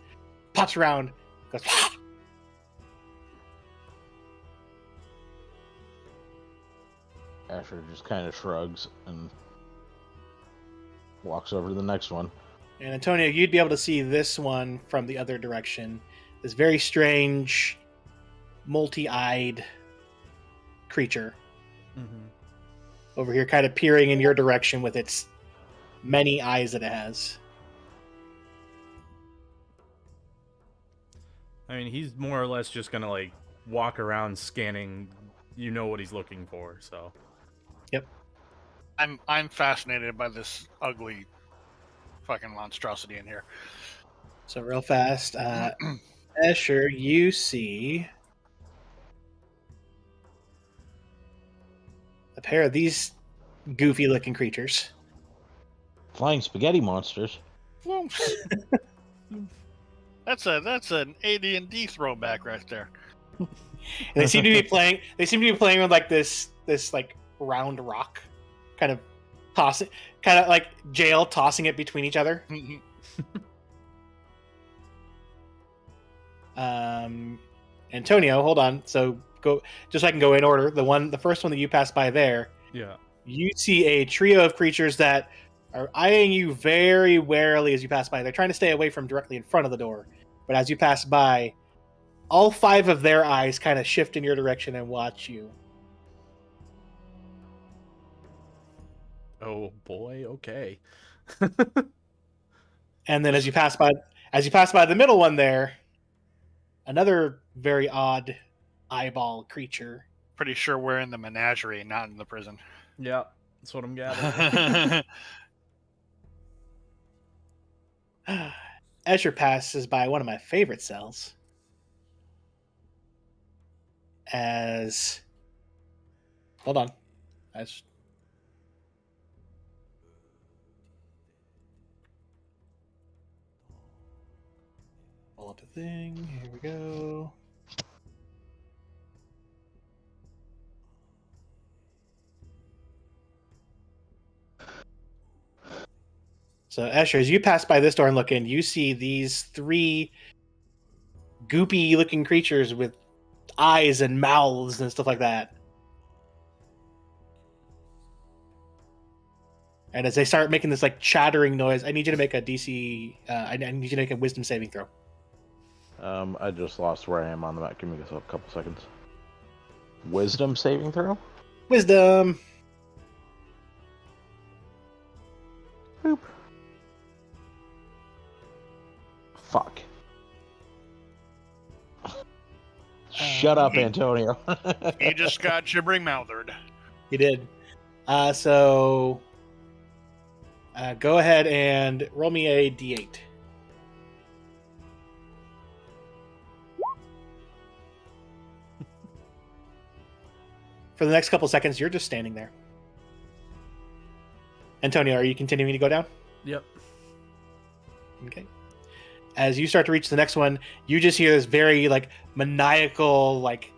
pops around, goes. Asher just kind of shrugs and walks over to the next one. And Antonio, you'd be able to see this one from the other direction. This very strange, multi-eyed creature Mm-hmm. over here, kind of peering in your direction with its many eyes that it has. I mean, he's more or less just gonna like walk around scanning. You know what he's looking for, so. I'm fascinated by this ugly fucking monstrosity in here. So real fast, Escher, you see a pair of these goofy-looking creatures. Flying spaghetti monsters. That's an AD&D throwback right there. And they seem to be playing. They seem to be playing with like this like round rock, kind of tossing, kind of like jail tossing it between each other. Antonio, hold on. So go, just so I can go in order. The first one that you passed by there. Yeah. You see a trio of creatures that are eyeing you very warily as you pass by. They're trying to stay away from directly in front of the door, but as you pass by, all 5 of their eyes kind of shift in your direction and watch you. Oh boy, okay. And then as you pass by the middle one there, another very odd eyeball creature. Pretty sure we're in the menagerie, not in the prison. Yeah, that's what I'm gathering. Escher passes by one of my favorite cells. Hold on. Pull up the thing. Here we go. So, Escher, as you pass by this door and look in, you see these 3 goopy-looking creatures with eyes and mouths and stuff like that. And as they start making this like chattering noise, I need you to make a DC. I need you to make a Wisdom saving throw. I just lost where I am on the map. Give me a couple seconds. Wisdom saving throw? Wisdom. Boop. Fuck. Shut up, Antonio. You just got gibbering mouthed. You did. So go ahead and roll me a d8. For the next couple seconds, you're just standing there. Antonio, are you continuing to go down? Yep. Okay. As you start to reach the next one, you just hear this very like maniacal, like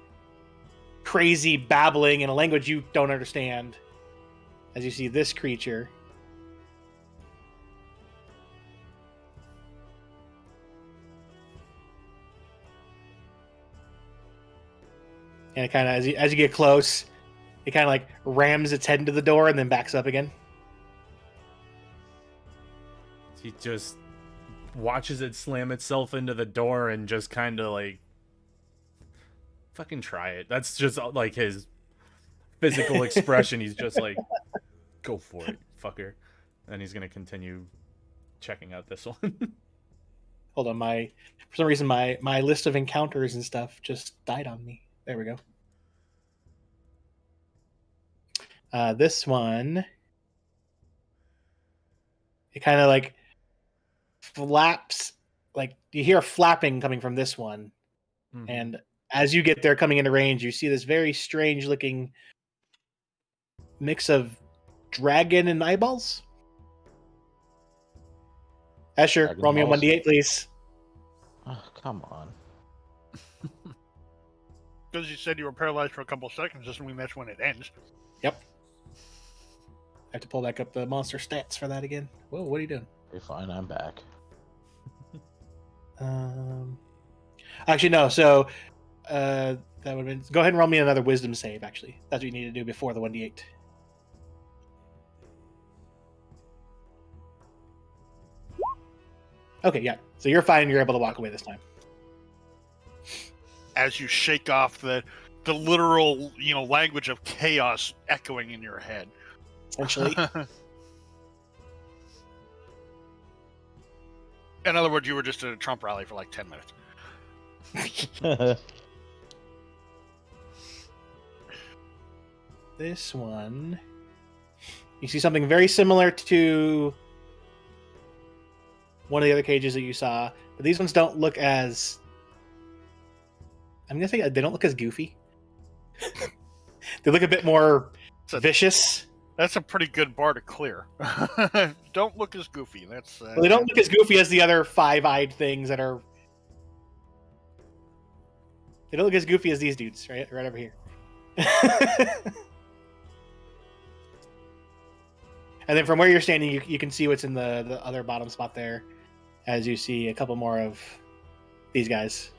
crazy babbling in a language you don't understand. As you see this creature. And it kind of, as you get close, it kind of like rams its head into the door and then backs up again. He just watches it slam itself into the door and just kind of like fucking try it. That's just like his physical expression. He's just like, go for it, fucker. And he's gonna continue checking out this one. Hold on, for some reason my list of encounters and stuff just died on me. There we go. This one, it kind of like flaps, like you hear flapping coming from this one. Mm-hmm. And as you get there coming into range, you see this very strange looking mix of dragon and eyeballs. Escher, Dragon roll me a balls. 1d8, please. Oh, come on. Because you said you were paralyzed for a couple of seconds, doesn't mean that's when it ends. Yep. I have to pull back up the monster stats for that again. Whoa, what are you doing? Okay, fine, I'm back. Actually, no. So that would have been. Go ahead and roll me another wisdom save. Actually, that's what you need to do before the 1d8. Okay, yeah. So you're fine. You're able to walk away this time. As you shake off the literal, language of chaos echoing in your head. Essentially. In other words, you were just at a Trump rally for like 10 minutes. This one, you see something very similar to one of the other cages that you saw, but these ones don't look as... I'm going to say they don't look as goofy. They look a bit more vicious. That's a pretty good bar to clear. Don't look as goofy. That's well, they don't look as goofy as the other five-eyed things that are... They don't look as goofy as these dudes, right over here. And then from where you're standing, you can see what's in the other bottom spot there, as you see a couple more of these guys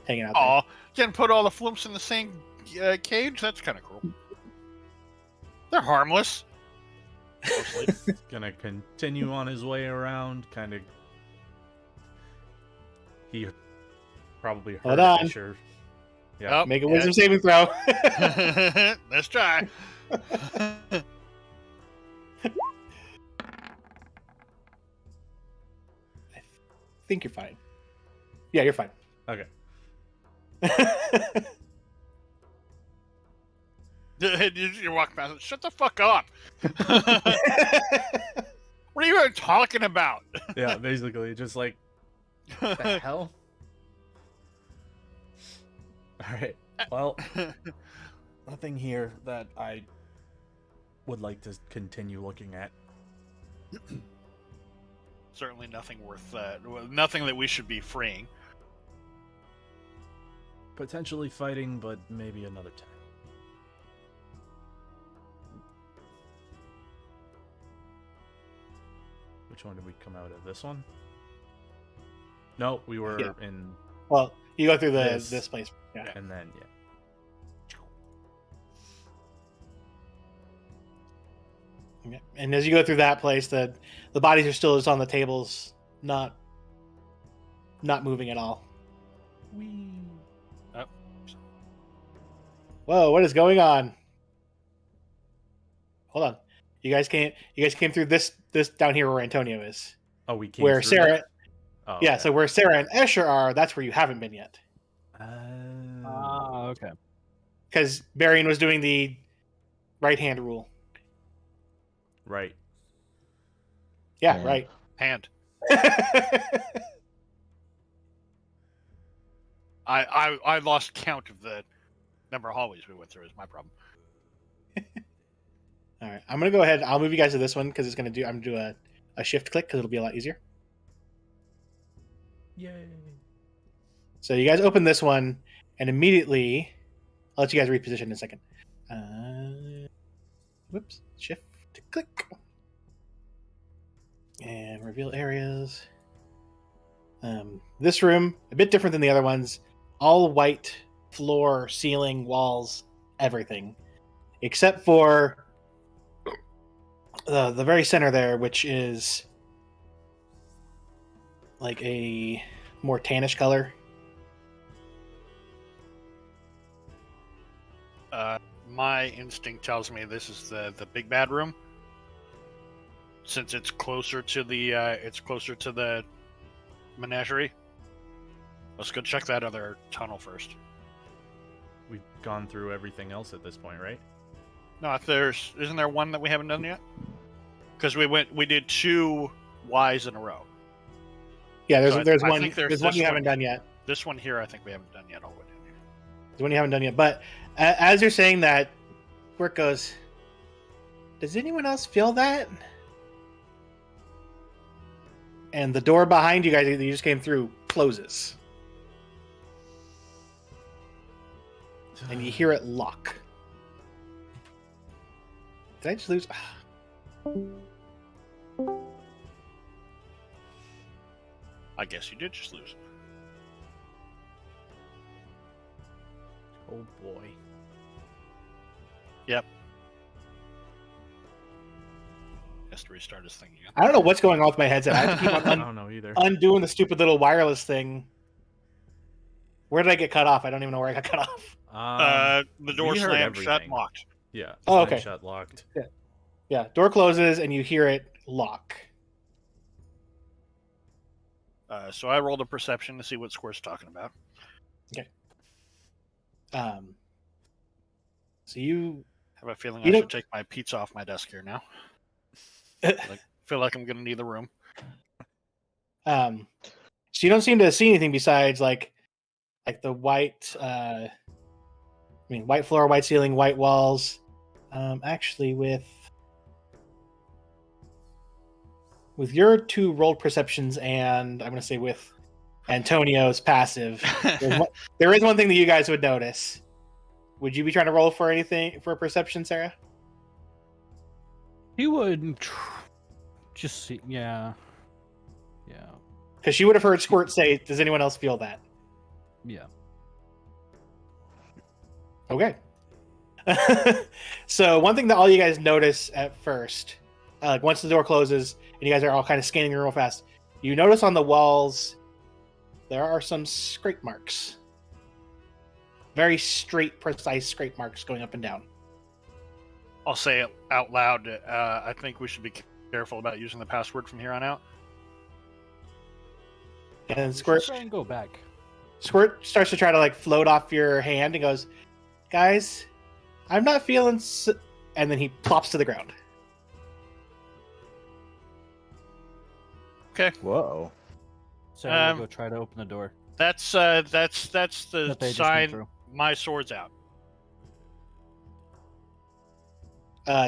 hanging out there. Aw, didn't put all the flumps in the same cage? That's kind of cool. They're harmless. Mostly. Gonna continue on his way around, kind of. He probably heard Hold on. Sure. Yeah. Make a wisdom saving throw. Let's try. think you're fine. Yeah, you're fine. Okay. You walk past. Shut the fuck up. What are you even talking about? Yeah, basically, just like, the hell? Alright, well, nothing here that I would like to continue looking at. Certainly nothing worth nothing that we should be freeing. Potentially fighting, but maybe another time. Which one did we come out of? This one? No, we were Yeah. in... Well, you go through This. this place. Yeah. And then, yeah. Okay. And as you go through that place, the bodies are still just on the tables, not moving at all. Oh. Whoa, what is going on? Hold on. You guys came through this down here where Antonio is. Oh, we came Where through Sarah that? Oh, Yeah, okay. so where Sarah and Escher are, that's where you haven't been yet. Okay. Because Barian was doing the right hand rule. Right. Yeah, Yeah. right. Hand. I lost count of the number of hallways we went through. Is my problem. All right, I'm gonna go ahead. I'll move you guys to this one because I'm gonna do a shift click because it'll be a lot easier. Yay. So you guys open this one, and immediately, I'll let you guys reposition in a second. Whoops, shift click, and reveal areas. This room, a bit different than the other ones, all white floor, ceiling, walls, everything, except for the very center there, which is like a more tannish color. My instinct tells me this is the big bad room, since it's closer to the menagerie. Let's go check that other tunnel first. We've gone through everything else at this point, right? No, if isn't there one that we haven't done yet? Because we did 2 Ys in a row. Yeah, So there's I one. think There's there's one this you one. haven't done yet. This one here, I think we haven't done yet. All the way down here. There's one you haven't done yet. But as you're saying that, Quirk goes, "Does anyone else feel that?" And the door behind you guys that you just came through closes, and you hear it lock. Did I just lose? I guess you did just lose. Oh boy. Yep. Has to restart his thing again. I don't know what's going on with my headset. I have to keep I on don't know either. undoing the stupid little wireless thing. Where did I get cut off? I don't even know where I got cut off. The door we heard slammed shut, everything. locked. Yeah. Oh, slammed okay. Shut, locked. Yeah, door closes and you hear it lock. So I rolled a perception to see what Square's talking about. So you I have a feeling You I don't- should take my pizza off my desk here now. so Feel like I'm gonna need the room. you don't seem to see anything besides like the white white floor, white ceiling, white walls. Actually with your 2 rolled perceptions and I'm going to say with Antonio's passive, there is one thing that you guys would notice. Would you be trying to roll for anything for a perception, Sarah? He would just see. Yeah. Because she would have heard Squirt say, "Does anyone else feel that?" Yeah. Okay. So one thing that all you guys notice at first, like once the door closes and you guys are all kind of scanning real fast, you notice on the walls there are some scrape marks. Very straight, precise scrape marks going up and down. I'll say it out loud. I think we should be careful about using the password from here on out. And We should Squirt try and go back. starts to try to like float off your hand and goes, "Guys, I'm not feeling," and then he plops to the ground. Okay. Whoa. Sarah will go try to open the door. That's the That they just came sign. through. My sword's out.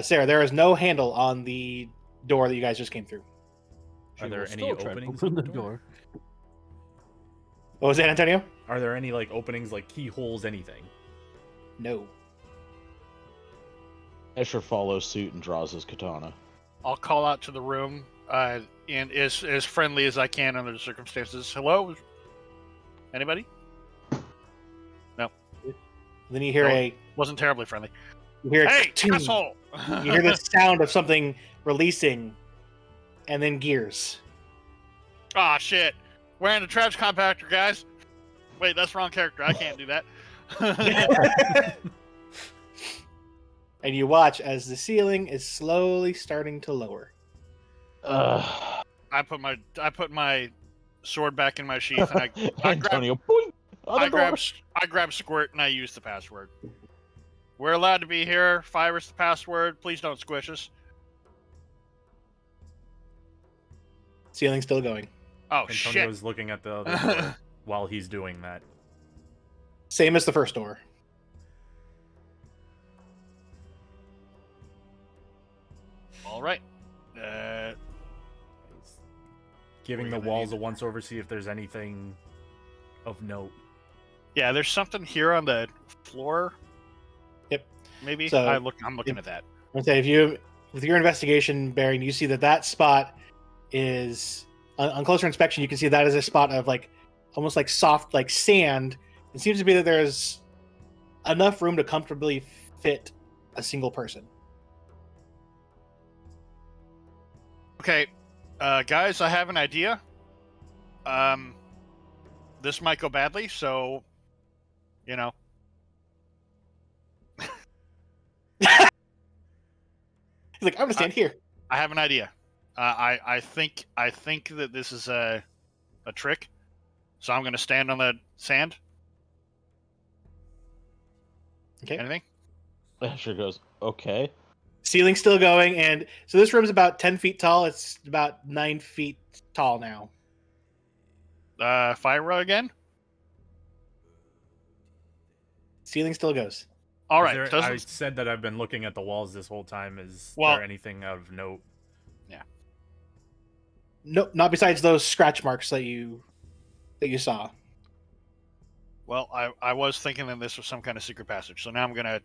Sarah, there is no handle on the door that you guys just came through. Are She there will any still try to openings open on the the door? What was that, Antonio? Are there any like openings, like keyholes, anything? No. Escher follows suit and draws his katana. I'll call out to the room, and as friendly as I can under the circumstances. Hello? Anybody? Then you hear No. Wasn't terribly friendly. Hey, ting. asshole! You hear the sound of something releasing, and then gears. Ah, shit. Wearing a trash compactor, guys. Wait, that's the wrong character. I can't do that. And you watch as the ceiling is slowly starting to lower. Ugh. I put my sword back in my sheath, and I grab Antonio, boing, on the door. I grab Squirt, and I use the password. We're allowed to be here. Fire is the password. Please don't squish us. Ceiling's still going. Oh, shit. Antonio's looking at the other door while he's doing that. Same as the first door. All right. Giving the walls a once over, see if there's anything of note. Yeah, there's something here on the floor. Yep. Maybe So- I'm looking at that. I'm gonna say, with your investigation bearing, you see that spot is on closer inspection. You can see that is a spot of like almost like soft like sand. It seems to be that there's enough room to comfortably fit a single person. Okay, guys, I have an idea. This might go badly, so you know. He's like, I'm gonna stand here. I have an idea. I think that this is a trick. So I'm gonna stand on the sand. Okay. Anything? Escher goes, okay. Ceiling's still going, and so this room's about 10 feet tall. It's about 9 feet tall now. Fire again? Ceiling still goes. All Is right. there- doesn't- I said that I've been looking at the walls this whole time. Is Well- there anything of note? No, not besides those scratch marks that you saw. Well, I was thinking that this was some kind of secret passage. So now I'm gonna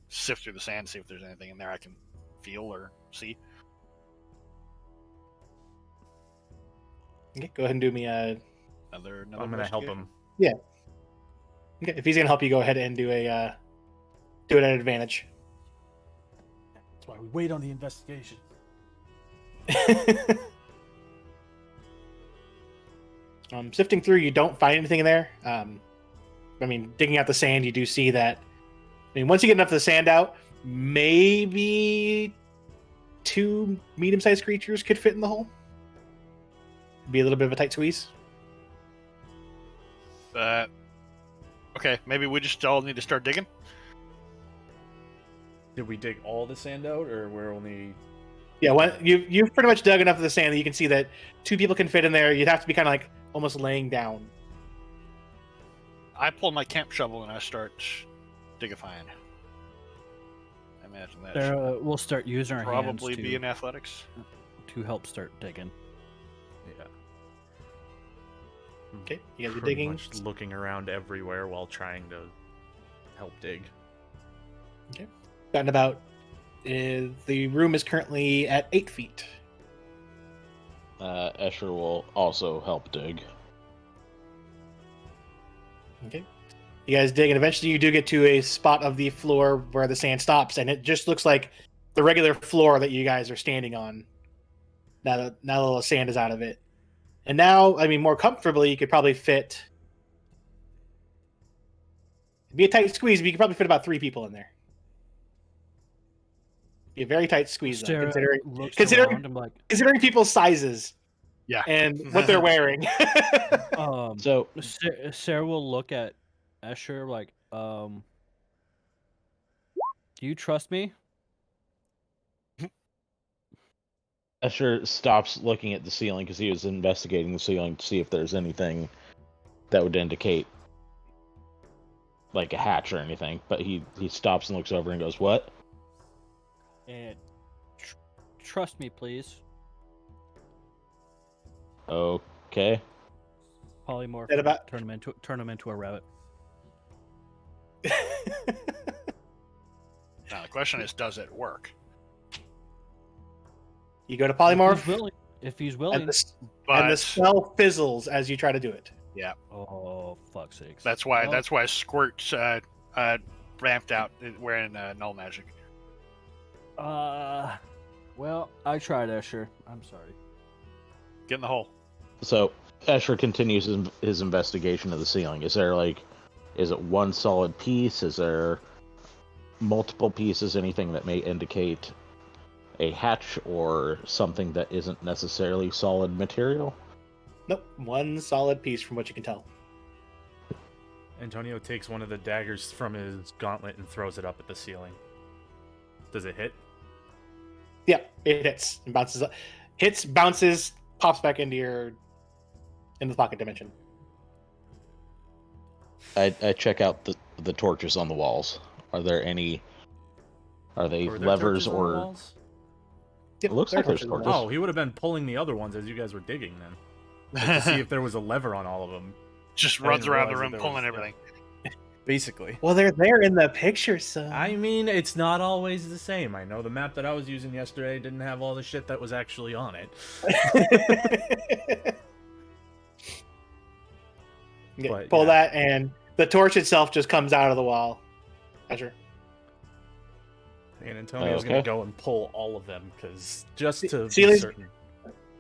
sift through the sand, see if there's anything in there I can feel or see. Okay, go ahead and do me a. Another I'm gonna help him. Okay, if he's gonna help you, go ahead and do it at an advantage. That's why we wait on the investigation. Sifting through, you don't find anything in there. Digging out the sand, you do see that. Once you get enough of the sand out, maybe 2 medium-sized creatures could fit in the hole. Be a little bit of a tight squeeze. Okay, maybe we just all need to start digging. Did we dig all the sand out, or we're only? Yeah, you've pretty much dug enough of the sand that you can see that 2 people can fit in there. You'd have to be kind of like almost laying down. I pull my camp shovel and I start digifying. I imagine that should We'll start using our probably hands be in athletics. to help start digging. Yeah. Okay, you guys are Pretty digging. much looking around everywhere while trying to help dig. Gotten about. The room is currently at 8 feet. Escher will also help dig. Okay. You guys dig, and eventually you do get to a spot of the floor where the sand stops, and it just looks like the regular floor that you guys are standing on. Now the sand is out of it. And now, more comfortably, you could probably fit. It'd be a tight squeeze, but you could probably fit about 3 people in there. Be a very tight squeeze, though, Sarah considering looks considering- around and like, people's sizes. Yeah. and what they're wearing. So Sarah will look at Escher like, do you trust me? Escher stops looking at the ceiling because he was investigating the ceiling to see if there's anything that would indicate like a hatch or anything. But he stops and looks over and goes, "What?" And trust me, please. Okay. Polymorph. At about- turn him into a rabbit. Now the question is, does it work? You go to polymorph, If he's and willing. the spell fizzles as you try to do it. Yeah. Oh, fuck's sakes. That's why. Well, That's why Squirt ramped out wearing null magic. Well, I tried, Escher. I'm sorry. Get in the hole. So Escher continues his investigation of the ceiling. Is it one solid piece? Is there multiple pieces? Anything that may indicate a hatch or something that isn't necessarily solid material? Nope, one solid piece from what you can tell. Antonio takes one of the daggers from his gauntlet and throws it up at the ceiling. Does it hit? Yeah, it hits and bounces up. Hits, bounces, pops back into the pocket dimension. I check out the torches on the walls. Are they Were there levers torches on the or? walls? Yep, It looks there are like there's torches. torches. Oh, he would have been pulling the other ones as you guys were digging then. Like, to see if there was a lever on all of them. Just I runs didn't around the realize room that there pulling was- everything. Basically. Well, they're there in the picture, so. I mean, it's not always the same. I know the map that I was using yesterday didn't have all the shit that was actually on it. But, Pull yeah. that, and the torch itself just comes out of the wall. Azure. And Antonio's Okay. gonna go and pull all of them, because just to be Ceiling's- certain.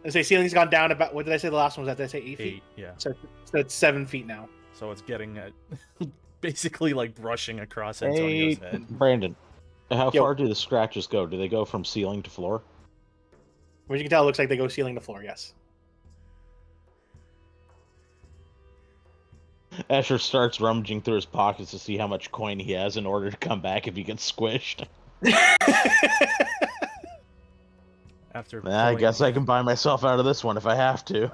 I say ceiling's gone down about. What did I say? The last one was. Did I say 8 feet? 8, yeah. So it's 7 feet now. So it's getting at basically like brushing across Antonio's Hey, head. Brandon, how Yo. far do the scratches go? Do they go from ceiling to floor? What you can tell, it looks like they go ceiling to floor. Yes. Escher starts rummaging through his pockets to see how much coin he has in order to come back if he gets squished. After I pulling- guess I can buy myself out of this one if I have to.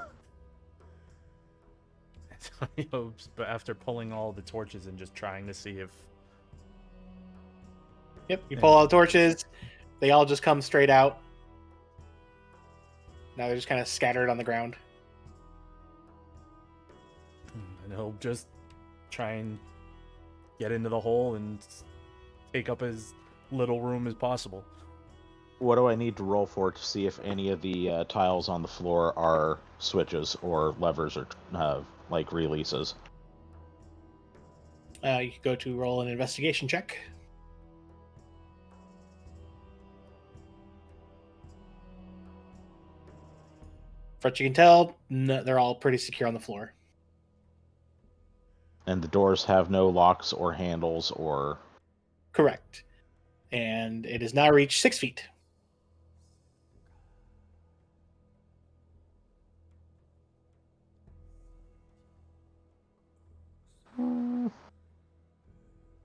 Antonio, but after pulling all the torches and just trying to see if Yep. You pull all the torches. They all just come straight out. Now they're just kind of scattered on the ground. and he'll just try and get into the hole and take up as little room as possible. What do I need to roll for to see if any of the tiles on the floor are switches or levers or like releases? You can go to roll an investigation check. For what you can tell, they're all pretty secure on the floor. And the doors have no locks or handles or... Correct. And it has now reached 6 feet.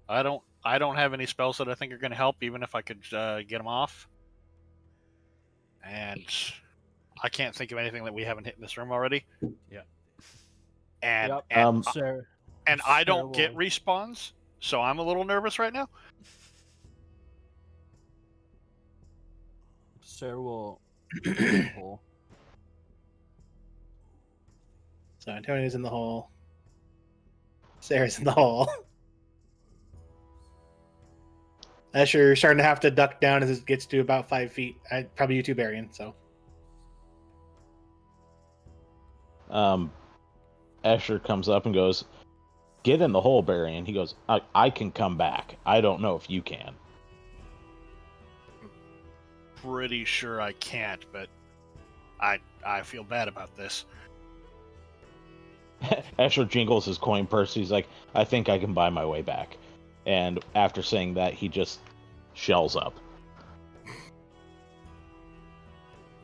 I don't have any spells that I think are going to help, even if I could get them off. And I can't think of anything that we haven't hit in this room already. Yeah. And Yep. and, Sarah, and I don't Sarah get will- respawns, so I'm a little nervous right now. Sarah will. Hole. So Antonio's in the hole. Sarah's in the hole. Escher starting to have to duck down as it gets to about 5 feet. Probably you too, Barian. So Escher comes up and goes, "Get in the hole, Barry." And he goes, I can come back. I don't know if you can." Pretty sure I can't, but I feel bad about this. Escher jingles his coin purse. He's like, "I think I can buy my way back." And after saying that, he just shells up.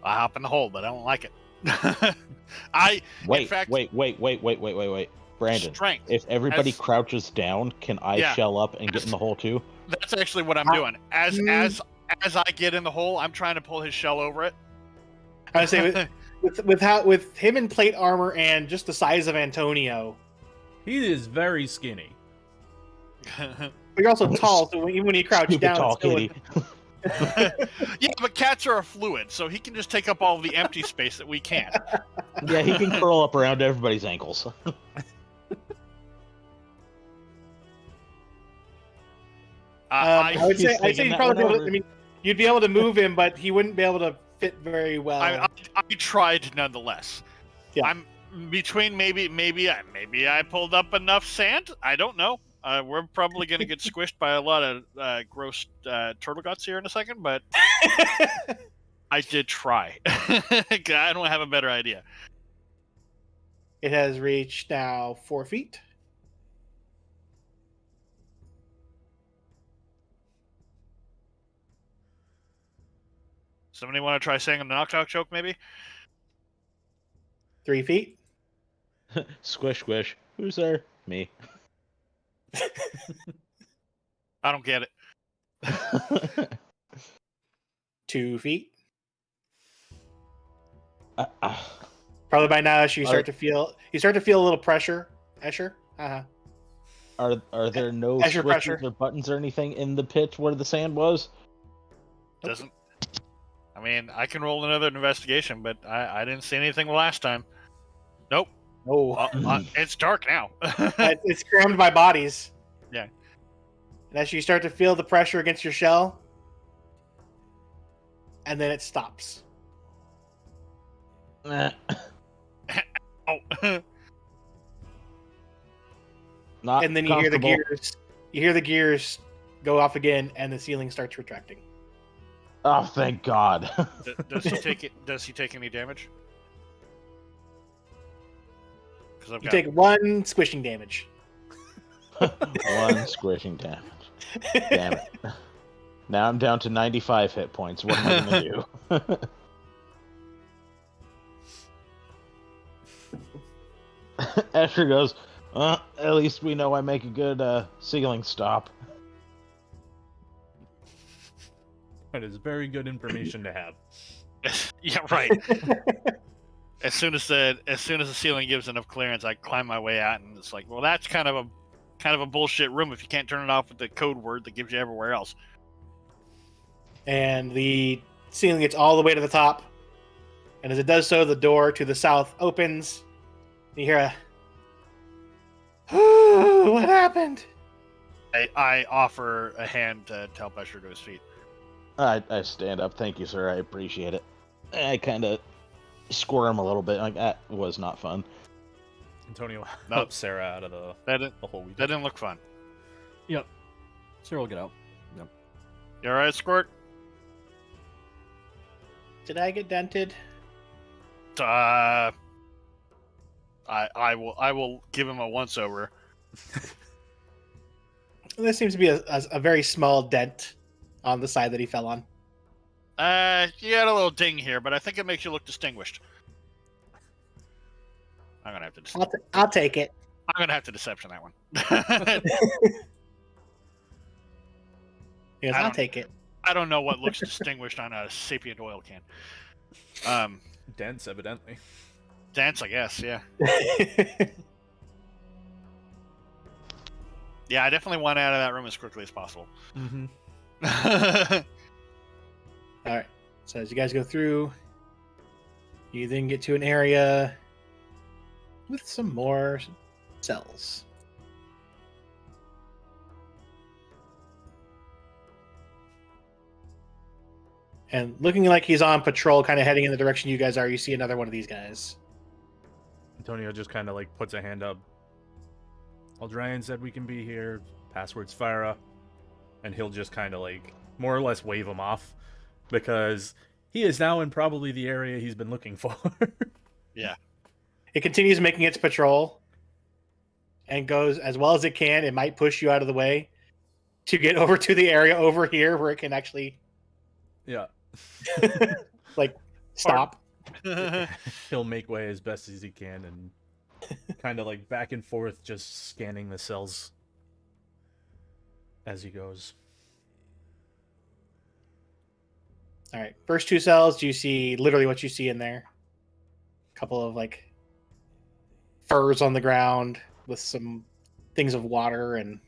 I hop in the hole, but I don't like it. Wait, in fact, wait. Brandon, strength. if everybody As- crouches down, can I Yeah. shell up and get in the hole too? That's actually what I'm doing. As I get in the hole, I'm trying to pull his shell over it. I would say with him in plate armor and just the size of Antonio, He is very skinny. but you're also tall, so even when you crouch Stupid down, tall it's still kitty. Yeah, but cats are a fluid, so he can just take up all the empty space that we can't. Yeah, he can curl up around everybody's ankles. I would He's say taking you'd that probably be one able to, over. I mean, you'd be able to move him, but he wouldn't be able to fit very well. I tried nonetheless. Yeah. I'm between maybe I pulled up enough sand. I don't know. We're probably going to get squished by a lot of gross turtle guts here in a second, but I did try. I don't have a better idea. It has reached now 4 feet. Somebody want to try saying a knock-knock joke, maybe? 3 feet. Squish, squish. Who's there? Me. I don't get it. 2 feet. Uh, Probably by now, you start to feel a little pressure. Escher. are there no Pressure, switches pressure. or buttons or anything in the pit where the sand was? Doesn't. I mean, I can roll another investigation, but I didn't see anything last time. Nope. Oh, It's dark now. it's crammed by bodies. Yeah. And as you start to feel the pressure against your shell, and then it stops. Oh. Not And then you hear the comfortable. gears. You hear the gears go off again, and the ceiling starts retracting. Oh, thank God. Does he take it? Does he take any damage? Because I've You got take 1 squishing damage. One squishing damage. Damn it. Now I'm down to 95 hit points. What am I going to do? Escher goes, at least we know I make a good ceiling stop. That is very good information to have. Yeah, right. As soon as the ceiling gives enough clearance, I climb my way out, and it's like, well, that's kind of a bullshit room if you can't turn it off with the code word that gives you everywhere else. And the ceiling gets all the way to the top. And as it does so, the door to the south opens. You hear a, what happened? I offer a hand to help Escher to his feet. I stand up. Thank you, sir. I appreciate it. I kind of squirm a little bit. Like, that was not fun. Antonio No. helps Sarah out of the hole we That didn't look fun. Sarah will get out. You all right, Squirt? Did I get dented? I will give him a once over. There seems to be a very small dent on the side that he fell on. You had a little ding here, but I think it makes you look distinguished. I'm gonna have to. I'll take it. I'm gonna have to deception that one. Yes, I I'll don't- take it. I don't know what looks distinguished on a sapient oil can. Dents, evidently. Dance, I guess. Yeah. Yeah, I definitely want out of that room as quickly as possible. Mm-hmm. All right. So as you guys go through, you then get to an area with some more cells. And looking like he's on patrol, kind of heading in the direction you guys are, you see another one of these guys. Antonio just kind of like puts a hand up. Aldrian said we can be here. Password's Farah. And he'll just kind of like more or less wave him off because he is now in probably the area he's been looking for. Yeah. It continues making its patrol and goes as well as it can. It might push you out of the way to get over to the area over here where it can actually Yeah. like stop. He'll make way as best as he can and kind of like back and forth, just scanning the cells as he goes. All right. First two cells, you see literally what you see in there. A couple of like furs on the ground with some things of water and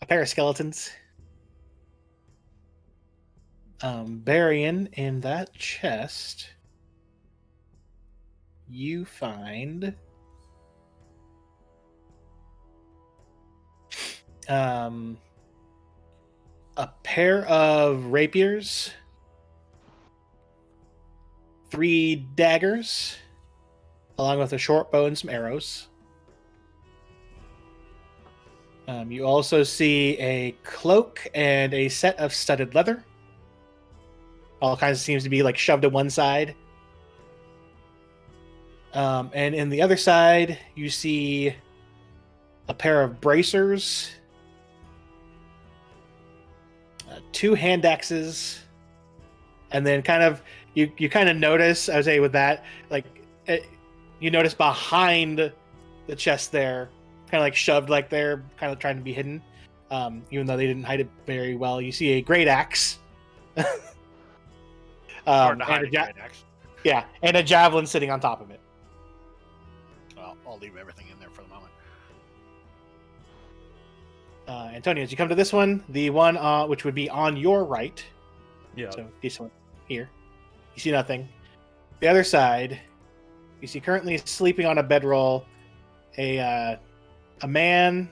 a pair of skeletons. Barian, in that chest, you find a pair of rapiers, 3 daggers, along with a short bow and some arrows. You also see a cloak and a set of studded leather. All kinds of seems to be like shoved to one side. And in the other side, you see a pair of bracers, 2 hand axes, and then kind of you kind of notice, I would say with that, like you notice behind the chest there, kind of like shoved like they're kind of trying to be hidden, even though they didn't hide it very well. You see a great axe. Hard to hide and a great axe. yeah, and a javelin sitting on top of it. Well, I'll leave everything in there for the moment. Antonio, as you come to this one, the one which would be on your right, Yeah. so this one here, you see nothing. The other side, you see currently sleeping on a bedroll a man,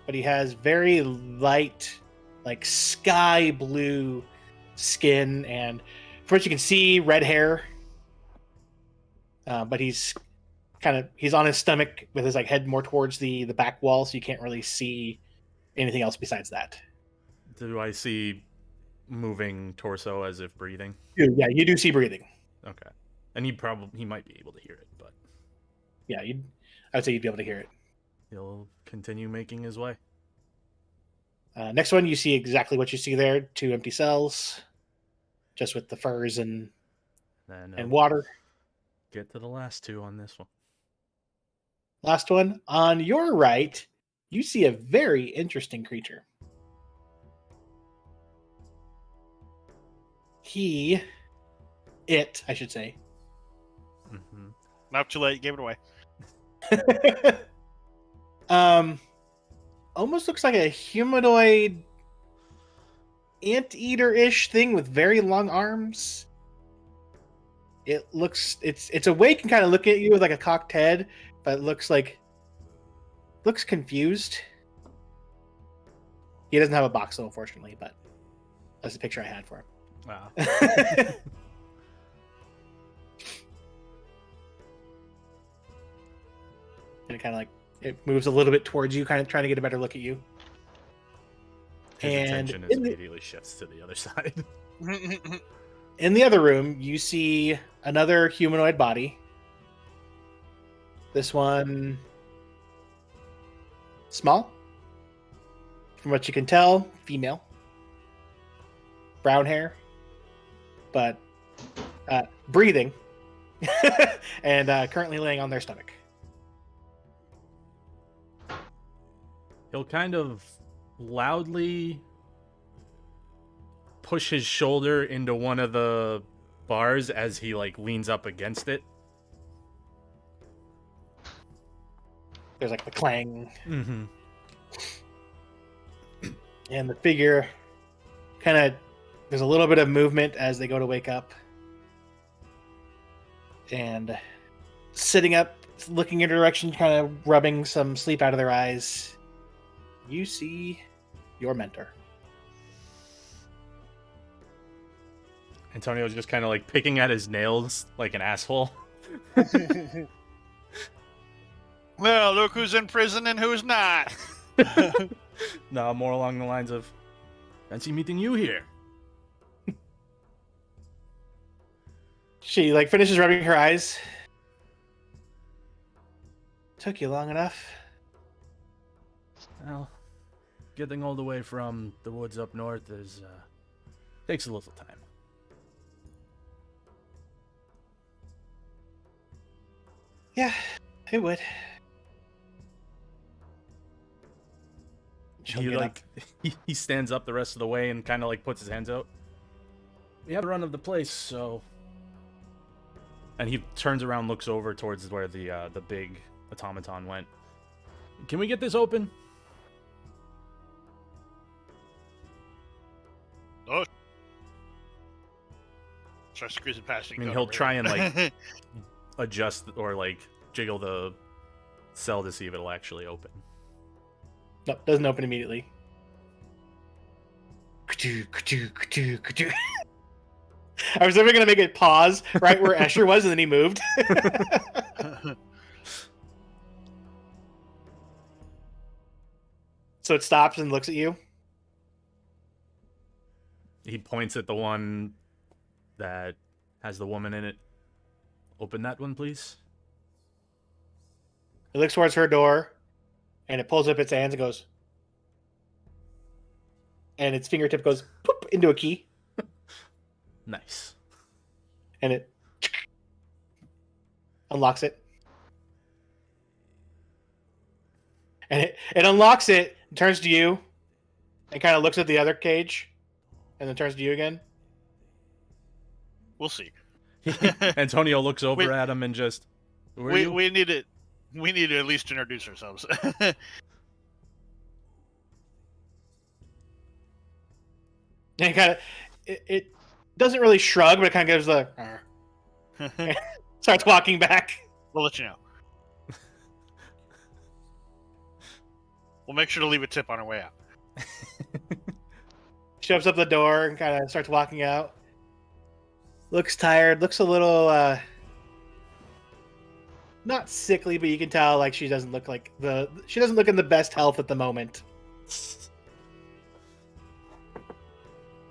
but he has very light, like sky blue skin, and from what you can see, red hair. But he's on his stomach with his like head more towards the back wall, so you can't really see anything else besides that. Do I see moving torso as if breathing? Yeah, you do see breathing. Okay. And he might be able to hear it, but Yeah, I would say you'd be able to hear it. he'll continue making his way. Next one, you see exactly what you see there: 2 empty cells, just with the furs and Then water. get to the last 2 on this one. Last one, on your right, you see a very interesting creature. I should say. Mm-hmm. Not too late. Gave it away. Almost looks like a humanoid anteater-ish thing with very long arms. It's awake and kind of looking at you with like a cocked head, but it looks confused. He doesn't have a box though, unfortunately, but that's the picture I had for him. Wow. And it kind of like it moves a little bit towards you, kind of trying to get a better look at you. His And attention immediately shifts to the other side. in the other room, you see another humanoid body. This one small. From what you can tell, female. Brown hair. But breathing. And currently laying on their stomach. He'll kind of loudly push his shoulder into one of the bars as he like leans up against it. There's like the clang. Mm-hmm. And the figure kind of, there's a little bit of movement as they go to wake up. And sitting up, looking in a direction, kind of rubbing some sleep out of their eyes, you see your mentor. Antonio's just kind of like picking at his nails like an asshole. Well, look who's in prison and who's not. No, more along the lines of, fancy meeting you here. She like finishes rubbing her eyes. Took you long enough. Well, getting all the way from the woods up north is takes a little time. Yeah, it would. She'll He get like he stands up the rest of the way and kind of like puts his hands out. We have the run of the place, so. And he turns around, looks over towards where the big automaton went. Can we get this open? Oh. Start squeezing past you. I mean, he'll try and like adjust or like jiggle the cell to see if it'll actually open. No, doesn't open immediately. I was never gonna make it pause right where Escher was, and then he moved. So it stops and looks at you. He points at the one that has the woman in it. Open that one, please. It looks towards her door, and it pulls up its hands and goes, and its fingertip goes poop into a key, Nice. and it unlocks it. And it unlocks it, and turns to you, and kind of looks at the other cage, and then turns to you again. We'll see. Antonio looks over Wait. at him and just. Who are you? We need to at least introduce ourselves. And it kind of it doesn't really shrug, but it kind of gives the starts walking back. We'll let you know. We'll make sure to leave a tip on our way out. Shoves up the door and kind of starts walking out. Looks tired. Looks a little not sickly, but you can tell like she doesn't look in the best health at the moment.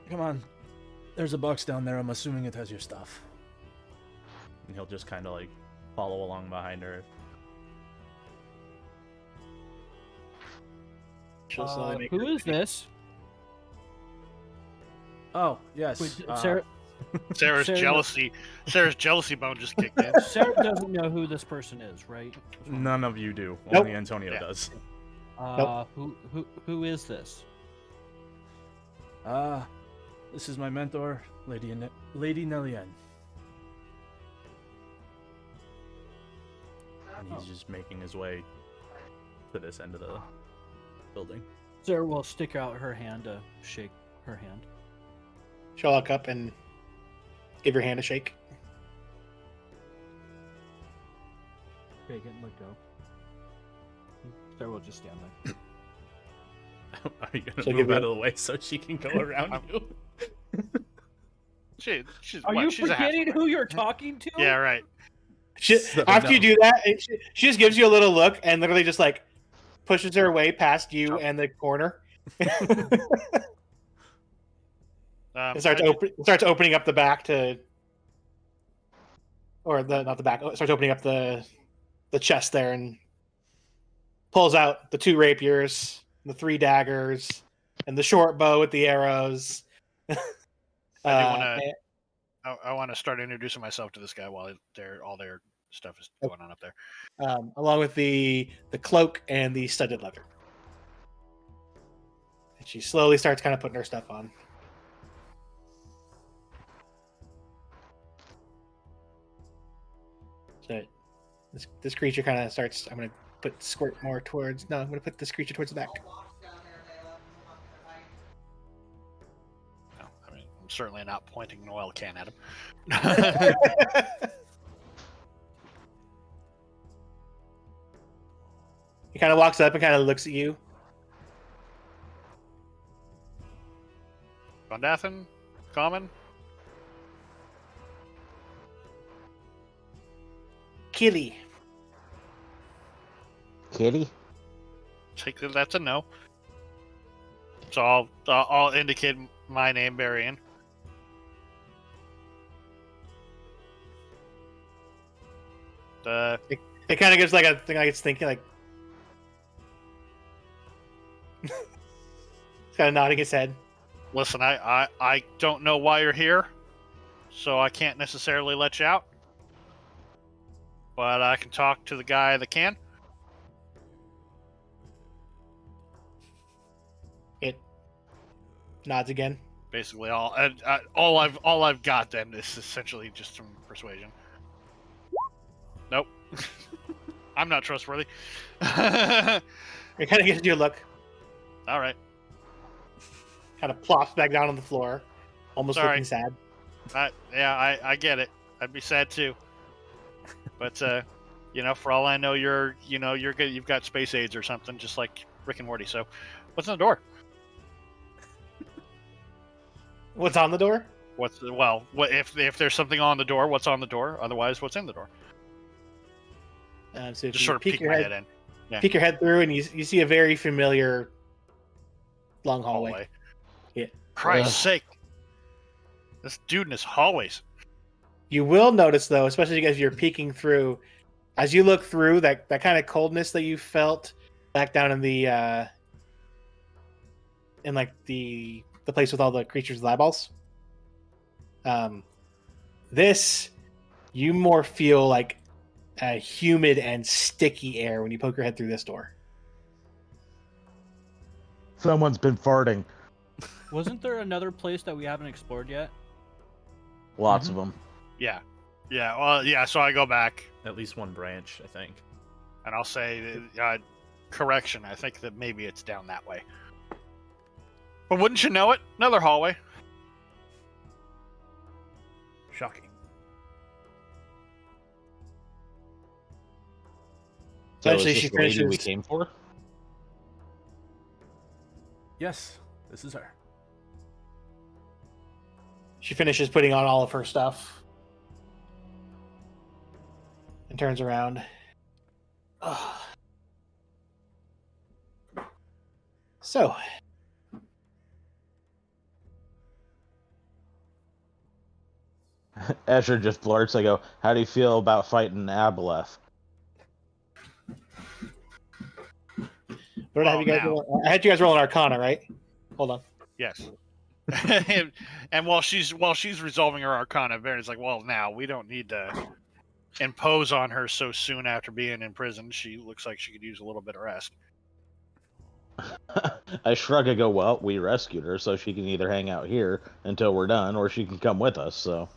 Come on. There's a box down there. I'm assuming it has your stuff. And he'll just kind of like follow along behind her. She'll slowly make Who her is way. this? Oh, yes. Wait, Sarah, Sarah's Sarah- jealousy bone just kicked in. Sarah doesn't know who this person is, right? None of you do. Nope. Only Antonio Yeah. does. Who is this? This is my mentor, Lady Nellian. And he's just making his way to this end of the building. Sarah will stick out her hand to shake her hand. She'll walk up and give your hand a shake. Shake it and let go. Sarah will just stand there. Are you gonna She'll move give you out of the way so she can go around you? She's Are what? you She's a half- forgetting who you're talking to? Yeah, right. After you No. do that, she just gives you a little look and literally just like pushes her way past you and the corner. It starts opening up the back to, or not the back. It starts opening up the chest there and pulls out the 2 rapiers, the 3 daggers, and the short bow with the arrows. I want to start introducing myself to this guy while all their stuff is going on up there. Along with the cloak and the studded leather. And she slowly starts kind of putting her stuff on. So this creature kind of starts. I'm going to put Squirt more towards. No, I'm going to put this creature towards the back. No, I mean, I'm certainly not pointing an oil can at him. He kind of walks up and kind of looks at you. Vondathan? Common? Killy. Kitty? That's a no. So I'll indicate my name, Barian. It kind of gives like a thing like it's thinking like. He's kind of nodding his head. Listen, I don't know why you're here, so I can't necessarily let you out. but I can talk to the guy that can. It nods again. Basically, all I've got then is essentially just some persuasion. Nope, I'm not trustworthy. It kind of gives you a look. All right, Kind of plops back down on the floor, almost Sorry. looking sad. I get it. I'd be sad too. But for all I know, you're good. You've got space aids or something, just like Rick and Morty. So, what's on the door? What's on the door? What if there's something on the door? What's on the door? Otherwise, what's in the door? So if Just you sort of peek peek your my head, head in. peek your head through, and you see a very familiar long hallway. Yeah. Christ's sake, this dude in his hallways. You will notice, though, especially as you're peeking through, as you look through, that kind of coldness that you felt back down in the place with all the creatures with eyeballs. This, you more feel like a humid and sticky air when you poke your head through this door. Someone's been farting. Wasn't there another place that we haven't explored yet? Lots of them. Yeah. Well, yeah. So I go back At least one branch, I think. and I'll say, correction. I think that maybe it's down that way. But wouldn't you know it? Another hallway. Shocking. So is Eventually this she the lady we finishes- came for? Yes, this is her. She finishes putting on all of her stuff and turns around. Ugh. So, Escher just blurts. I go, how do you feel about fighting Aboleth? what did I have you guys now. roll? I had you guys roll an Arcana, right? Hold on. Yes. and while she's resolving her arcana, Baron's like, well, now we don't need to impose on her so soon after being in prison. She looks like she could use a little bit of rest. I shrug. I go, well, we rescued her, so she can either hang out here until we're done, or she can come with us. So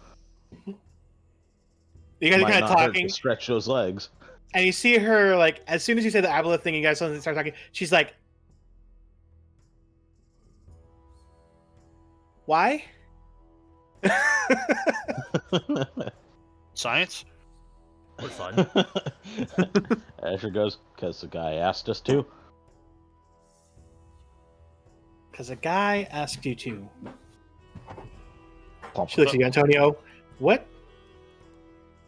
You guys are might kind of not hurt talking, to stretch those legs. and you see her, like, as soon as you say the Aboleth thing, you guys start talking. She's like, why? Science? We're fun. Asher goes, because the guy asked us to. Because a guy asked you to. Plump. She looks at you, Antonio. What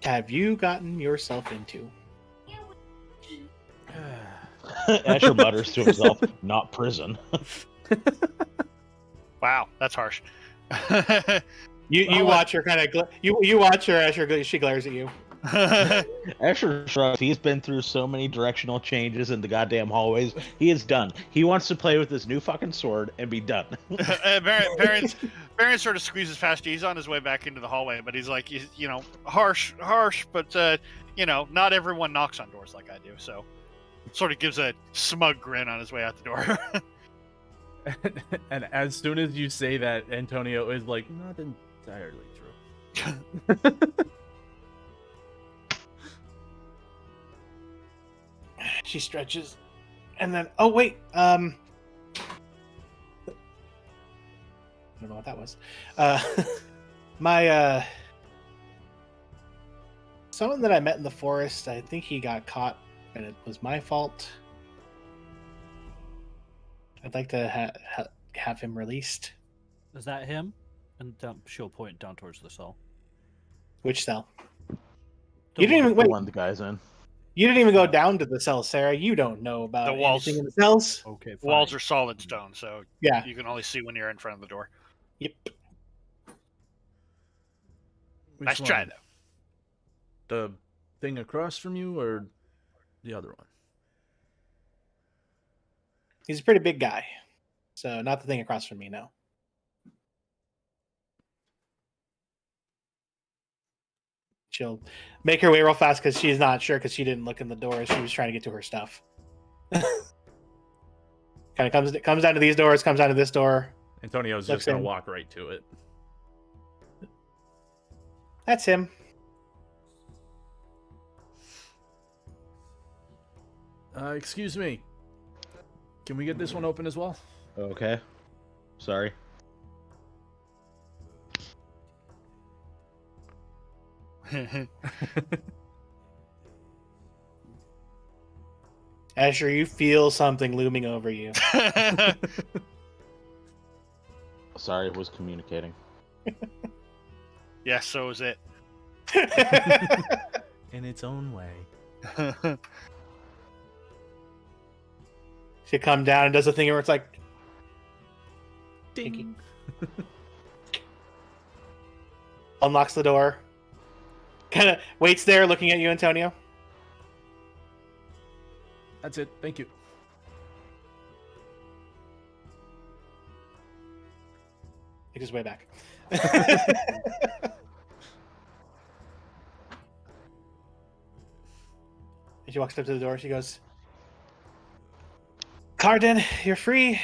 have you gotten yourself into? Asher mutters to himself, not prison. Wow, that's harsh. You watch her kind of you watch her as she glares at you. Asher shrugs. He's been through so many directional changes in the goddamn hallways. He is done. He wants to play with his new fucking sword and be done. Baron sort of squeezes past you. He's on his way back into the hallway, but he's like, harsh, but not everyone knocks on doors like I do. So, sort of gives a smug grin on his way out the door. And as soon as you say that, Antonio is like, not entirely true. She stretches, and then oh wait, I don't know what that was. My someone that I met in the forest. I think he got caught, and it was my fault. I'd like to have him released. Is that him? And she'll point down towards the cell. Which cell? The You didn't even The wait. one the guy's in. You didn't even go down to the cell, Sarah. You don't know about The walls. anything in the cells. Okay, fine. Walls are solid stone, so Yeah. you can only see when you're in front of the door. Yep. Which Nice try, one? though. The thing across from you or the other one? He's a pretty big guy, so not the thing across from me. No. she'll make her way real fast because she's not sure because she didn't look in the door. She was trying to get to her stuff. Kind of comes down to these doors, comes down to this door. Antonio's Looks just gonna in. walk right to it. That's him. Excuse me. Can we get this one open as well? Okay. Sorry. Asher, you feel something looming over you. Sorry, was communicating. Yeah, so is it. In its own way. She come down and does a thing where it's like, Ding. unlocks the door. Kind of waits there looking at you, Antonio. That's it. Thank you. Make his way back. And she walks up to the door. She goes, Carden, you're free.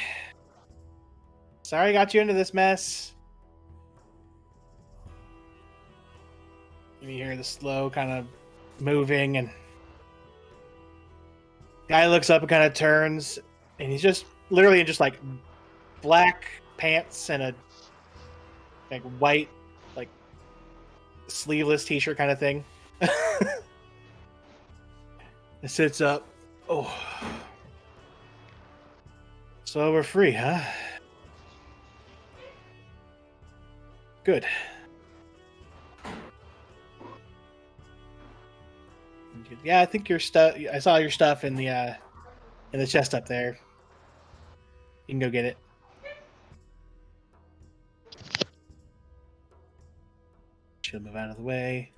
Sorry I got you into this mess. And you hear the slow kind of moving, and guy looks up and kind of turns, and he's just literally in just like black pants and a like white like sleeveless t-shirt kind of thing. It sits up. Oh, so we're free, huh? Good. Yeah, I think your stuff. I saw your stuff in the chest up there. You can go get it. She'll move out of the way.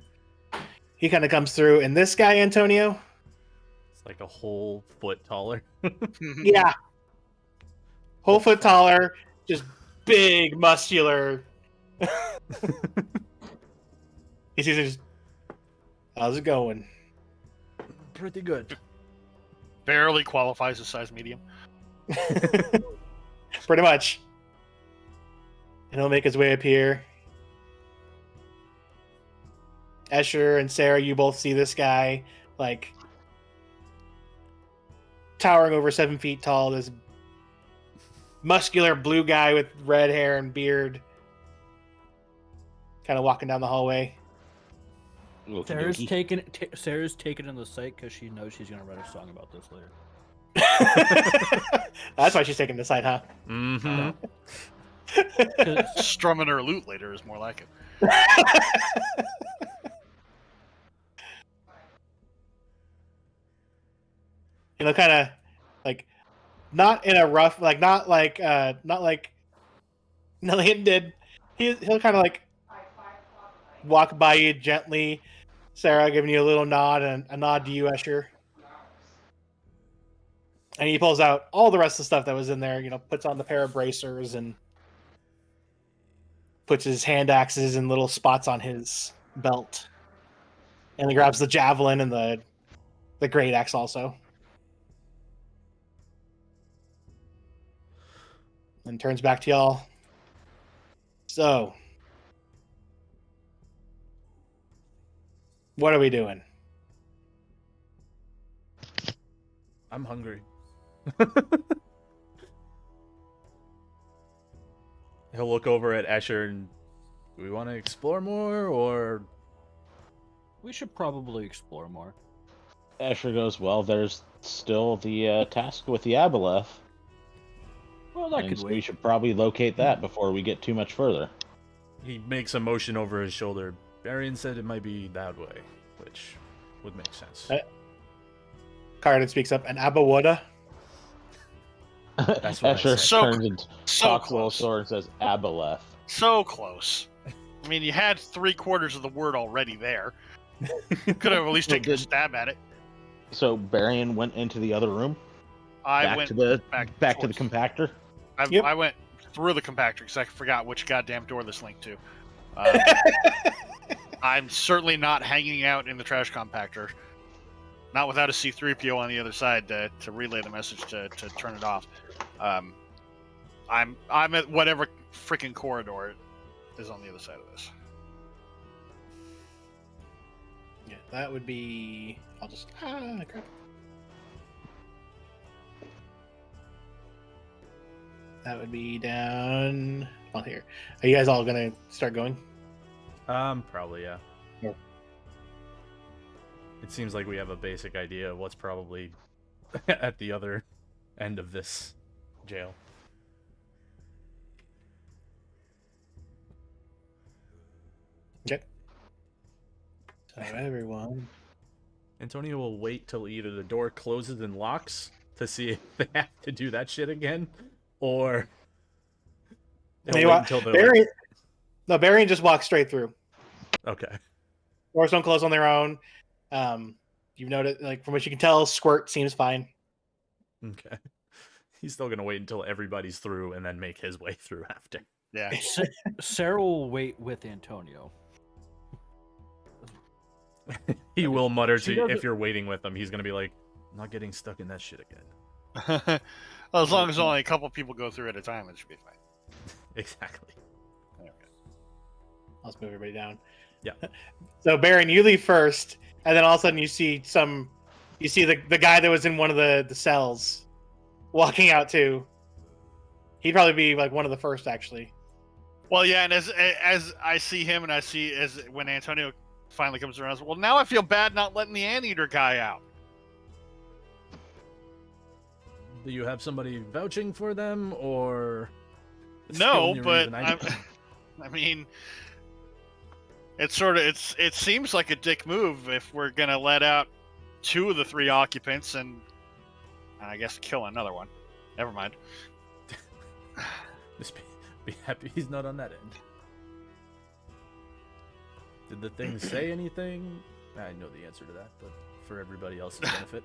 He kind of comes through, and this guy, Antonio. It's like a whole foot taller. Yeah. Whole foot taller, just big, muscular. He sees it just, how's it going? Pretty good. Barely qualifies as size medium. Pretty much. And he'll make his way up here. Escher and Sarah, you both see this guy, like, towering over 7 feet tall, this muscular blue guy with red hair and beard, kind of walking down the hallway. Sarah's taking in the sight because she knows she's gonna write a song about this later. That's why she's taking the side, huh? Mm-hmm. Strumming her lute later is more like it. You know, kind of like not in a rough, like not like Nellian did. He'll kind of like walk by you gently, Sarah, giving you a little nod and a nod to you, Escher. And he pulls out all the rest of the stuff that was in there. You know, puts on the pair of bracers and puts his hand axes in little spots on his belt, and he grabs the javelin and the great axe also. And turns back to y'all. So, what are we doing? I'm hungry. He'll look over at Escher and, do we want to explore more, or? We should probably explore more. Escher goes, well, there's still the task with the Aboleth. Well, that And could so wait. we should probably locate that before we get too much further. He makes a motion over his shoulder. Barian said it might be that way, which would make sense. Carden speaks up. An Abawoda? That's what I Escher said. turns and So talks a little close. slower and says Aboleth. So close. I mean, you had 3/4 of the word already there. Could have at least taken a stab at it. So Barian went into the other room? I back went to the back to the towards- compactor? Yep. I went through the compactor because I forgot which goddamn door this linked to. I'm certainly not hanging out in the trash compactor. Not without a C-3PO on the other side to relay the message to turn it off. I'm at whatever freaking corridor is on the other side of this. Yeah, that would be. I'll just. Crap. That would be down. Well, here. Are you guys all gonna start going? Probably, yeah. Yeah. It seems like we have a basic idea of what's probably at the other end of this jail. Okay. So everyone. Antonio will wait till either the door closes and locks to see if they have to do that shit again, or he'll wait until they're Barian just walks straight through. Okay. Doors don't close on their own. You've noticed, like, from what you can tell, Squirt seems fine. Okay. He's still gonna wait until everybody's through and then make his way through after. Yeah. Sarah will wait with Antonio. He will mutter She to doesn't- if you're waiting with him, he's gonna be like, I'm not getting stuck in that shit again. Well, as long as only a couple people go through at a time, it should be fine. Exactly. Let's move everybody down. Yeah. So Baron, you leave first, and then all of a sudden you see the guy that was in one of the cells walking out too. He'd probably be like one of the first, actually. Well, yeah, and as I see him, and I see as when Antonio finally comes around, I was, well, now I feel bad not letting the anteater guy out. Do you have somebody vouching for them, or it's the No, only but reason I I mean, it seems like a dick move if we're gonna let out 2 of the 3 occupants and I guess kill another one. Never mind. Just be happy he's not on that end. Did the thing say anything? I know the answer to that, but for everybody else's benefit.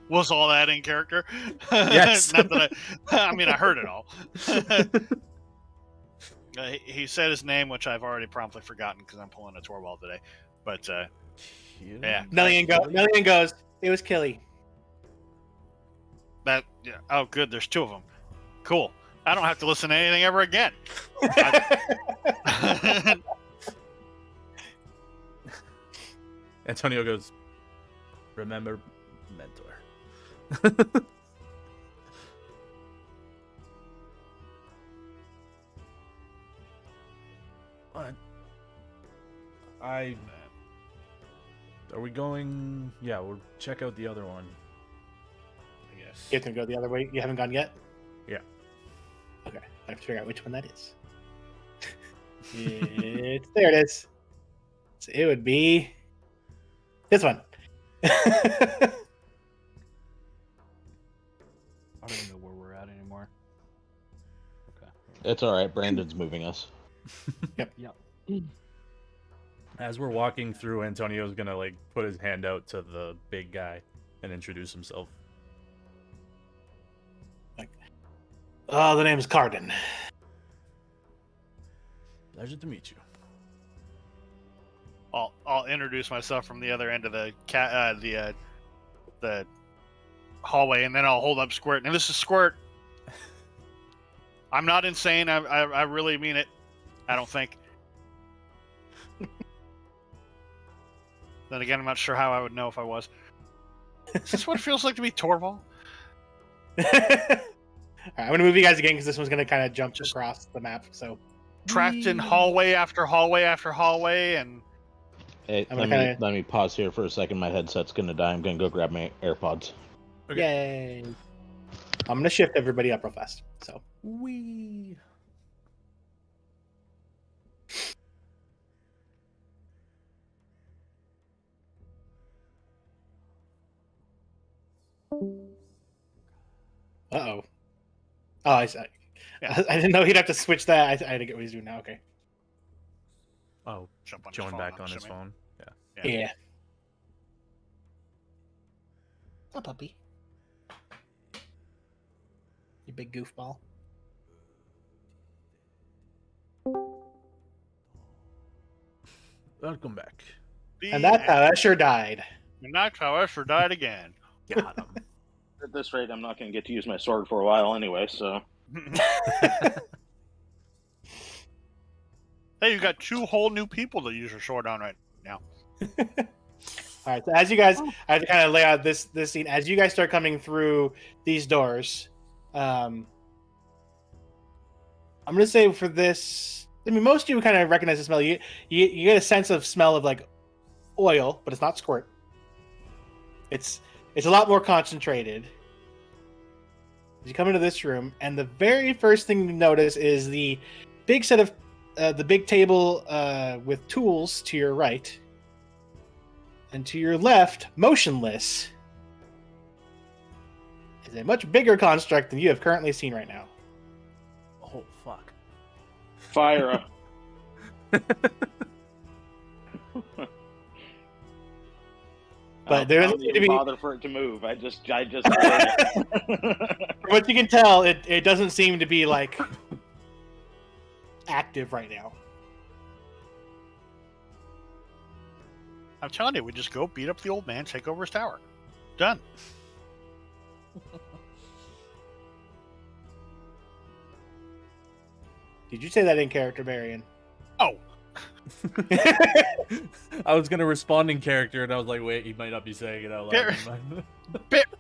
Was all that in character? Yes. Not that I mean, I heard it all. He said his name, which I've already promptly forgotten because I'm pulling a Torvald today. But yeah, Nellian goes. It was Killy. that. Yeah. Oh, good. There's 2 of them. Cool. I don't have to listen to anything ever again. Antonio goes, remember, mentor. What? Are we going? Yeah, we'll check out the other one. I guess. You have to go the other way. You haven't gone yet? Yeah. Okay. I have to figure out which one that is. There it is. So it would be this one. I don't even know where we're at anymore. Okay. It's all right. Brandon's moving us. Yep. As we're walking through, Antonio's gonna like put his hand out to the big guy and introduce himself. Oh, the name's Cardin. Pleasure to meet you. I'll introduce myself from the other end of the the hallway, and then I'll hold up Squirt. And this is Squirt. I'm not insane. I really mean it. I don't think. Then again, I'm not sure how I would know if I was. Is this what it feels like to be Torvald? All right, I'm going to move you guys again because this one's going to kind of jump across the map. So Trapped in hallway after hallway after hallway, and Hey, I'm let gonna me pause here for a second. My headset's gonna die. I'm gonna go grab my AirPods. Yay! I'm going to shift everybody up real fast. So Wee. Oh, I see. Yeah. I didn't know he'd have to switch that. I didn't get what he's doing now. Okay. Oh, jump on his join phone, back I'm on his assuming. phone. Yeah. Yeah. Oh, puppy. You big goofball. Welcome back. And that's how Escher died. And that's how Escher died again. Got him. At this rate, I'm not going to get to use my sword for a while anyway, so... Hey, you got 2 whole new people to use your sword on right now. All right, so as you guys, I have to kind of lay out this scene. As you guys start coming through these doors, I'm going to say for this, I mean, most of you kind of recognize the smell. You get a sense of smell of like oil, but it's not squirt. It's a lot more concentrated. As you come into this room, and the very first thing you notice is the big set of the big table with tools to your right. And to your left, motionless, is a much bigger construct than you have currently seen right now. Oh, fuck. Fire. But there doesn't don't seem to even be. bother for it to move. I just From what you can tell, it doesn't seem to be like active right now. I'm telling you, we just go beat up the old man, take over his tower. Done. Did you say that in character, Marion? Oh, I was gonna respond in character, and I was like, "Wait, he might not be saying it out loud."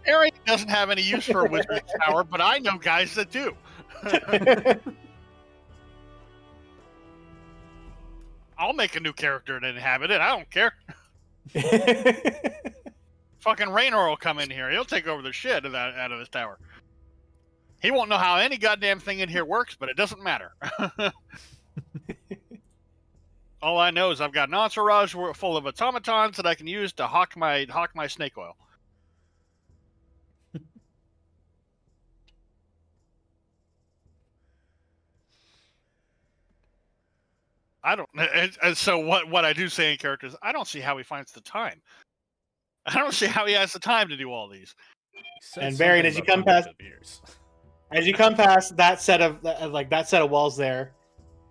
Barry doesn't have any use for a wizard's tower, but I know guys that do. I'll make a new character and inhabit it. I don't care. Fucking Raynor will come in here. He'll take over the shit out of this tower. He won't know how any goddamn thing in here works, but it doesn't matter. All I know is I've got an entourage full of automatons that I can use to hawk my snake oil. I don't. And so what I do say in character is I don't see how he finds the time. I don't see how he has the time to do all these. And Varian, as you come past that set of that set of walls there,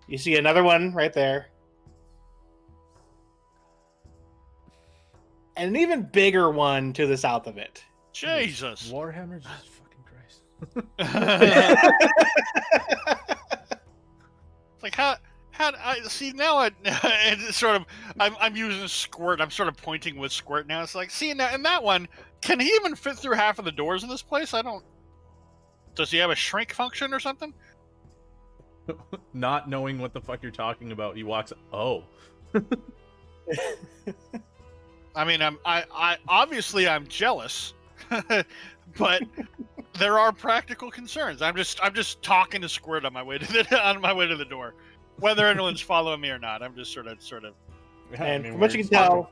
you see another one right there, and an even bigger one to the south of it. Jesus, Warhammer, Jesus fucking Christ! It's like how I see now. It's sort of I'm using squirt. I'm sort of pointing with squirt now. It's like, see now in that one, can he even fit through half of the doors in this place? I don't. Does he have a shrink function or something? Not knowing what the fuck you're talking about, he walks. Oh. I mean, I obviously I'm jealous, but there are practical concerns. I'm just talking to squirt on my way to the door, whether anyone's following me or not. I'm just sort of. And from what you can tell,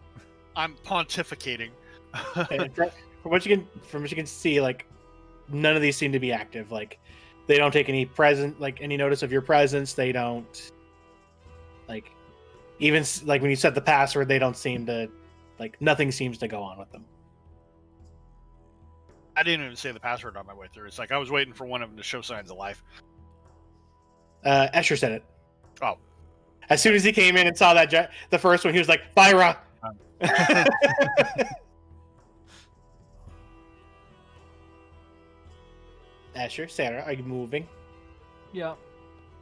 I'm pontificating. from what you can see, like none of these seem to be active. Like they don't take any notice of your presence. They don't even when you set the password, they don't seem to nothing seems to go on with them. I didn't even say the password on my way through. It's like I was waiting for one of them to show signs of life. Escher said it. Oh. As soon as he came in and saw that the first one, he was like, "Fyra." Escher, Sarah, are you moving? Yeah.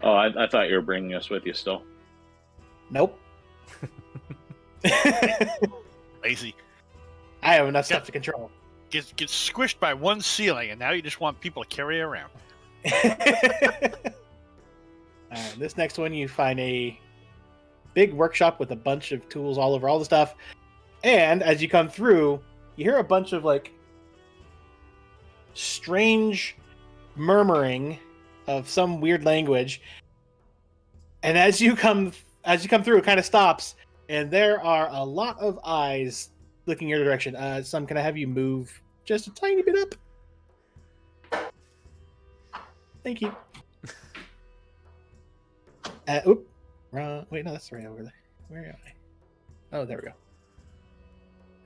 Oh, I thought you were bringing us with you still. Nope. Lazy. I have enough stuff to control. Gets squished by one ceiling, and now you just want people to carry it around. This next one, you find a big workshop with a bunch of tools all over all the stuff. And as you come through, you hear a bunch of strange murmuring of some weird language. And as you come through, it kind of stops, and there are a lot of eyes looking your direction. Some, can I have you move just a tiny bit up? Thank you. Wait, no, that's right over there. Where am I? Oh, there we go.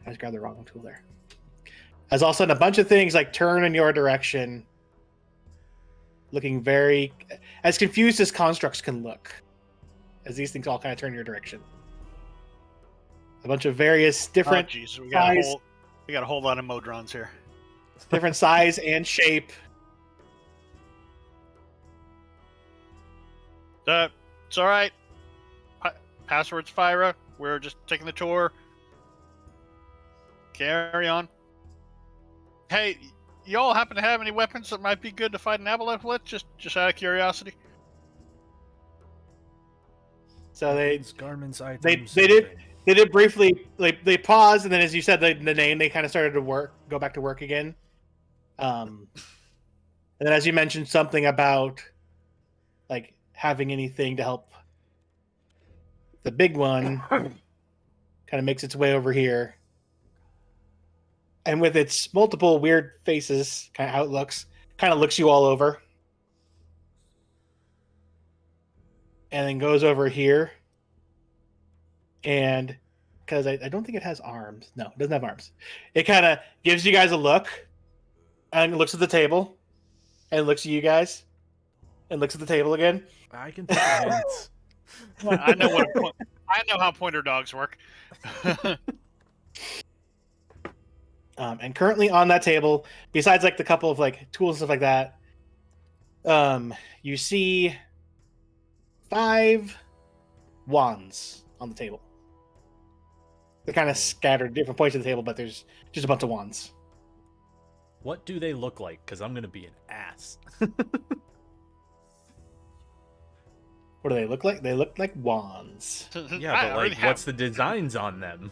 I just grabbed the wrong tool there. As all of a sudden, a bunch of things turn in your direction, looking very as confused as constructs can look, as these things all kind of turn your direction. a bunch of various different Jeez, we size, got a whole lot of Modrons here. different size and shape. It's all right. Password's Fyra. We're just taking the tour. Carry on. Hey, y'all happen to have any weapons that might be good to fight an Aboleth with? Just out of curiosity. So they garments, they items. did briefly, like they paused, and then as you said the name, they kind of started to go back to work again. And then as you mentioned something about like having anything to help the big one, kind of makes its way over here, and with its multiple weird faces, kind of how it looks, kind of looks you all over, and then goes over here. And because I don't think it has arms. No, it doesn't have arms. It kind of gives you guys a look and looks at the table and looks at you guys and looks at the table again. I can take hints. I know how pointer dogs work. And currently on that table, besides like the couple of like tools and stuff like that, you see 5 wands on the table. They're kind of scattered different points of the table, but there's just a bunch of wands. What do they look like? Because I'm gonna be an ass. What do they look like? They look like wands. Yeah, but like, what's the designs on them?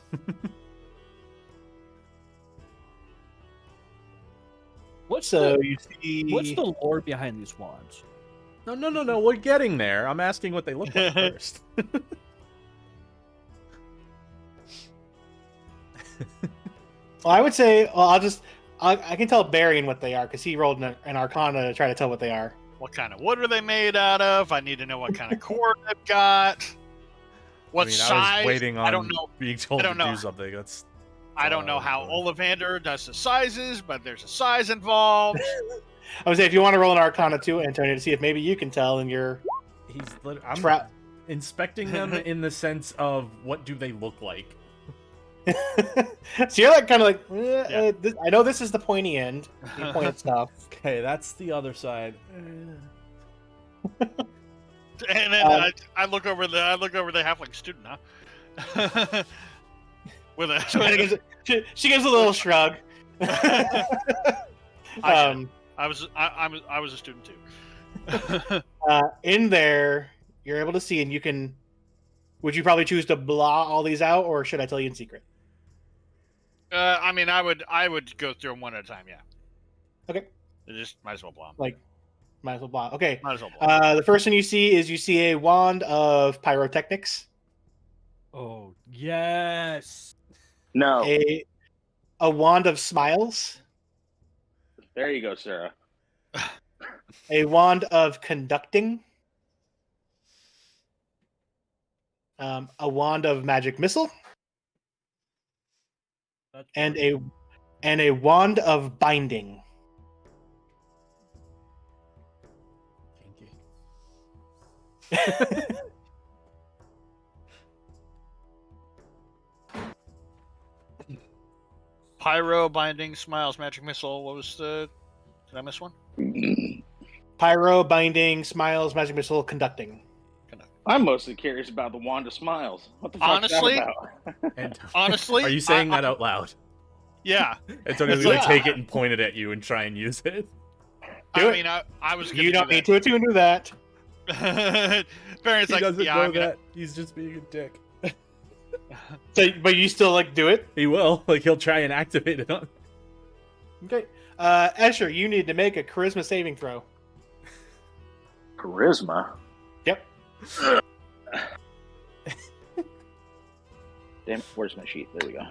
What's So the you see. what's the lore behind these wands? No. We're getting there. I'm asking what they look like first. Well, I would say, well, I can tell Barian what they are because he rolled an Arcana to try to tell what they are. What kind of wood are they made out of? I need to know what kind of core they've got. What size? I was waiting on I don't know. being told I don't to know. do something. That's I don't know how Ollivander does the sizes, but there's a size involved. I would say if you want to roll an Arcana too, Antonio, to see if maybe you can tell, and you're. I'm inspecting them in the sense of what do they look like. So you're like kind of like, I know this is the pointy end. You point at stuff. Okay, that's the other side. And then I look over the halfling student, huh? With a she gives a little shrug. I was a student too. In there, you're able to see, and you can. Would you probably choose to blah all these out, or should I tell you in secret? I mean, I would go through them one at a time. Yeah. Okay. You just might as well blow 'em. Like, might as well blah. Okay. Might as well blow 'em. The first one you see is a wand of pyrotechnics. Oh yes. No. A wand of smiles. There you go, Sarah. A wand of conducting. A wand of magic missile. And a wand of binding. Pyro, binding, smiles, magic missile. What was the? Did I miss one? Pyro, binding, smiles, magic missile, conducting. I'm mostly curious about the wand of smiles. What the fuck is that about? Honestly, Are you saying that out loud? Yeah. Antonio's gonna take it and point it at you and try and use it. I was. You don't need to attune to that. Baron's He like, doesn't yeah, know that. He's just being a dick. So, but you still like do it? He will. Like he'll try and activate it on. Okay. Escher, you need to make a charisma saving throw. Charisma? Yep. Damn it, where's my sheet? There we go.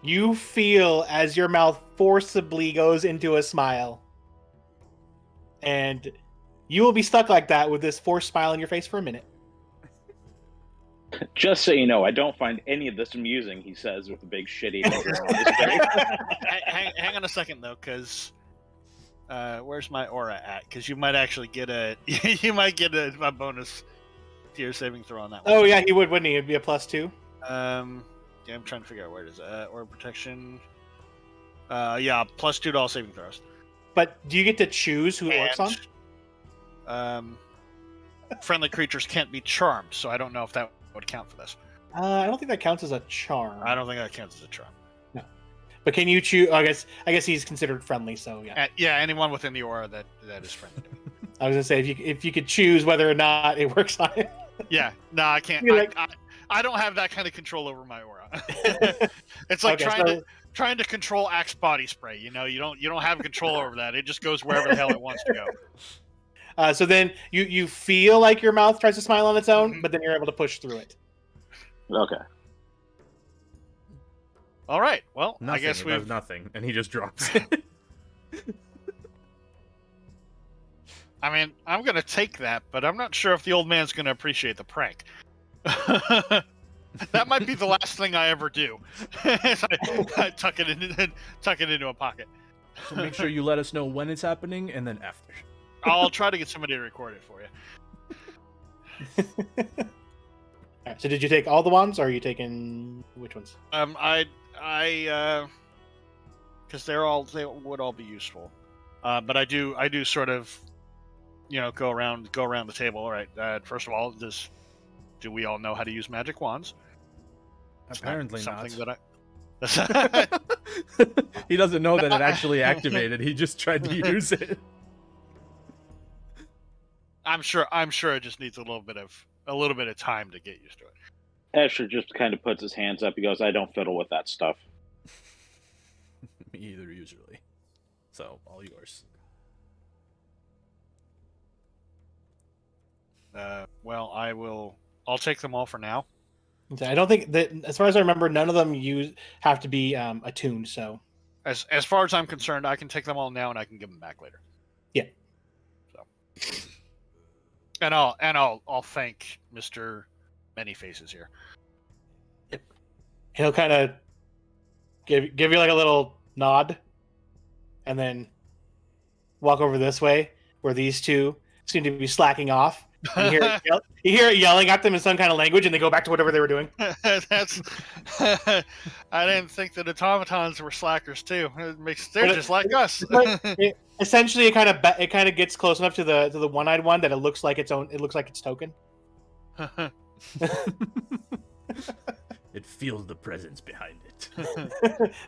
You feel as your mouth forcibly goes into a smile. And you will be stuck like that with this forced smile on your face for a minute. Just so you know, I don't find any of this amusing, he says with a big shitty finger on his face. hang on a second though, because Where's my aura at? Because you might actually get a a bonus to your saving throw on that one. Oh yeah, he would, wouldn't he? It'd be a +2. Yeah, I'm trying to figure out where it is. Aura protection. Yeah, +2 to all saving throws. But do you get to choose who it works on? Friendly creatures can't be charmed, so I don't know if that would count for this. I don't think that counts as a charm. I don't think that counts as a charm. No. But can you choose? I guess he's considered friendly, so yeah. Yeah, anyone within the aura that is friendly. I was gonna say if you could choose whether or not it works on it. Yeah, no, I can't. I don't have that kind of control over my aura. It's like trying to control Axe body spray. You know, you don't have control over that. It just goes wherever the hell it wants to go. So then you feel like your mouth tries to smile on its own, but then you're able to push through it. Okay. All right. Well, Nothing, I guess we have nothing, and he just drops it. I mean, I'm gonna take that, but I'm not sure if the old man's gonna appreciate the prank. That might be the last thing I ever do. I tuck it into a pocket. So make sure you let us know when it's happening, and then after. I'll try to get somebody to record it for you. All right, so did you take all the wands, or are you taking which ones? I because they would all be useful. But I do sort of, go around the table. All right. First of all, do we all know how to use magic wands? Apparently something not. That He doesn't know that it actually activated. He just tried to use it. I'm sure it just needs a little bit of time to get used to it. Escher just kind of puts his hands up. He goes, "I don't fiddle with that stuff." Me either, usually. So, all yours. Well, I'll take them all for now. I don't think that, as far as I remember, none of them have to be attuned. So, as far as I'm concerned, I can take them all now and I can give them back later. Yeah. So, and I'll thank Mr. Many Faces here. Yep. He'll kind of give you like a little nod, and then walk over this way where these two seem to be slacking off. You hear it yelling at them in some kind of language, and they go back to whatever they were doing. That's. I didn't think that automatons were slackers too. They're just like us. Essentially, it kind of gets close enough to the one-eyed one that it looks like its own. It looks like its token. It feels the presence behind it.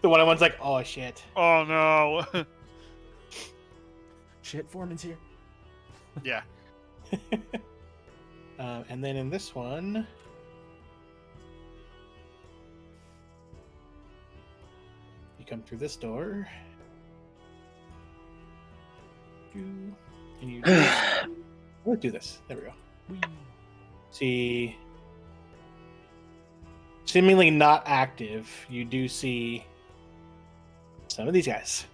The one-eyed one's like, "Oh shit! Oh no! Shit, Foreman's here." Yeah. And then in this one, you come through this door. And you let's do this. There we go. See, seemingly not active, you do see some of these guys.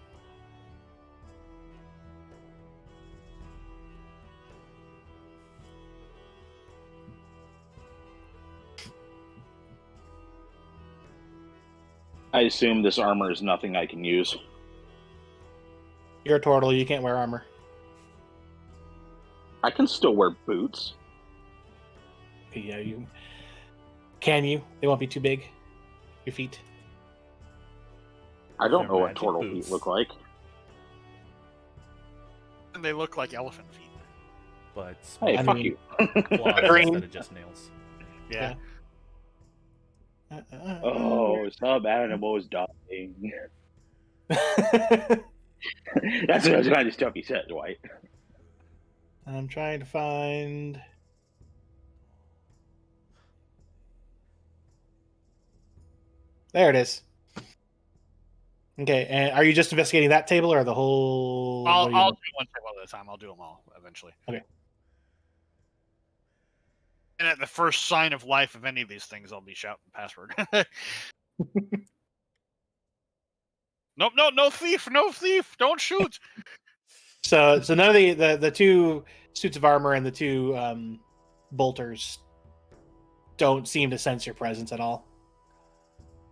I assume this armor is nothing I can use. You're a turtle. You can't wear armor. I can still wear boots. Yeah, you can. They won't be too big. Your feet. I don't know what magic turtle boots. feet look like. And they look like elephant feet. But Hey, I fuck mean- you. claws Green. instead of just nails. Yeah. Oh, some animals dying. That's the kind of stuff he said, Dwight. I'm trying to find. There it is. Okay, and are you just investigating that table or the whole? I'll what do you- do one table at a time. I'll do them all eventually. Okay. And at the first sign of life of any of these things, I'll be shouting password. Nope, no thief, don't shoot. So none of the two suits of armor and the two bolters don't seem to sense your presence at all.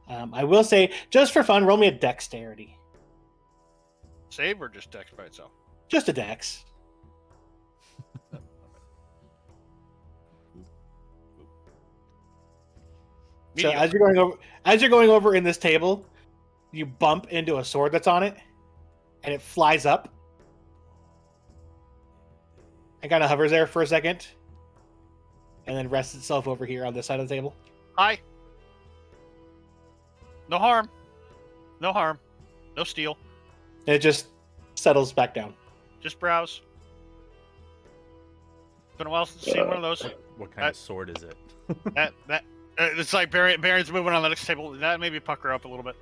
I will say, just for fun, roll me a dexterity. Save or just text by itself? Just a dex. So Mediocre. as you're going over in this table, you bump into a sword that's on it, and it flies up. It kind of hovers there for a second, and then rests itself over here on this side of the table. Hi. No harm. No harm. No steal. And it just settles back down. Just browse. Been a while since I've seen one of those. What kind of sword is it? It's like Baron's moving on the next table. That maybe pucker up a little bit.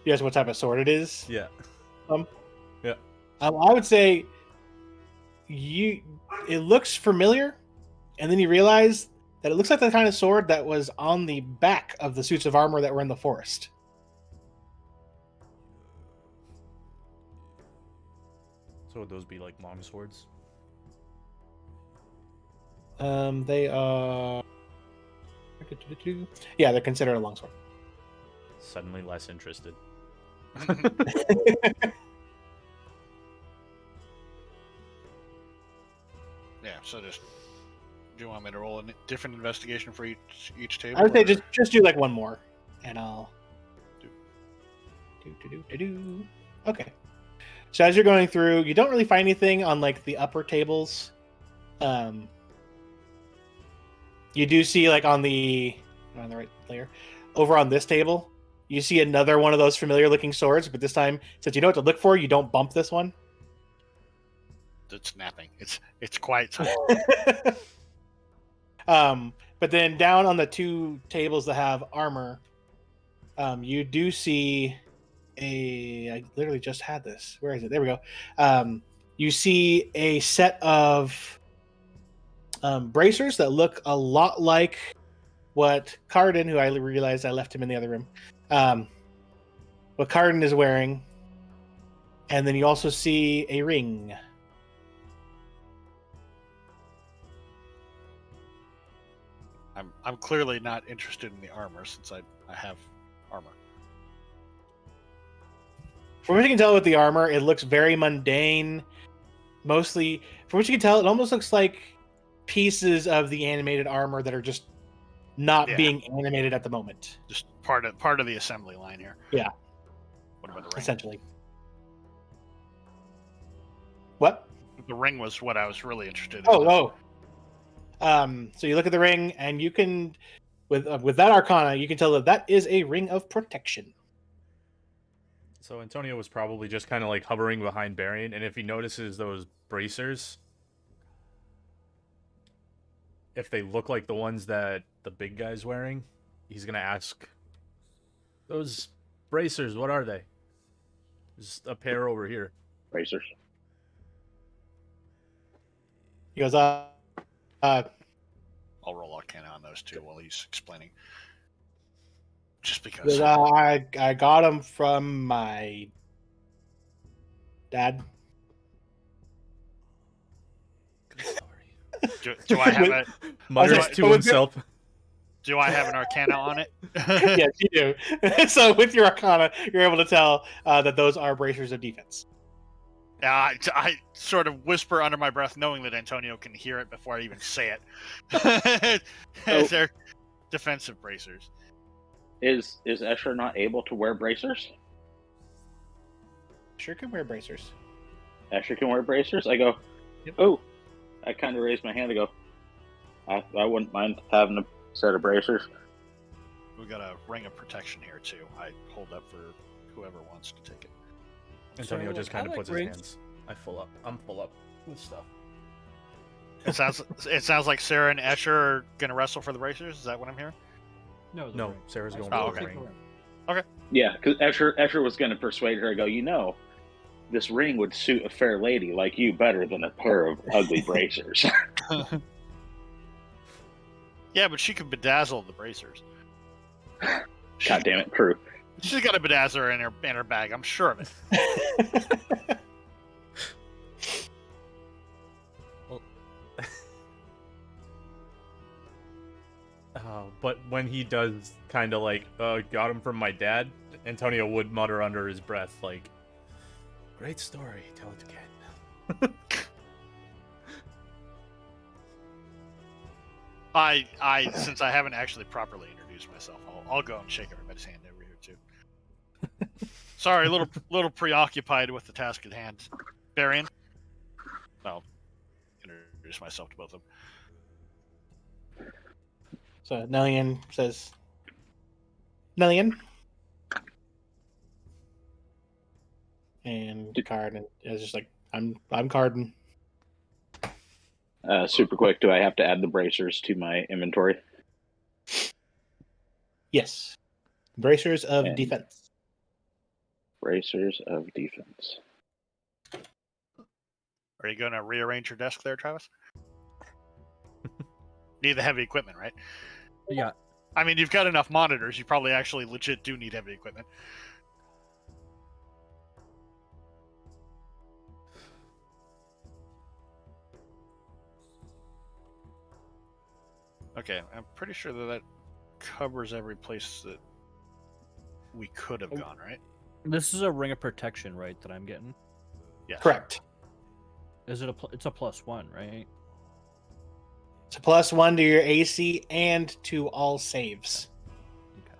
You guys, what type of sword it is? Yeah. Yeah. I would say it looks familiar, and then you realize that it looks like the kind of sword that was on the back of the suits of armor that were in the forest. So would those be like long swords? They are. Yeah, they're considered a longsword. Suddenly less interested. Yeah, so just do you want me to roll a different investigation for each table? I would say or- just do like one more, and I'll do. Okay. So as you're going through, you don't really find anything on like the upper tables. You do see like on the right layer, over on this table, you see another one of those familiar looking swords, but this time, since you know what to look for, you don't bump this one. It's napping. It's quiet time. But then down on the two tables that have armor, you do see I literally just had this. Where is it? There we go. You see a set of bracers that look a lot like what Cardin, who I realized I left him in the other room, what Cardin is wearing. And then you also see a ring. I'm clearly not interested in the armor since I have armor. From what you can tell with the armor, it looks very mundane. Mostly, from what you can tell, it almost looks like pieces of the animated armor that are just not being animated at the moment. Just part of the assembly line here. Yeah. What about the ring? Essentially. What? The ring was what I was really interested in. Oh. So you look at the ring, and you can, with that arcana, you can tell that is a ring of protection. So Antonio was probably just kind of like hovering behind Barian, and if he notices those bracers, if they look like the ones that the big guy's wearing, he's gonna ask, "Those bracers, what are they?" There's a pair over here. Bracers. He goes, I'll roll Arcana on those two while he's explaining. Just because. I got them from my dad. Do I have a Mutters to himself. Do I have an Arcana on it? Yes, you do. So with your Arcana, you're able to tell that those are bracers of defense. I sort of whisper under my breath, knowing that Antonio can hear it before I even say it. They're defensive bracers. Is Escher not able to wear bracers? Sure can wear bracers. Escher can wear bracers? I go, Yep. Oh. I kind of raised my hand to go, I wouldn't mind having a set of bracers. We got a ring of protection here, too. I hold up for whoever wants to take it. Antonio So, just kind of I like puts his rings. hands. I'm full up with stuff. It sounds like Sarah and Escher are going to wrestle for the bracers. Is that what I'm hearing? No, the No, ring. Sarah's I going still for the take ring. ring. Yeah, because Escher was going to persuade her. I go, this ring would suit a fair lady like you better than a pair of ugly bracers. Yeah, but she could bedazzle the bracers. God damn it, true. She's got a bedazzer in her bag. I'm sure of it. Oh, But when he does kind of like, got him from my dad, Antonio would mutter under his breath, like, great story, tell it again. Since I haven't actually properly introduced myself, I'll go and shake everybody's hand over here too. Sorry, a little preoccupied with the task at hand. Varian, I'll introduce myself to both of them. So Nellian says, Nellian. And Carden is just like, I'm Carden. Super quick, do I have to add the bracers to my inventory? Yes. Bracers of And defense. Bracers of defense. Are you going to rearrange your desk there, Travis? Need the heavy equipment, right? Yeah. I mean, you've got enough monitors. You probably actually legit do need heavy equipment. Okay, I'm pretty sure that covers every place that we could have gone, right? This is a ring of protection, right? That I'm getting. Yes. Correct. Is it it's a +1, right? It's a +1 to your AC and to all saves. Okay.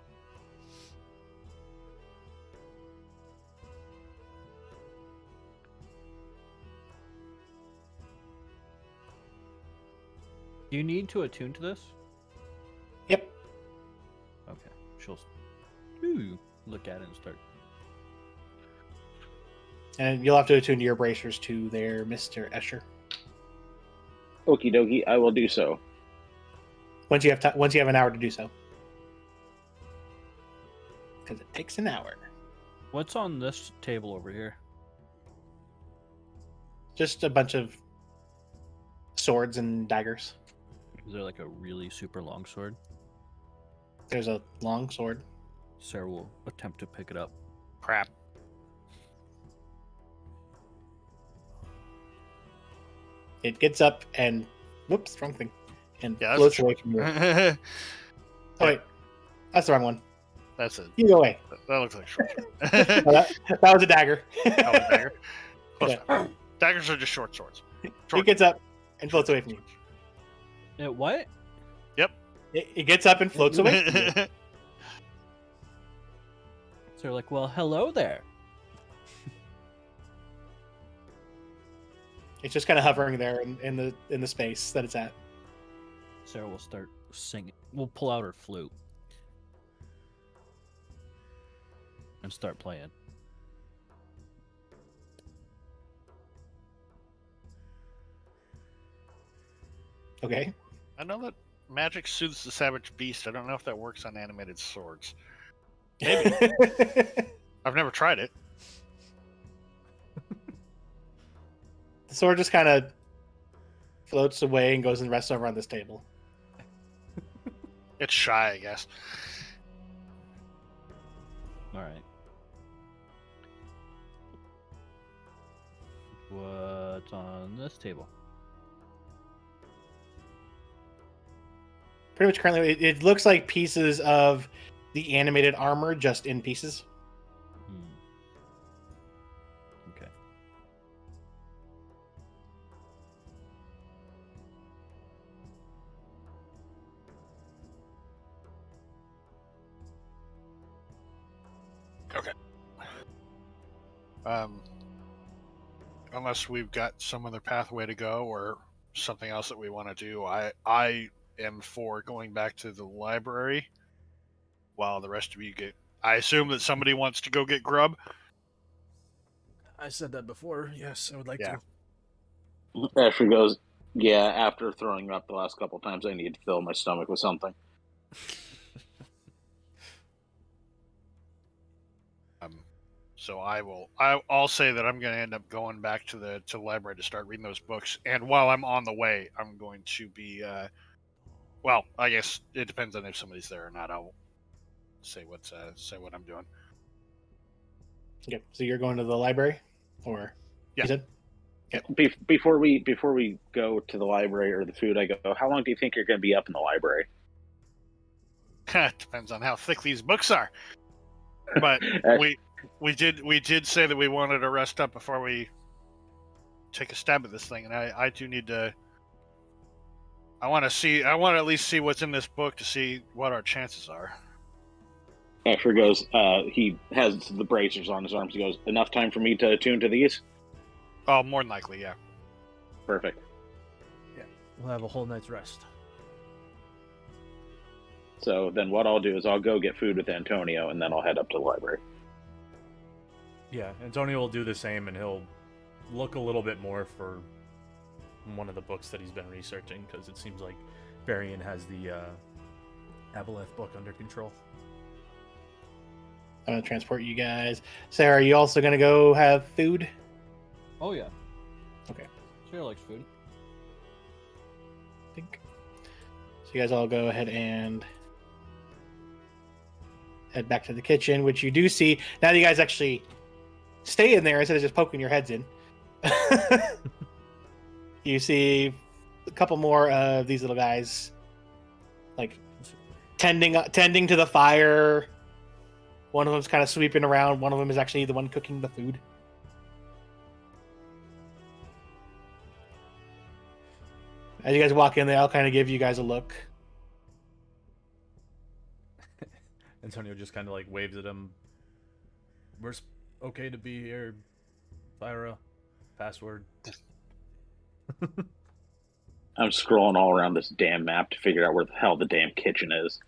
Do you need to attune to this? Yep. Okay. She'll look at it and start. And you'll have to attune your bracers to their Mr. Escher. Okie dokie, I will do so. Once you have an hour to do so. Because it takes an hour. What's on this table over here? Just a bunch of swords and daggers. Is there like a really super long sword? There's a long sword. Sarah will attempt to pick it up. Crap. It gets up and whoops, wrong thing. And Yeah, floats away from you. That's Oh wait. That's the wrong one. it. You go away. That looks like short. No, that was a dagger. That was a dagger. Close Yeah. enough. Daggers are just short swords. It gets up and floats away from you. What? It gets up and floats away from you. So they're like, well, hello there. It's just kind of hovering there in the space that it's at. Sarah will start singing. We'll pull out her flute and start playing. Okay. I know that magic soothes the savage beast. I don't know if that works on animated swords. Maybe. I've never tried it. The sword just kind of floats away and goes and rests over on this table. It's shy, I guess. All right. What's on this table? Pretty much currently, it looks like pieces of the animated armor just in pieces. Okay. Okay. Unless we've got some other pathway to go or something else that we want to do, I am for going back to the library while the rest of you get. I assume that somebody wants to go get grub. I said that before. Yes, I would like Yeah. to. Asher goes, yeah, after throwing up the last couple times, I need to fill my stomach with something. So I'll say that I'm going to end up going back to the library to start reading those books. And while I'm on the way, I'm going to be, well, I guess it depends on if somebody's there or not. I'll say what I'm doing. Okay, so you're going to the library, or Yeah. you said? Before we go to the library or the food, I go, how long do you think you're going to be up in the library? Depends on how thick these books are. But we did say that we wanted to rest up before we take a stab at this thing, and I do need to. I want to at least see what's in this book to see what our chances are. Asher goes, he has the bracers on his arms. He goes, enough time for me to attune to these? Oh, more than likely, yeah. Perfect. Yeah, we'll have a whole night's rest. So then what I'll do is I'll go get food with Antonio, and then I'll head up to the library. Yeah, Antonio will do the same, and he'll look a little bit more for one of the books that he's been researching, because it seems like Varian has the Aboleth book under control. I'm gonna transport you guys. Sarah, are you also gonna go have food? Oh yeah. Okay. Sarah likes food. I think. So you guys all go ahead and head back to the kitchen, which you do see now that you guys actually stay in there instead of just poking your heads in. You see a couple more of these little guys, like tending to the fire. One of them's kind of sweeping around. One of them is actually the one cooking the food. As you guys walk in, they all kind of give you guys a look. Antonio just kind of like waves at him. We're okay to be here. Thyra, password. I'm scrolling all around this damn map to figure out where the hell the damn kitchen is.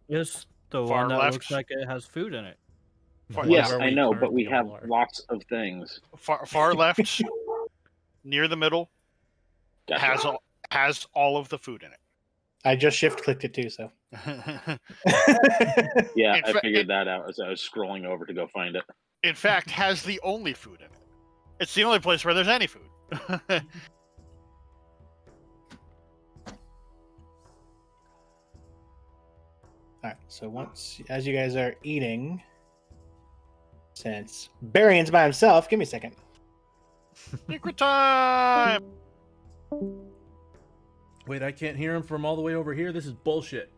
It's the Far one that left. looks like it has food in it. Yes, Where I we know, but we currently have all are. lots of things. Far left, near the middle, Gotcha. has all of the food in I just shift clicked it too, so. it. Yeah, In I fa- figured that out as I was scrolling over to go find it. In fact, has the only food in it. It's the only place where there's any food. All right. So as you guys are eating, since Barian's by himself, give me a second. Secret time. Wait, I can't hear him from all the way over here? This is bullshit.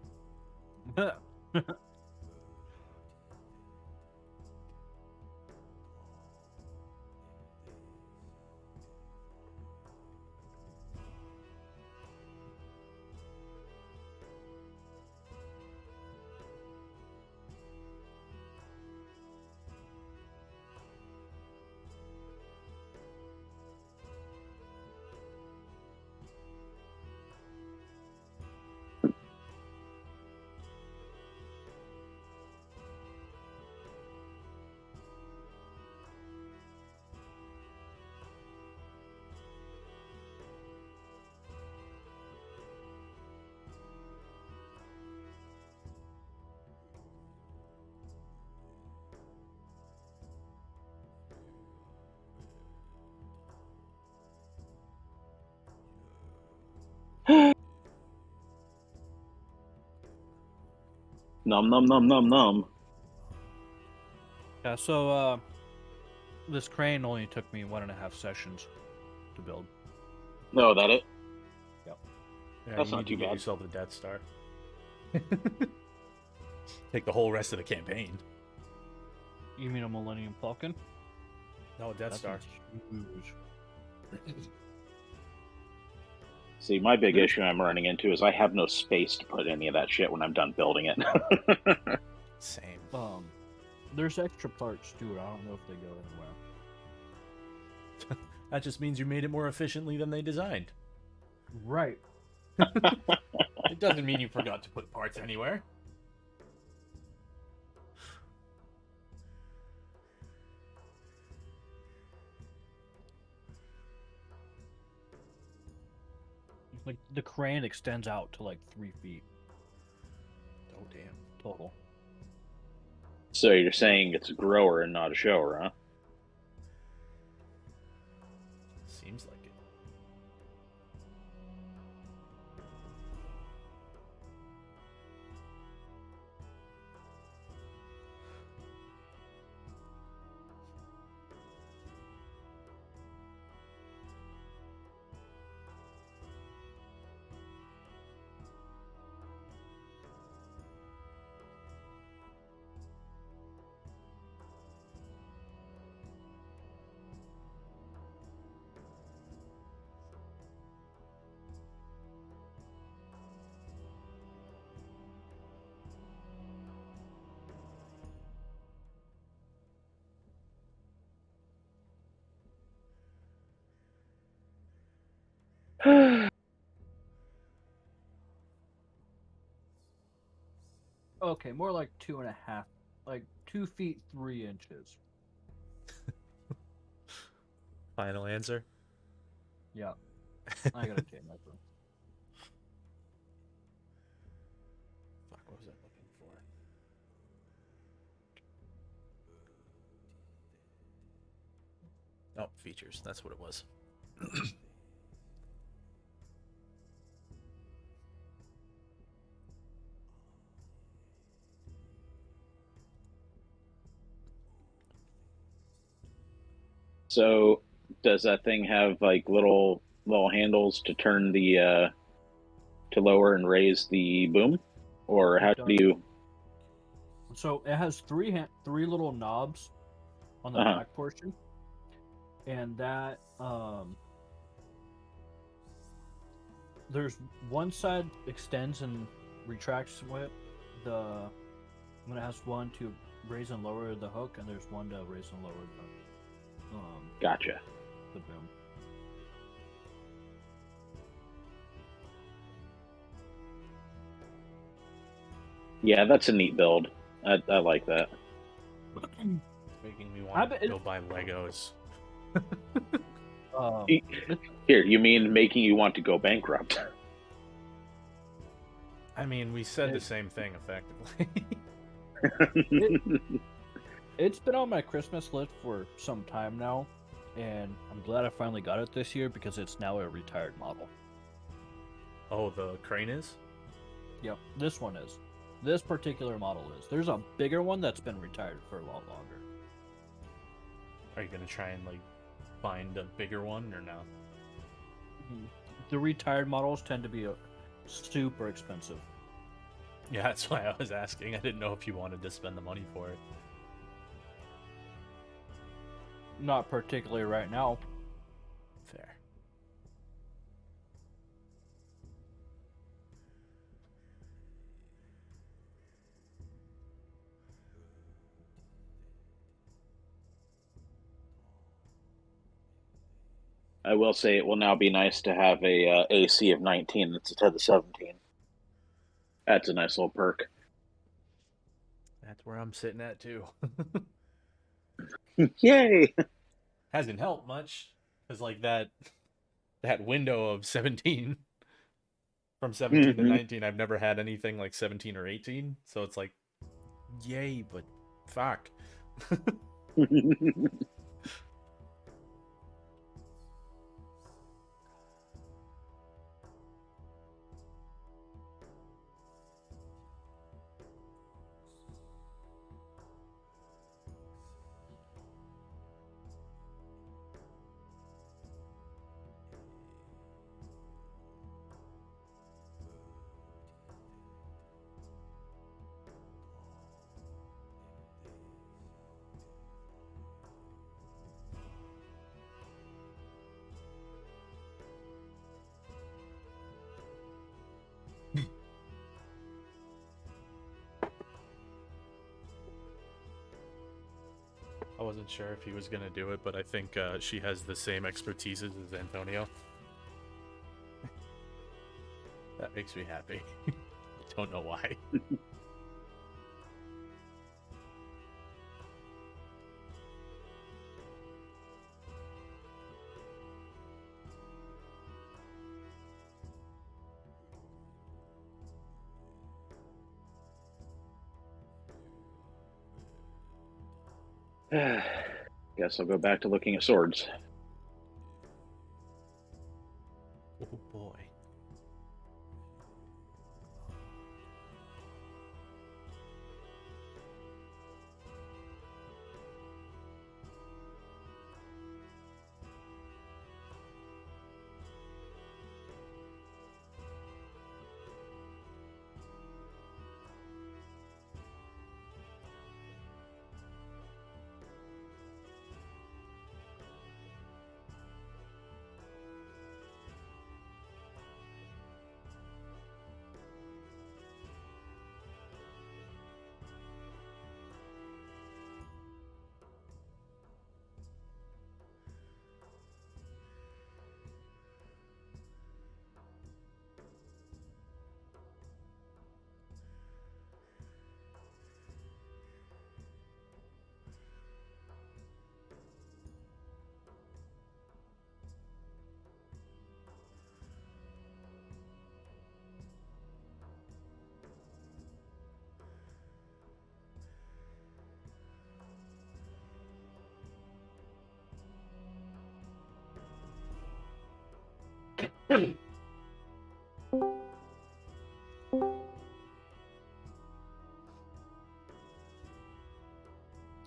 Num num num num num. Yeah, so this crane only took me 1.5 sessions to build. No, that it? Yeah, That's you not need to too get bad. yourself the Death Star. Take the whole rest of the campaign. You mean a Millennium Falcon? No, Death Star. Huge. See, my big issue I'm running into is I have no space to put any of that shit when I'm done building it. Same. There's extra parts to it. I don't know if they go anywhere. That just means you made it more efficiently than they designed. Right. It doesn't mean you forgot to put parts anywhere. Like the crane extends out to like 3 feet Oh, damn. total. So you're saying it's a grower and not a shower, huh? Seems like it. Okay, more like 2.5, like 2 feet 3 inches. Final answer. Yeah, I gotta change that one. Fuck, what was I looking for? Oh, features. That's what it was. So, does that thing have like little handles to turn the to lower and raise the boom, or how do you? So it has three little knobs on the Uh-huh. back portion, and that there's one side extends and retracts with the when it has one to raise and lower the hook, and there's one to raise and lower Gotcha. the boom. Yeah, that's a neat build. I like that. It's making me want to go buy Legos. Here, you mean making you want to go bankrupt? I mean, we said the same thing effectively. It's been on my Christmas list for some time now, and I'm glad I finally got it this year because it's now a retired model. Oh, the crane is? Yep, this one is. This particular model is. There's a bigger one that's been retired for a lot longer. Are you gonna try and like find a bigger one or no? The retired models tend to be super expensive. Yeah, that's why I was asking. I didn't know if you wanted to spend the money for it. Not particularly right now. Fair. I will say it will now be nice to have a AC of 19 instead of 17. That's a nice little perk. That's where I'm sitting at too. Yay! Hasn't helped much because like that window of 17 from 17 to 19, I've never had anything like 17 or 18, so it's like yay, but fuck. I wasn't sure if he was gonna do it, but I think she has the same expertise as Antonio. That makes me happy. Don't know why. Guess I'll go back to looking at swords. Oh boy.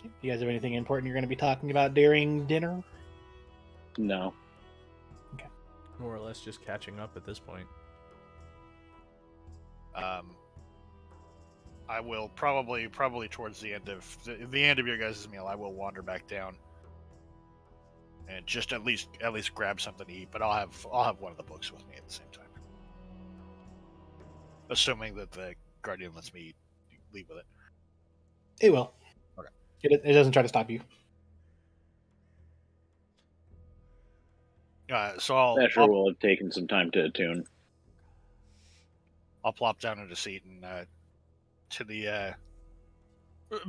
Do you guys have anything important you're going to be talking about during dinner? No. More or less just catching up at this point. I will probably towards the end of the end of your guys' meal, I will wander back down and just at least grab something to eat. But I'll have one of the books with me at the same time, assuming that the Guardian lets me leave with it. It will. Okay. It doesn't try to stop you. So I'll will have taken some time to attune. I'll plop down in a seat and to the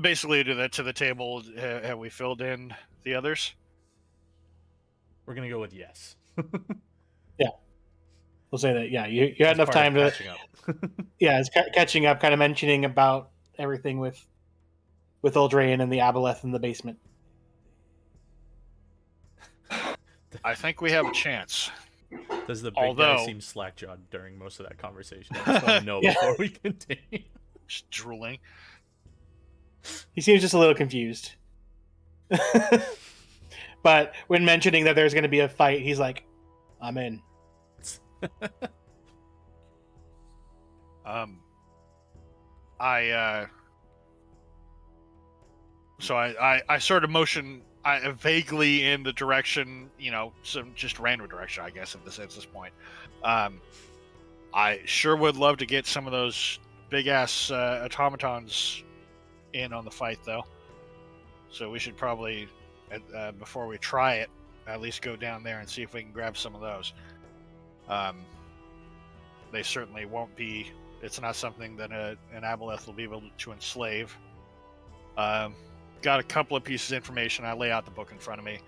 basically to the table. Have we filled in the others? We're gonna go with yes. We'll say that. Yeah, you had As enough part of time to. catching up. Yeah, it's catching up, kind of mentioning about everything with Uldrayan and the Aboleth in the basement. I think we have a chance. Does the big guy seem slack-jawed during most of that conversation? I just want to know Yeah. before we continue. Just drooling. He seems just a little confused. But when mentioning that there's going to be a fight, he's like, "I'm in." So I sort of motion vaguely in the direction, some just random direction, I guess, at this point. I sure would love to get some of those big ass automatons in on the fight, though. So we should probably, before we try it, at least go down there and see if we can grab some of those. They certainly won't be. It's not something that an Aboleth will be able to enslave. Got a couple of pieces of information. I lay out the book in front of me.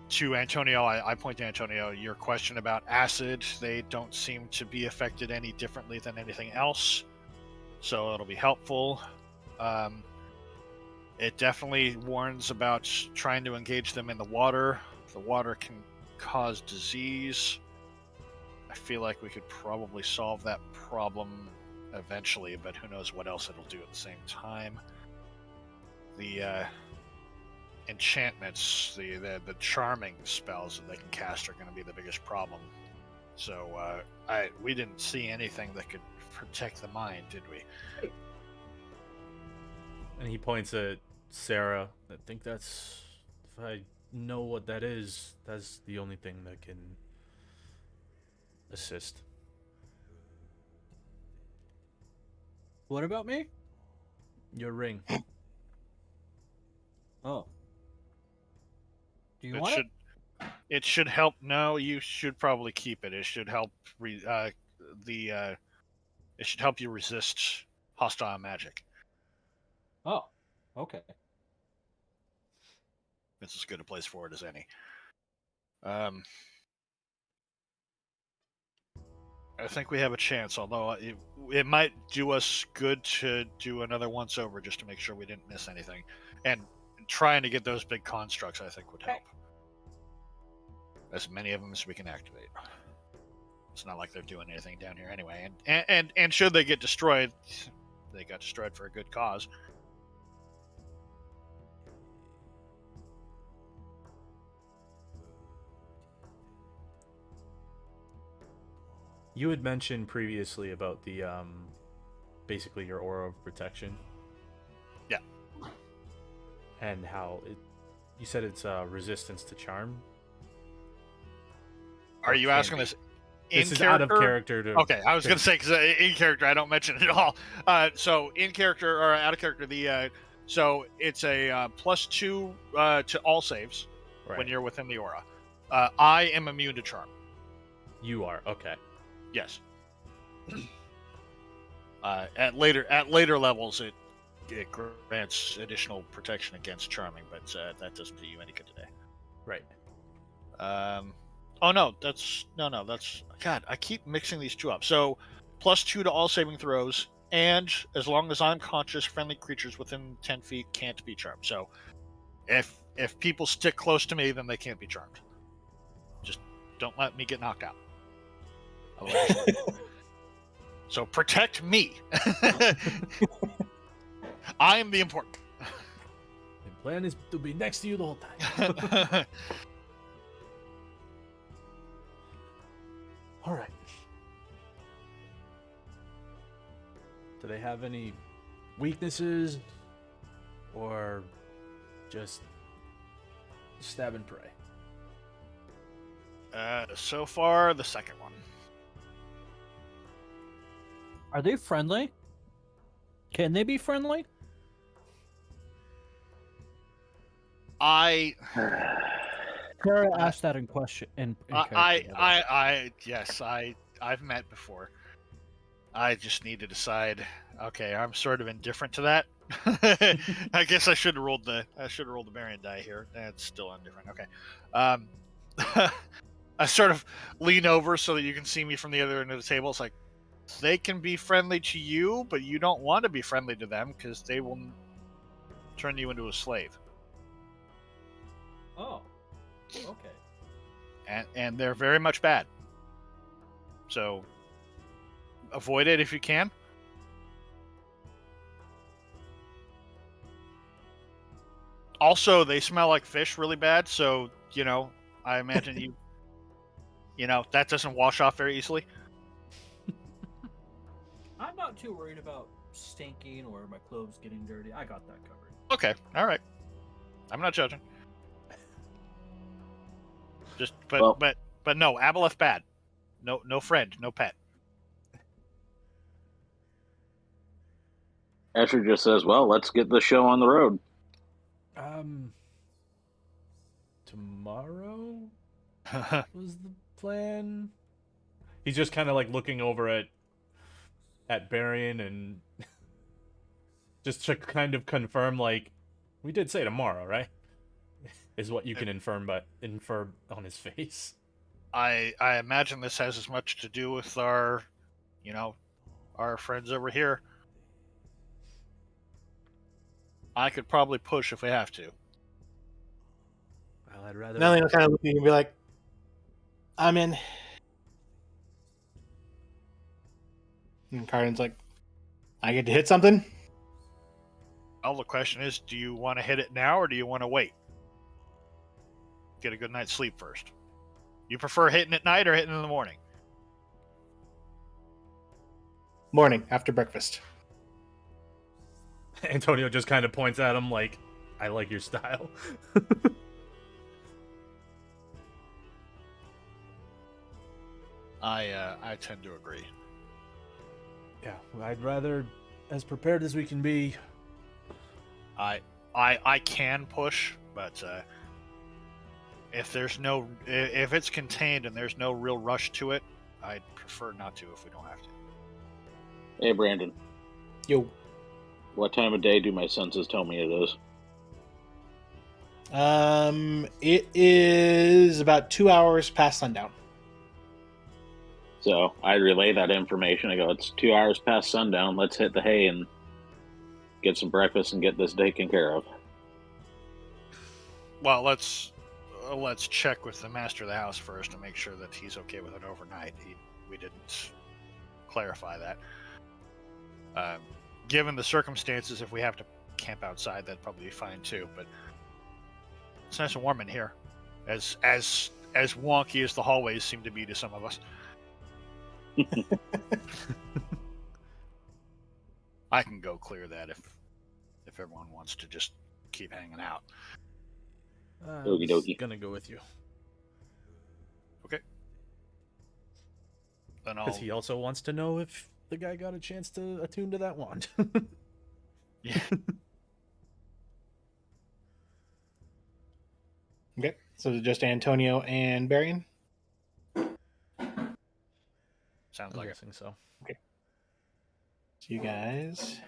To Antonio, I point to Antonio, your question about acid, they don't seem to be affected any differently than anything else. So it'll be helpful. It definitely warns about trying to engage them in the water. The water can cause disease. I feel like we could probably solve that problem eventually, but who knows what else it'll do at the same time. The enchantments, the charming spells that they can cast are going to be the biggest problem. So we didn't see anything that could protect the mind, did we? And he points at Sarah. I think that's, if I know what that is, that's the only thing that can assist. What about me? Your ring. Oh. Do you want it? It should help. No, you should probably keep it. It should help it should help you resist hostile magic. Oh, okay. It's as good a place for it as any. I think we have a chance, although it might do us good to do another once over just to make sure we didn't miss anything. And trying to get those big constructs, I think, would help. As many of them as we can activate. It's not like they're doing anything down here anyway. And should they get destroyed, they got destroyed for a good cause. You had mentioned previously about the basically your aura of protection. Yeah. And how you said it's resistance to charm. Are you asking this in this is character? out of character to... Okay, I was going to say, because in character I don't mention it at all. So in character or out of character, so it's a +2 to all saves when you're within the aura. I am immune to charm. You are, okay. Yes. At later levels, it grants additional protection against charming, but that doesn't do you any good today. Right. Oh no, that's God. I keep mixing these two up. So +2 to all saving throws, and as long as I'm conscious, friendly creatures within 10 feet can't be charmed. So if people stick close to me, then they can't be charmed. Just don't let me get knocked out. So protect me. I am the important. plan is to be next to you the whole time. All right. Do they have any weaknesses, or just stab and pray? So far, the second one. Are they friendly? Can they be friendly? Sarah asked that in question. Yes, I've met before. I just need to decide. Okay, I'm sort of indifferent to that. I guess I should have rolled the Marion die here. That's still indifferent. Okay. I sort of lean over so that you can see me from the other end of the table. It's like, they can be friendly to you, but you don't want to be friendly to them because they will turn you into a slave. Oh, okay. And they're very much bad. So avoid it if you can. Also, they smell like fish really bad, so, I imagine that doesn't wash off very easily. I'm not too worried about stinking or my clothes getting dirty. I got that covered. Okay, all right. I'm not judging. But no, Aboleth bad. No friend, no pet. Asher just says, "Well, let's get the show on the road." Tomorrow was the plan. He's just kind of like looking over at Barian and just to kind of confirm, like, we did say tomorrow, right? Is what you can infer on his face. I imagine this has as much to do with our friends over here. I could probably push if we have to. Well, I'd rather. Melanie will kind of look at you and be like, "I'm in." And Cardin's like, "I get to hit something?" Well, the question is, do you want to hit it now or do you want to wait? Get a good night's sleep first. You prefer hitting at night or hitting in the morning? Morning, after breakfast. Antonio just kind of points at him like, I like your style. I tend to agree. Yeah, I'd rather as prepared as we can be. I can push, but if it's contained and there's no real rush to it, I'd prefer not to if we don't have to. Hey, Brandon. Yo. What time of day do my senses tell me it is? It is about 2 hours past sundown. So I relay that information. I go, it's 2 hours past sundown. Let's hit the hay and get some breakfast and get this taken care of. Well, let's check with the master of the house first to make sure that he's okay with it overnight. We didn't clarify that. Given the circumstances, if we have to camp outside, that'd probably be fine too. But it's nice and warm in here, as wonky as the hallways seem to be to some of us. I can go clear that if everyone wants to just keep hanging out. Okie dokie. Gonna go with you. Okay. Then Because he also wants to know if the guy got a chance to attune to that wand. Yeah. Okay, so just Antonio and Barian? Sounds I'm like it. guessing so. So you guys...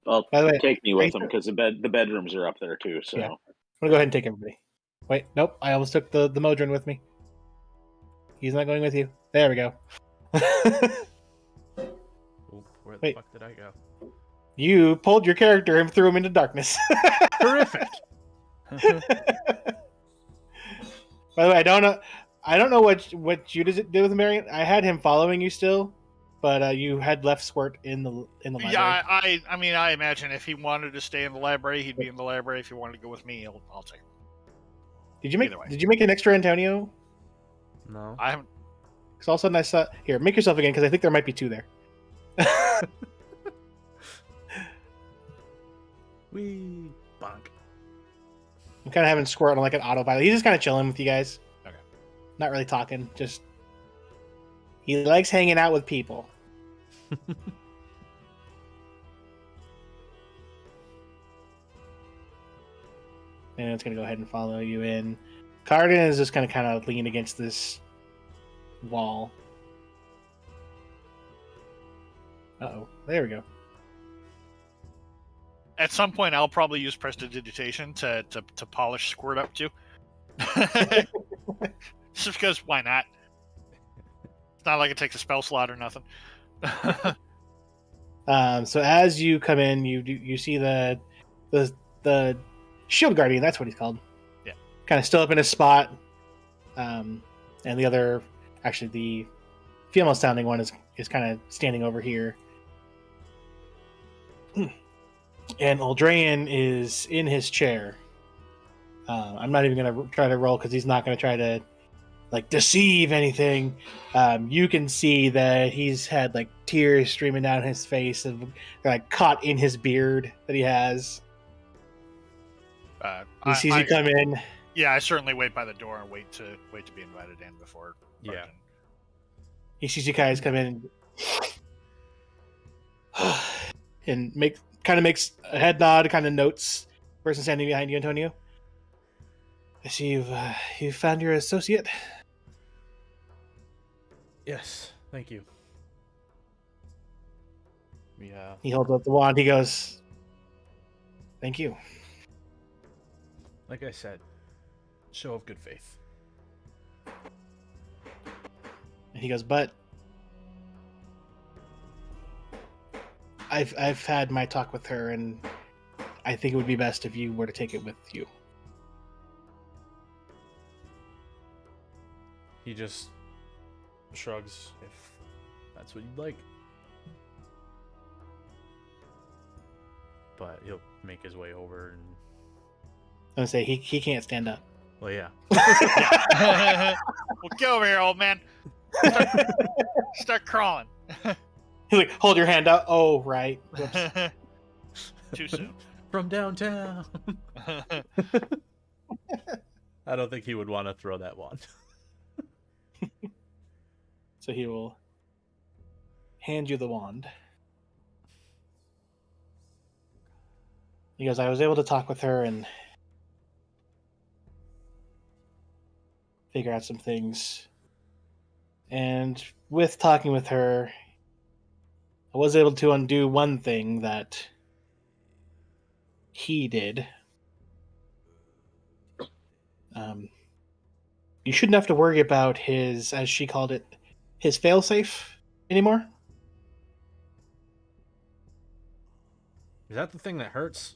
Well, By the way, take me are with you them sure? because the bedrooms are up there too. So Yeah. I'm gonna go ahead and take everybody. Wait, nope, I almost took the Modron with me. He's not going with you. There we go. Oop, where the Wait. fuck did I go? You pulled your character and threw him into darkness. Terrific. By the way, I don't know what you did with Marion. I had him following you still, but you had left Squirt in the library. Yeah, I mean, I imagine if he wanted to stay in the library, he'd be in the library. If he wanted to go with me, I'll take him. Either way. Did you make an extra Antonio? No. I haven't. Because all of a sudden I saw here. Make yourself again because I think there might be 2 there. Wee bonk. I'm kind of having Squirt on like an autopilot. He's just kind of chilling with you guys. Okay. Not really talking. Just he likes hanging out with people. And it's gonna go ahead and follow you in. Cardin is just gonna kind of lean against this wall. Uh-oh. There we go. At some point, I'll probably use prestidigitation to polish Squirt up too. Just because, why not? It's not like it takes a spell slot or nothing. So as you come in, you see the shield guardian. That's what he's called. Yeah. Kind of still up in his spot. And the other, actually the female sounding one is kind of standing over here. And Eldrayan is in his chair. I'm not even going to try to roll because he's not going to try to like deceive anything. You can see that he's had like tears streaming down his face and they're like caught in his beard that he has. He sees you come in. Yeah, I certainly wait by the door and wait to be invited in before. Yeah. He sees you guys come in and makes a head nod, kind of notes person standing behind you, Antonio. I see you've found your associate. Yes, thank you. Yeah. He holds up the wand. He goes, "Thank you." Like I said, show of good faith. And he goes, "But I've had my talk with her, and I think it would be best if you were to take it with you." He just shrugs if that's what you'd like. But he'll make his way over and... I'm gonna say he can't stand up. Well, yeah. Well, get over here, old man. Start crawling. He's like, "Hold your hand out." Oh, right. Whoops. Too soon. From downtown. I don't think he would want to throw that wand. So he will hand you the wand. He goes, "I was able to talk with her and figure out some things. And with talking with her, I was able to undo one thing that he did. You shouldn't have to worry about his, as she called it, his failsafe anymore." Is that the thing that hurts?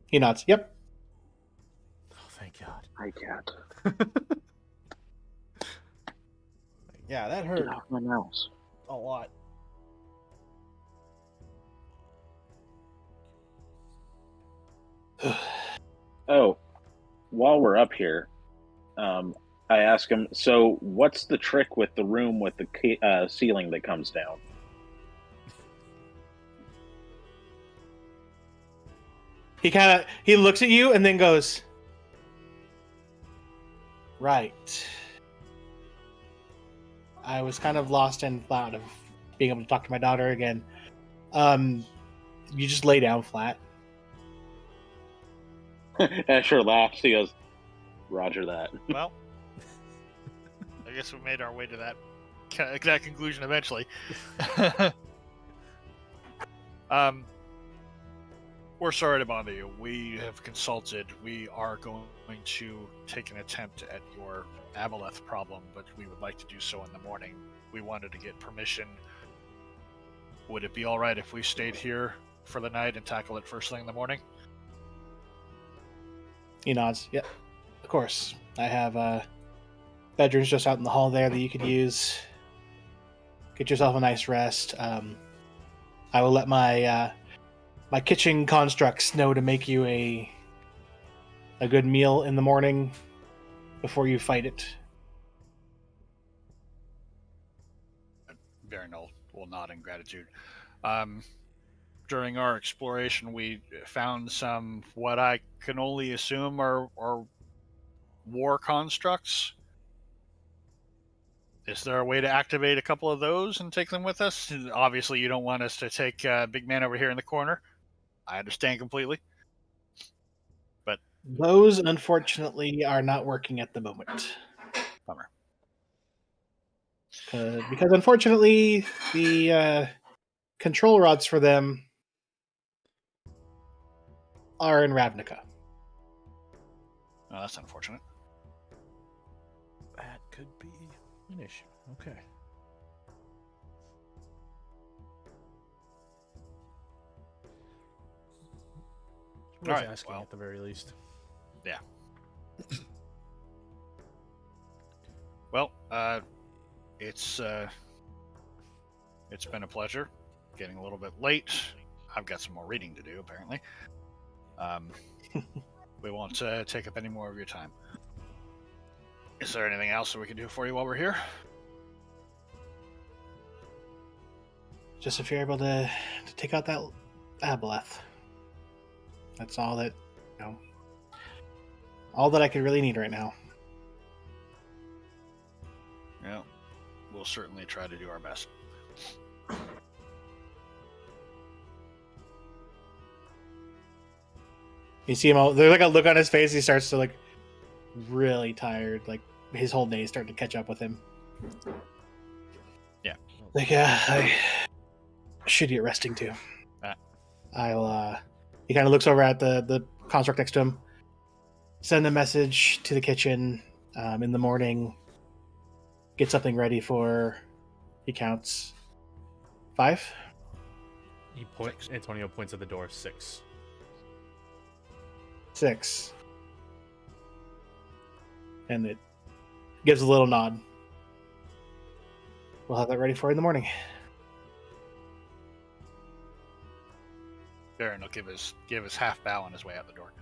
He nods. "Yep." Oh, thank God. I can't. Yeah, that Get hurt off my mouse. a lot. Oh, while we're up here, I ask him, so what's the trick with the room with the ceiling that comes down? He looks at you and then goes, "Right. I was kind of lost in thought of being able to talk to my daughter again. You just lay down flat." Asher laughs. He goes, "Roger that." Well, I guess we made our way to that conclusion eventually. We're sorry to bother you. We have consulted. We are going to take an attempt at your Aboleth problem, but we would like to do so in the morning. We wanted to get permission. Would it be all right if we stayed here for the night and tackle it first thing in the morning? He nods. "Yep, of course. I have bedrooms just out in the hall there that you could use. get yourself a nice rest. I will let my my kitchen constructs know to make you a good meal in the morning before you fight it. Baron will nod in gratitude. During our exploration, we found some what I can only assume are war constructs. Is there a way to activate a couple of those and take them with us? Obviously, you don't want us to take big man over here in the corner. I understand completely. But Those, unfortunately, are not working at the moment. bummer. Because unfortunately, the control rods for them are in Ravnica. Oh, that's unfortunate. That could be an issue. Okay. Worth All right, asking well. at the very least. Yeah. Well, it's been a pleasure. Getting a little bit late. I've got some more reading to do, apparently. We won't take up any more of your time. Is there anything else that we can do for you while we're here? Just if you're able to take out that Aboleth. That's all that, all that I could really need right now. Yeah, we'll certainly try to do our best. You see him there's like a look on his face. He starts to like really tired. Like his whole day is starting to catch up with him. Yeah. Like, yeah, I should get resting too. I'll, he kind of looks over at the construct next to him. Send a message to the kitchen in the morning. Get something ready for, he counts, 5? Antonio points at the door. 6. 6. And it gives a little nod. We'll have that ready for you in the morning. Baron will give his half bow on his way out the door.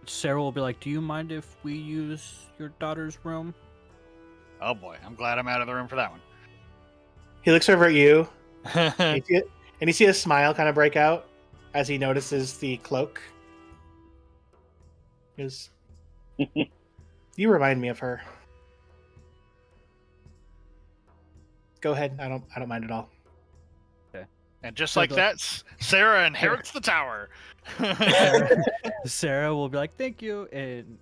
Sarah will be like, "Do you mind if we use your daughter's room?" Oh boy, I'm glad I'm out of the room for that one. He looks over at you, and you see a smile kind of break out as he notices the cloak. He goes, "You remind me of her." Go ahead. I don't mind at all. And just So like that, Sarah inherits the tower. Sarah will be like, "Thank you." And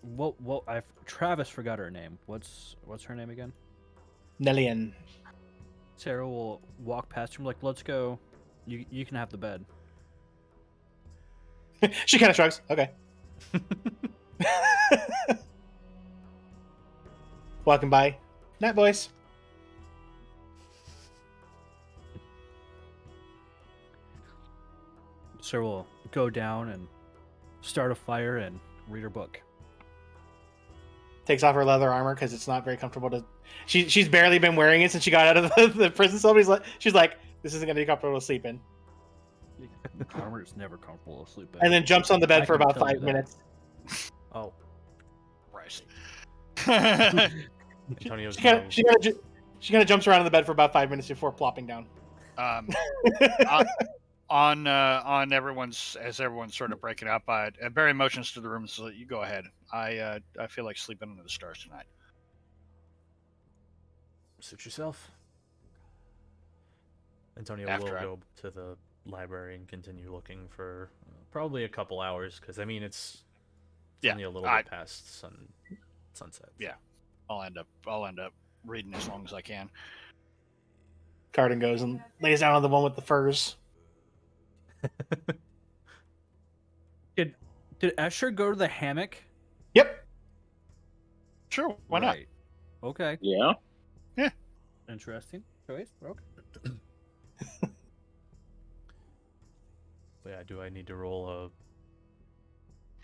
Travis forgot her name. What's her name again? Nellian. Sarah will walk past him like, "Let's go. You can have the bed." She kind of shrugs. Okay. Walking by. Night, boys. Sarah will go down and start a fire and read her book. Takes off her leather armor because it's not very comfortable to. She's barely been wearing it since she got out of the prison cell. She's like, this isn't gonna be comfortable to sleep in. Armor is never comfortable to sleep in. And then jumps on the bed I for can about tell you 5 that. minutes. Christ. Antonio's She kind of jumps around in the bed for about 5 minutes before plopping down. On everyone's as everyone's sort of breaking up, Barry motions to the room so that you go ahead. I feel like sleeping under the stars tonight. Suit yourself. Antonio After will I- go to the library and continue looking for probably a couple hours because I mean it's only a little bit past sunset. Yeah, I'll end up reading as long as I can. Carden goes and lays down on the one with the furs. Did Escher go to the hammock? Yep. Sure, why not? Right. Okay. Yeah. Interesting choice. Okay. But yeah, do I need to roll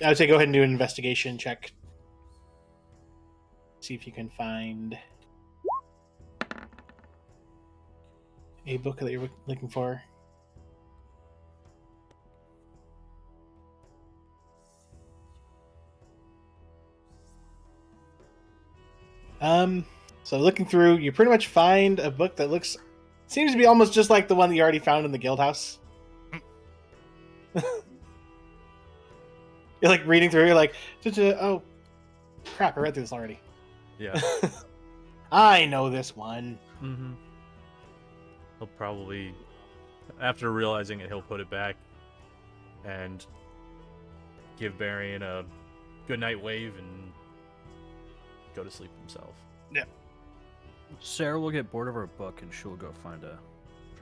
I would say go ahead and do an investigation check. See if you can find a book that you're looking for. So looking through, you pretty much find a book that seems to be almost just like the one that you already found in the guild house. You're like reading through, you're like, oh, crap, I read through this already. Yeah. I know this one. Mm-hmm. He'll probably, after realizing it, he'll put it back and give Barian a goodnight wave and go to sleep himself. Yeah. Sarah will get bored of her book and she'll go try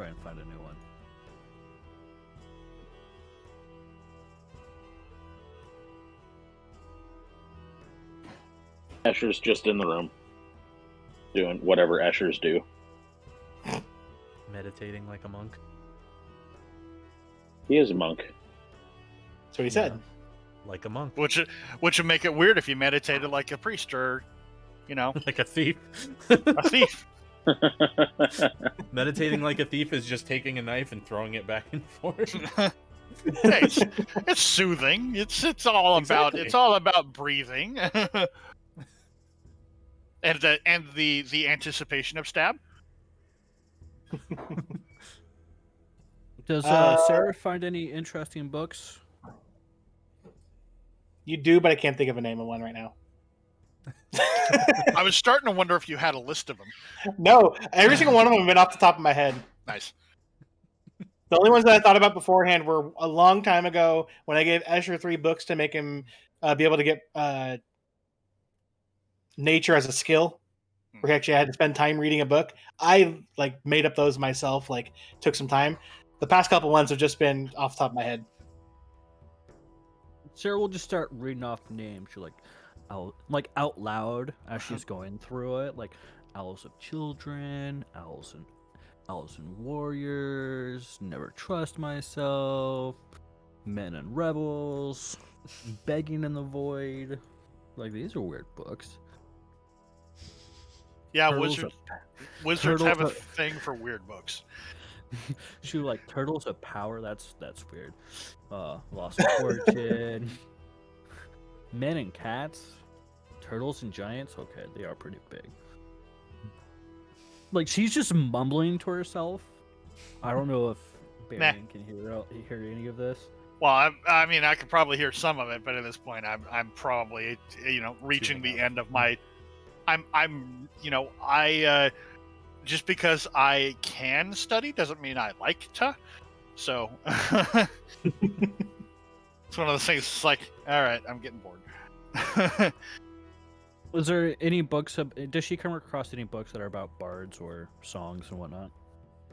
and find a new one. Escher's just in the room, doing whatever Eschers do. Meditating like a monk. He is a monk. That's what he said. Like a monk. Which would make it weird if you meditated like a priest or, Like a thief. a thief. Meditating like a thief is just taking a knife and throwing it back and forth. Hey, it's soothing. It's all about breathing. and the anticipation of stab. Does Sarah find any interesting books? You do, but I can't think of a name of one right now. I was starting to wonder if you had a list of them. No, every single one of them have been off the top of my head. Nice. The only ones that I thought about beforehand were a long time ago when I gave Escher 3 books to make him be able to get nature as a skill. Where he actually had to spend time reading a book. I made up those myself. Took some time. The past couple ones have just been off the top of my head. Sarah will just start reading off names. She'll out loud as she's going through it, like Owls of Children, Owls and Warriors, Never Trust Myself, Men and Rebels, Begging in the Void. These are weird books. Yeah, Turtles wizards have a thing for weird books. She Turtles of Power. That's weird. Lost Fortune. Men and Cats. Turtles and Giants. Okay, they are pretty big. She's just mumbling to herself. I don't know if Barian can hear any of this. Well, I mean, I could probably hear some of it, but at this point, I'm probably reaching the end of my. I just because I can study doesn't mean I like to. So it's one of those things. It's like, all right, I'm getting bored. Was there any books? Does she come across any books that are about bards or songs and whatnot?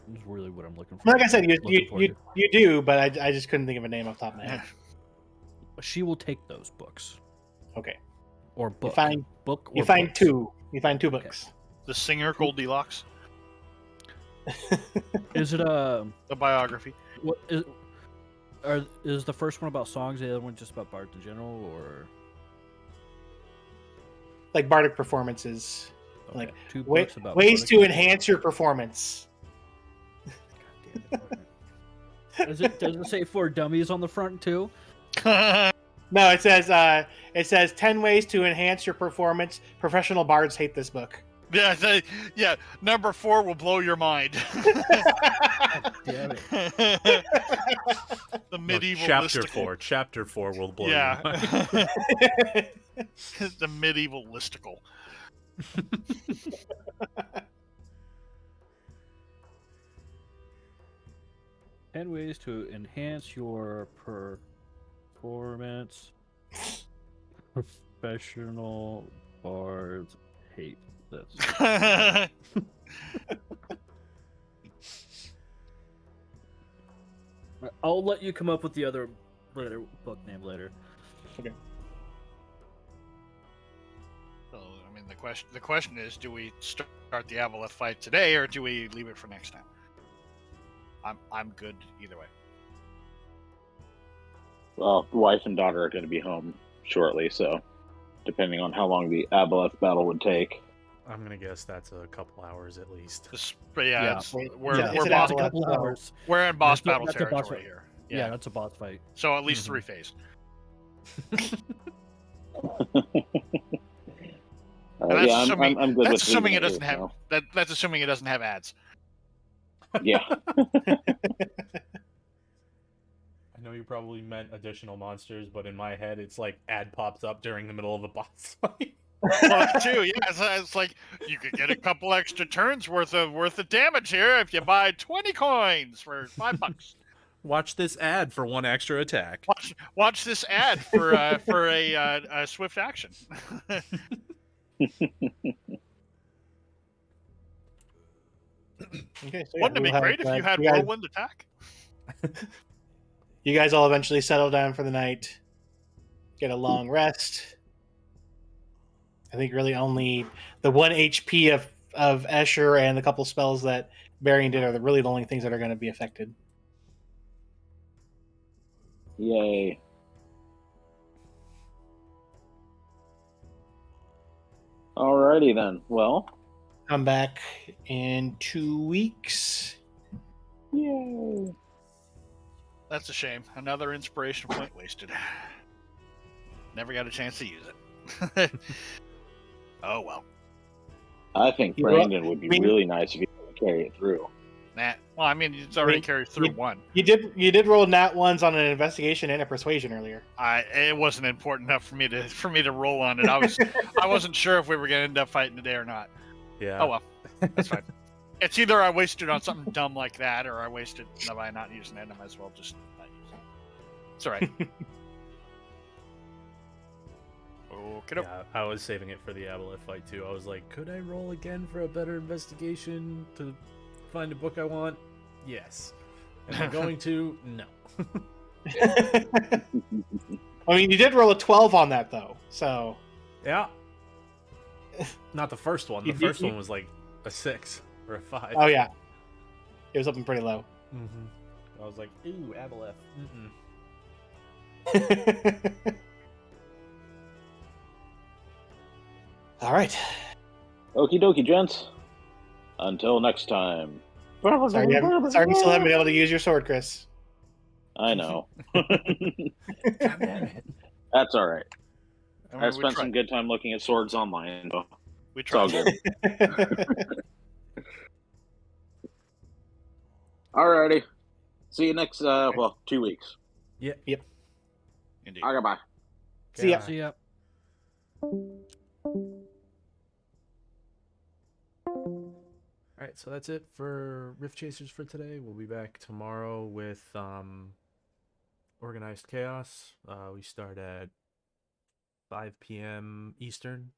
That's really what I'm looking for. Like I said, you do, but I just couldn't think of a name off the top of my head. She will take those books. Okay. Or book. You find two. You find 2 books. Okay. The Singer Goldilocks. Is it the biography? What is the first one about songs? The other one just about bards in general, or bardic performances? Okay. 2 books about ways to enhance your performance. Does it say for dummies on the front too? No, it says 10 ways to enhance your performance. Professional bards hate this book. Yeah. Number 4 will blow your mind. Damn it. The medieval chapter listicle. 4. Chapter 4 will blow your mind. The medieval listicle. 10 ways to enhance your performance. Professional bards hate this. I'll let you come up with the other book name later. Okay. So, I mean, the question is, do we start the Aboleth fight today, or do we leave it for next time? I'm good either way. Well, wife and daughter are going to be home shortly, so depending on how long the Aboleth battle would take. I'm gonna guess that's a couple hours at least. But yeah, Yeah. we're Yeah, we're, it's boss, an a couple Aboleth, so- hours. we're in boss That's a- battle that's a boss territory fight. here. Yeah, that's a boss fight. So at least Mhm. 3 phase. And that's Yeah, assuming I'm good that's with assuming leaving it doesn't here, have so. that's assuming it doesn't have ads. Yeah. I know you probably meant additional monsters, but in my head, it's like ad pops up during the middle of a boss fight. Well, too, yeah. It's like you could get a couple extra turns worth of damage here if you buy 20 coins for $5. Watch this ad for 1 extra attack. Watch this ad for a swift action. Okay, so yeah, Wouldn't it be we'll great if have, you had guys, whirlwind attack? you guys all eventually settle down for the night, get a long rest. I think really only the 1 HP of Escher and the couple spells that Varian did are really the only things that are going to be affected. Yay. Alrighty then. Well, Come back in 2 weeks. yay. That's a shame. Another inspiration point wasted. Never got a chance to use it. Oh well. I think You Brandon would be I mean- really nice if he could carry it through. Nah. Well, I mean, it's already mean, carried through you- one. You did roll nat ones on an investigation and a persuasion earlier. It wasn't important enough for me to roll on it. I wasn't sure if we were gonna end up fighting today or not. Yeah. Oh well, that's fine. It's either I wasted on something dumb like that, or I wasted by not using it. I might as well just not use it. It's all right. Okay. Yeah, I was saving it for the Aboleth fight too. I was like, could I roll again for a better investigation to find a book I want? Yes. Am I going to? No. I mean, you did roll a 12 on that though, so Yeah. Not the first one. The You- first you- one was like a 6 or a 5. oh yeah, it was up and pretty low. I was like, ooh, Aboleth. All right. Okie dokie, gents. Until next time. Sorry, you still haven't been able to use your sword, Chris. I know. God damn it. That's all right. I I mean, spent some good time looking at swords online. So We it's all tried. good. Alrighty. See you next, 2 weeks. Indeed. Okay, bye. See ya. See ya. Alright, so that's it for Rift Chasers for today. We'll be back tomorrow with Organized Chaos. We start at 5 p.m. Eastern.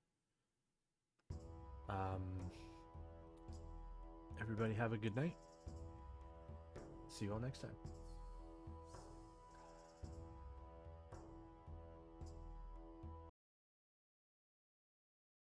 Everybody have a good night. See you all next time.